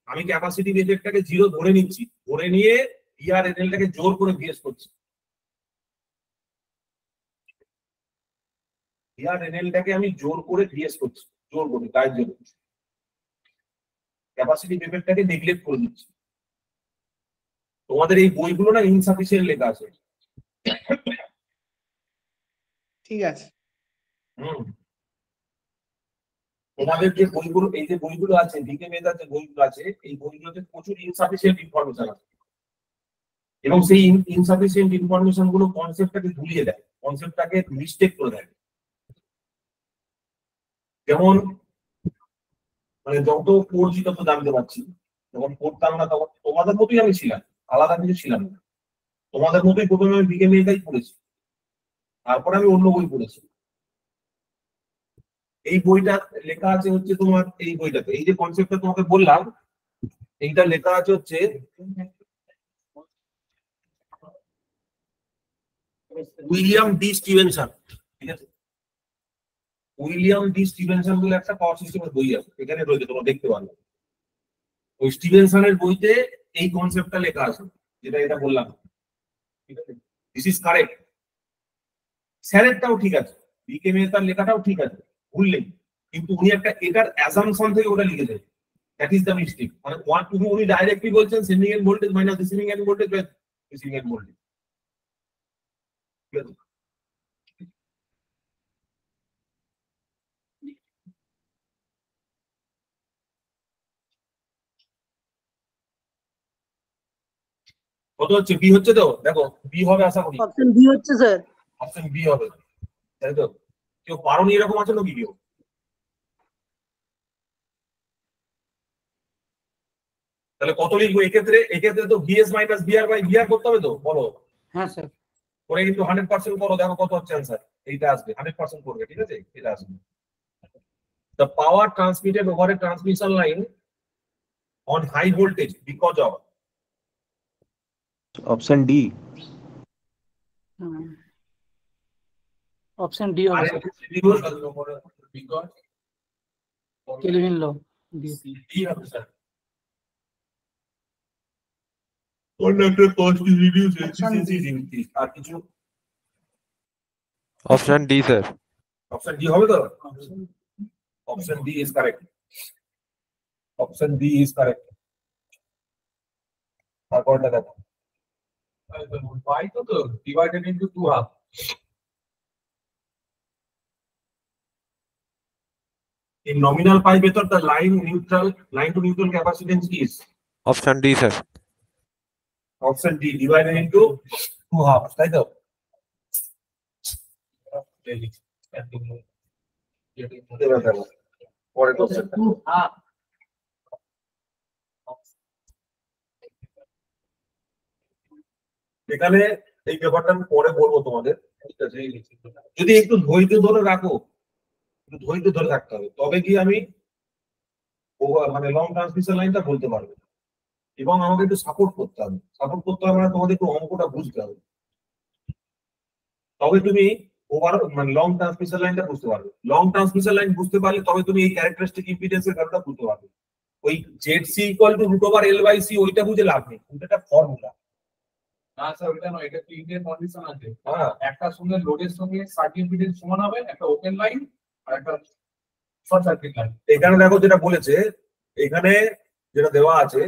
আমি ক্যাপাসিটি রেজেক্টটাকে জিরো ধরে নিচ্ছি, ধরে নিয়ে ভিআর এনএলটাকে জোর করে ভিএস করছি। ভিআর এনএলটাকে আমি জোর করে ভিএস করছি, জোর করে গায়ের জোর, ক্যাপাসিটি রেজেক্টটাকে নেগলেক্ট করে দিচ্ছি। তোমাদের এই বইগুলো না ইনসাফিসিয়েন্ট লেখা আছে। ঠিক আছে। তোমাদের যে বইগুলো, এই যে বইগুলো আছে, ডিকে মেধার যে বইগুলো আছে, এই বইগুলোতে প্রচুর ইনসাফিসিয়েন্ট ইনফরমেশন আছে, এবং সেই ইনসাফিসিয়েন্ট ইনফরমেশন গুলো কনসেপ্টটাকে ভুলিয়ে দেয়, কনসেপ্টটাকে মিস্টেক করে দেয়। যেমন মানে যত পড়ছি তত জানতে পারছি, যখন পড়তাম না তখন তোমাদের মতোই আমি ছিলাম, আলাদা কিছু ছিলাম না। তোমাদের মতোই প্রথমে আমি ডিকে মেধাই পড়েছি, তারপরে আমি অন্য বই পড়েছি। এই বইটা লেখা আছে হচ্ছে তোমার, এই বইটাতে এই যে কনসেপ্টটা তোমাকে বললাম, এইটা লেখা আছে হচ্ছে উইলিয়াম ডি স্টিভেনসন, ঠিক আছে? উইলিয়াম ডি স্টিভেনসন বলে একটা পাওয়ার সিস্টেমের বই আছে, এখানে রয়েছে, তোমরা দেখতে পারবে। ওই স্টিভেনসনের বইতে এই কনসেপ্টটা লেখা আছে, যেটা এটা বললাম, ঠিক আছে? This is correct. স্যারেরটাও ঠিক আছে, ডিকে মেহতার লেখাটাও ঠিক আছে, ভুললেই, কিন্তু উনি একটা এটার অ্যাজাম্পশন থেকে ওটা লিখেছেন, দ্যাট ইজ দ্য মিস্টেক। মানে ওয়ান টু উনি ডাইরেক্টলি বলছেন sending end voltage minus receiving end voltage by receiving end voltage, ঠিক আছে? কত হচ্ছে? বি হচ্ছে তো? দেখো বি হবে আশা করি। অপশন বি হচ্ছে স্যার। অপশন বি হবে, তাই তো? কেউ পারোনি এরকম আছে নাকি কেউ? তাহলে কত লিখবো এক্ষেত্রে? এক্ষেত্রে তো VS minus VR by VR করতে হবে তো, বলো। হ্যাঁ স্যার। করে কিন্তু 100% করো, দেখো কত হচ্ছে অ্যান্সার। এইটা আসবে 100% করবে, ঠিক আছে? এটা আসবে। The power transmitted over a transmission line on high voltage because of option D. Option D হবে sir. because Kelvin law. D হবে sir. Conductor cost is reduced, efficiency is increased. আর কিছু? Option D sir. Option D হবে তো? Option D is correct. Option D is correct. তারপরটা দেখো। পাই তো divided into 2 half. In nominal pi method, the line to neutral capacitance is option D sir. option D, divided into 2 halves, তাই তো? এবার দেখো পরের কোশ্চেনটা। এখানে এই ব্যাপারটা আমি পরে বলবো তোমাদের, ঠিক আছে? যদি একটু ধৈর্য ধরে রাখো, একটু ধৈর্য ধরে থাকতে হবে, তবে কি আমি মানে লং ট্রান্সমিশন লাইনটা বলতে পারবো। এবং আমাকে একটু সাপোর্ট করতে হবে, সাপোর্ট করতে হবে মানে তোমাদের একটু অঙ্কটা বুঝতে হবে, তবে তুমি ওভার মানে লং ট্রান্সমিশন লাইনটা বুঝতে পারবে। লং ট্রান্সমিশন লাইন বুঝতে পারলে তবে তুমি এই ক্যারেক্টারিস্টিক ইম্পিডেন্সের কারণটা বুঝতে পারবে। ওই ZC √L/C ওইটা বুঝে লাভ নেই, ওটা একটা ফর্মুলা। না স্যার ওটা নয়, এটা তিনটের কন্ডিশন আছে। একটা সঙ্গে লোডের সঙ্গে সার্কিট ইম্পিডেন্স সমান হবে, একটা ওপেন লাইন আর একটা শর্ট সার্কিট লাইন। এখানে দেখো যেটা বলেছে, এখানে যেটা দেওয়া আছে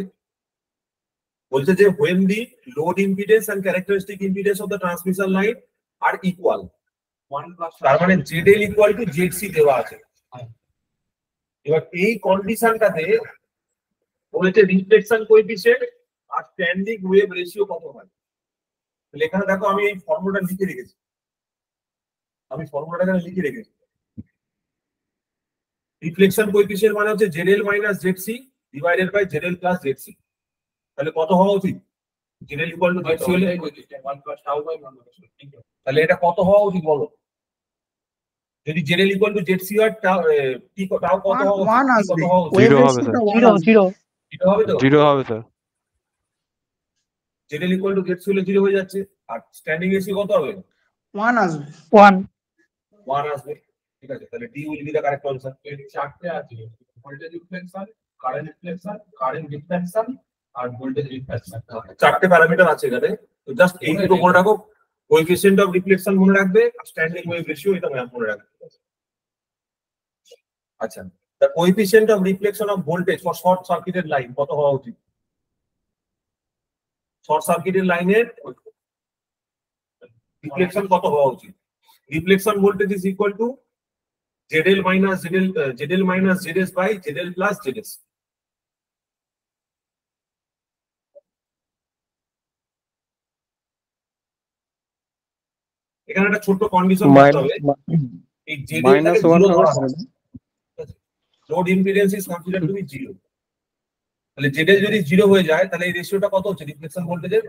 বলছে যে when the load impedance and characteristic impedance of the transmission line are equal, তার মানে ZL equal to ZC দেওয়া আছে। এবার এই কন্ডিশনটাতে বলেছে রিফ্লেকশন কোএফিসিয়েন্ট আর স্ট্যান্ডিং ওয়েভ রেশিও কত হয়। তাহলে এখানে দেখো আমি এই ফর্মুলাটা লিখে রেখেছি, রিফ্লেকশন কোএফিসিয়েন্ট মানে হচ্ছে ZL minus ZC divided by ZL plus ZC। তাহলে কত হওয়া উচিত? ZL equal to ZC হলে তাহলে এটা কত হওয়া উচিত বলো? যদি ZL equal to ZC হয় তাও কত হওয়া উচিত? 1 আসবে। জিরো হবে স্যার, 0 এটা হবে তো? জিরো হবে sir. ZL equal to ZC হলে 0 হয়ে যাচ্ছে, আর স্ট্যান্ডিং রেশিও কত হবে? 1 আসবে। 1 আসবে, ঠিক আছে? তাহলে D will be the correct answer। এর চারটে আছে, voltage reflection, current reflection, current reflection আর ভোল্টেজ রিফ্লেকশন। চারটে প্যারামিটার আছে এখানে, তো জাস্ট এই দুটো মনে রাখো, কোএফিসিয়েন্ট অফ রিফ্লেকশন মনে রাখবে, স্ট্যান্ডিং ওয়েভ রেশিও এটা মনে রাখবে। আচ্ছা, the coefficient of reflection of voltage for short circuited line কত হওয়া উচিত? শর্ট সার্কিটেড লাইনের রিফ্লেকশন কত হওয়া উচিত? Reflection voltage is equal two ZL minus ZS by ZL plus ZS। এখানে একটা ছোট্ট কন্ডিশন করতে হবে, এই ZL টাকে 0 ধরা হবে, load impedance is considered to be 0। তাহলে ZL যদি 0 হয়ে যায় তাহলে এই রেশিওটা কত হচ্ছে রিফ্লেকশন ভোল্টেজের?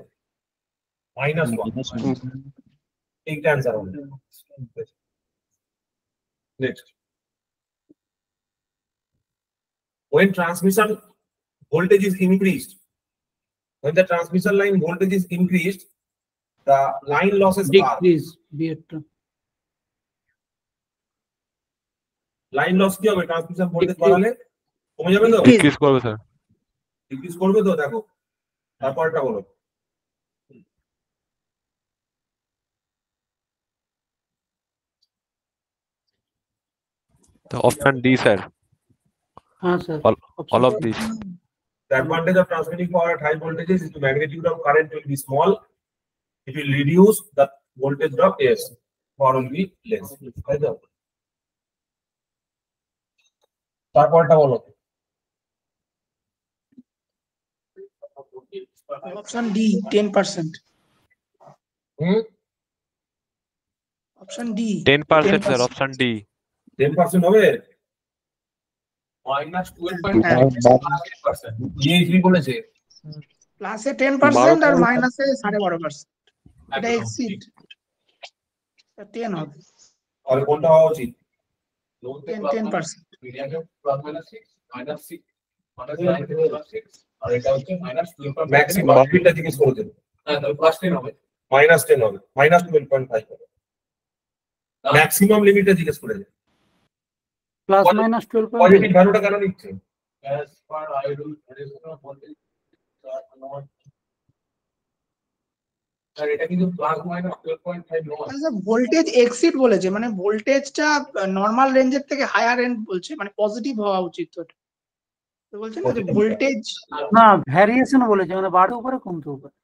-1। এইটা आंसर হবে। Next, when transmission voltage is increased, when the transmission line voltage is increased, the line losses are line loss কি হবে? ট্রান্সমিশন ভোল্টেজ বাড়ালে কমে যাবে তো? ডিক্রিজ করবে স্যার। ডিক্রিজ করবে তো? দেখো তারপরটা বলো। তো অপশন ডি স্যার। হ্যাঁ sir, all of these। The advantage of transmitting power at high voltages is the magnitude of current will be small. It will reduce the voltage drop. Yes, power will be less. তারপরটা বলো। Option D 10%। Option D 10% sir, option D. 10% হবে? -12.9%। EHB বলেছে প্লাসে 10% আর মাইনাসে 12.5%। এটা exit 10 হবে। আর কোনটা হওয়া উচিত? 10%। আর এটা হচ্ছে -12.5। ম্যাক্সিমাম বিলটা জিজ্ঞেস করে দেন। হ্যাঁ, তাহলে +10 হবে। -10 হবে, -12.5 হবে। ম্যাক্সিমাম লিমিটটা জিজ্ঞেস করে দেন। +-12.5। পজিটিভ ভ্যালুটা কেন নিচ্ছে? As per idle voltage sir এটা কিন্তু +-12.5 নয়। আচ্ছা, ভোল্টেজ এক্সিট বলেছে, মানে ভোল্টেজটা নরমাল রেঞ্জের থেকে হায়ার এন্ড বলছে, মানে পজিটিভ হওয়া উচিত। তো বলছে না যে ভোল্টেজ না, ভ্যারিয়েশন বলেছে, মানে বাড়তে পারে কমতে পারে।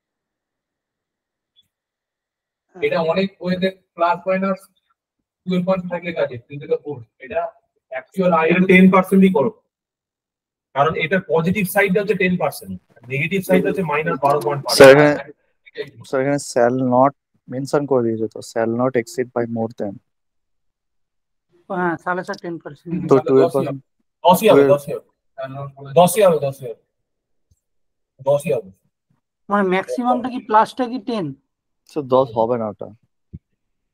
এটা অনেক ওয়েতে +-12.5 লেখা আছে, কিন্তু এটা ভুল। এটা অ্যাকচুয়াল এটা 10%ই করো, কারণ এটা পজিটিভ সাইডটা হচ্ছে 10%, নেগেটিভ সাইড হচ্ছে -12.5। স্যার এখানে shall not মেনশন করে দিয়েছে, তো shall not exceed by more than। হ্যাঁ তাহলে স্যার 10%। তো তাহলে 12%। 10ই হবে 10ই হবে 10ই হবে 10ই হবে 10ই হবে। মানে ম্যাক্সিমামটা কি প্লাসটা কি 10? তো 10 হবে না, ওটা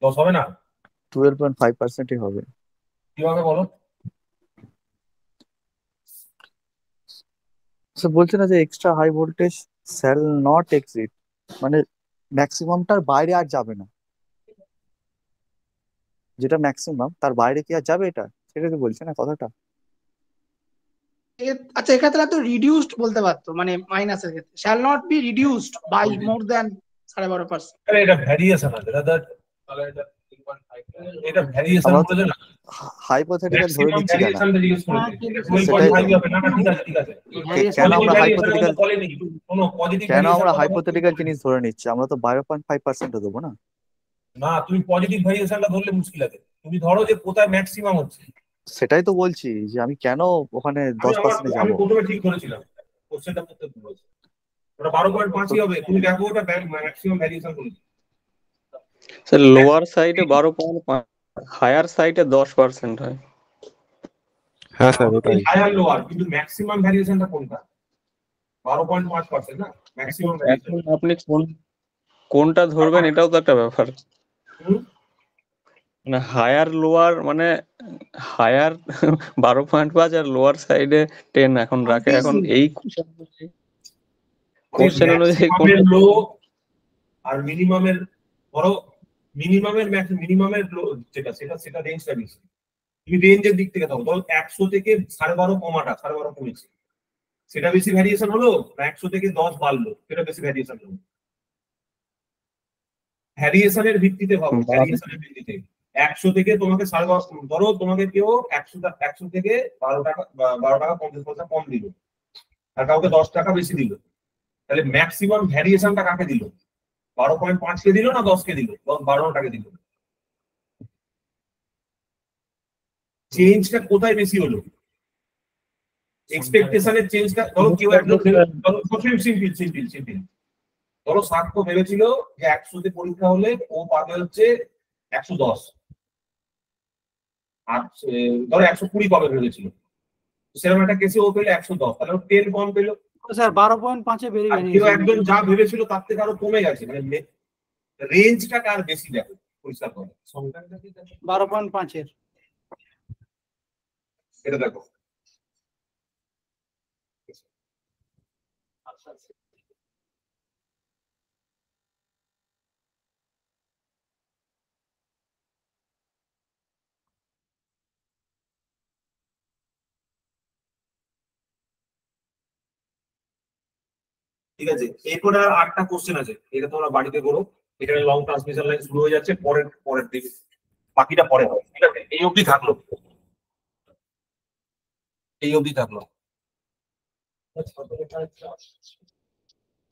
10 হবে না 12.5%ই হবে। কিভাবে বলো? সে বলছে না যে extra high voltage shall not exit, মানে ম্যাক্সিমামটার বাইরে আর যাবে না, যেটা ম্যাক্সিমাম তার বাইরে কি আর যাবে, এটা সেটা তো বলছে না কথাটা। আচ্ছা এক্ষেত্রে তো রিডিউসড বলতে পারতো, মানে মাইনাসের ক্ষেত্রে shall not be reduced by more than 12.5%। আরে এটা ভ্যারিয়েশন আছে দাদা, তাহলে এটা 3.5 এটা ভ্যারিয়েশন আমরা বলে না, হাইপোথেটিক্যাল ধরে ম্যাক্সিমাম নিচ্ছি কেন? ভ্যারিয়েশনটা জিজ্ঞেস হ্যাঁ, করেছে কিন্তু এটা সেটাই 12.5 তো। হবে না, না ঠিক আছে ঠিক আছে। কেন আমরা পজিটিভ হাইপোথেটিক্যাল ভ্যারিয়েশন বলেনি, কোনো পজিটিভ কেন আমরা ভ্যারিয়েশন হাইপোথেটিক্যাল জিনিস ধরে নিচ্ছি? আমরা তো 12.5% দেবো না। না, তুমি পজিটিভ ভ্যারিয়েশনটা ধরলে মুশকিল আছে। তুমি ধরো যে কোথায় ম্যাক্সিমাম হচ্ছে। সেটাই তো বলছি যে আমি কেন ওখানে 10%-এ আমি যাবো। প্রথমে ঠিক করেছিলাম, কোশ্চেনটা করতে ভুল হয়েছে। ওটা 12.5ই হবে, তুমি দেখো ওটা ম্যাক্সিমাম ভ্যারিয়েশন বলেছে। স্যার লোয়ার সাইডে 12.5, হায়ার সাইডে 10% হয়। হ্যাঁ স্যার ওটাই। হায়ার লোয়ার, কিন্তু ম্যাক্সিমাম ভ্যারিয়েশনটা কোনটা? 12.5% না ম্যাক্সিমাম ভ্যারিয়েশন। এখন আপনি কোনটা ধরবেন এটাও তো একটা ব্যাপার। মানে হায়ার লোয়ার, মানে হায়ার 12.5 আর লোয়ার সাইডে 10 এখন রাখে। এখন এই কোশ্চেন অনুযায়ী ম্যাক্সিমামের লো আর মিনিমামের, ধরো মিনিমামের মিনিমামের লো যেটা সেটা রেঞ্জটা বেশি। তুমি রেঞ্জের দিক থেকে ধরো 100 থেকে 12.5 কমাটা 12.5 কমেছে, সেটা বেশি ভ্যারিয়েশন হলো না 100 থেকে 10 বাড়লো সেটা বেশি ভ্যারিয়েশন হলো? ভ্যারিয়েশনের ভিত্তিতে ভাবো, ভ্যারিয়েশনের ভিত্তিতে 100 থেকে তোমাকে 12.5, ধরো তোমাকে কেউ 100 থেকে 12 টাকা 50 পয়সা কম দিল, আর কাউকে 10 টাকা বেশি দিল, তাহলে ম্যাক্সিমাম ভ্যারিয়েশনটা কাকে দিল? 12.5 কে দিল না 10 কে দিল? 12 টাকে দিল। চেঞ্জটা কোথায় বেশি হলো? এক্সপেকটেশনের চেঞ্জটা, ধরো কেউ একদম সিম্পল, ধরো সাক্ষ্য ভেবেছিল যে 100 তে পরীক্ষা হলে ও পাবে হচ্ছে 110, আর ধরো 120 পাবে ভেবেছিল, সেরকম একটা কেসে ও পেলো 110, তাহলে ও 10 কম পেলো। স্যার 12.5-এ বেরিয়ে আর কেউ একজন যা ভেবেছিল তার থেকে আরো কমে গেছে, মানে রেঞ্জটা কার বেশি দেখো পরিষ্কার করে, সংখ্যাটা কি দেখো 12.5-এর। এটা দেখো। ঠিক আছে, এরপরে আর 8টা কোশ্চেন আছে, এটা তোমরা বাড়িতে করো। এখানে লং ট্রান্সমিশন লাইন শুরু হয়ে যাচ্ছে, পরের দিকে বাকিটা পরে হবে। ঠিক আছে, এই অবধি থাকলো, এই অবধি থাকলো।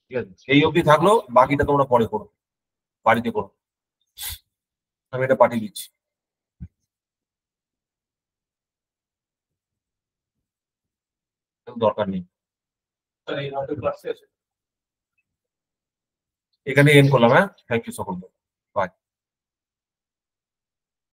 ঠিক আছে, এই অবধি থাকলো, বাকিটা তোমরা পরে করো, বাড়িতে করো। আমি এটা পাঠিয়ে দিচ্ছি। দরকার নেই, এখানে এন্ড করলাম। হ্যাঁ, থ্যাংক ইউ সকলকে, বাই।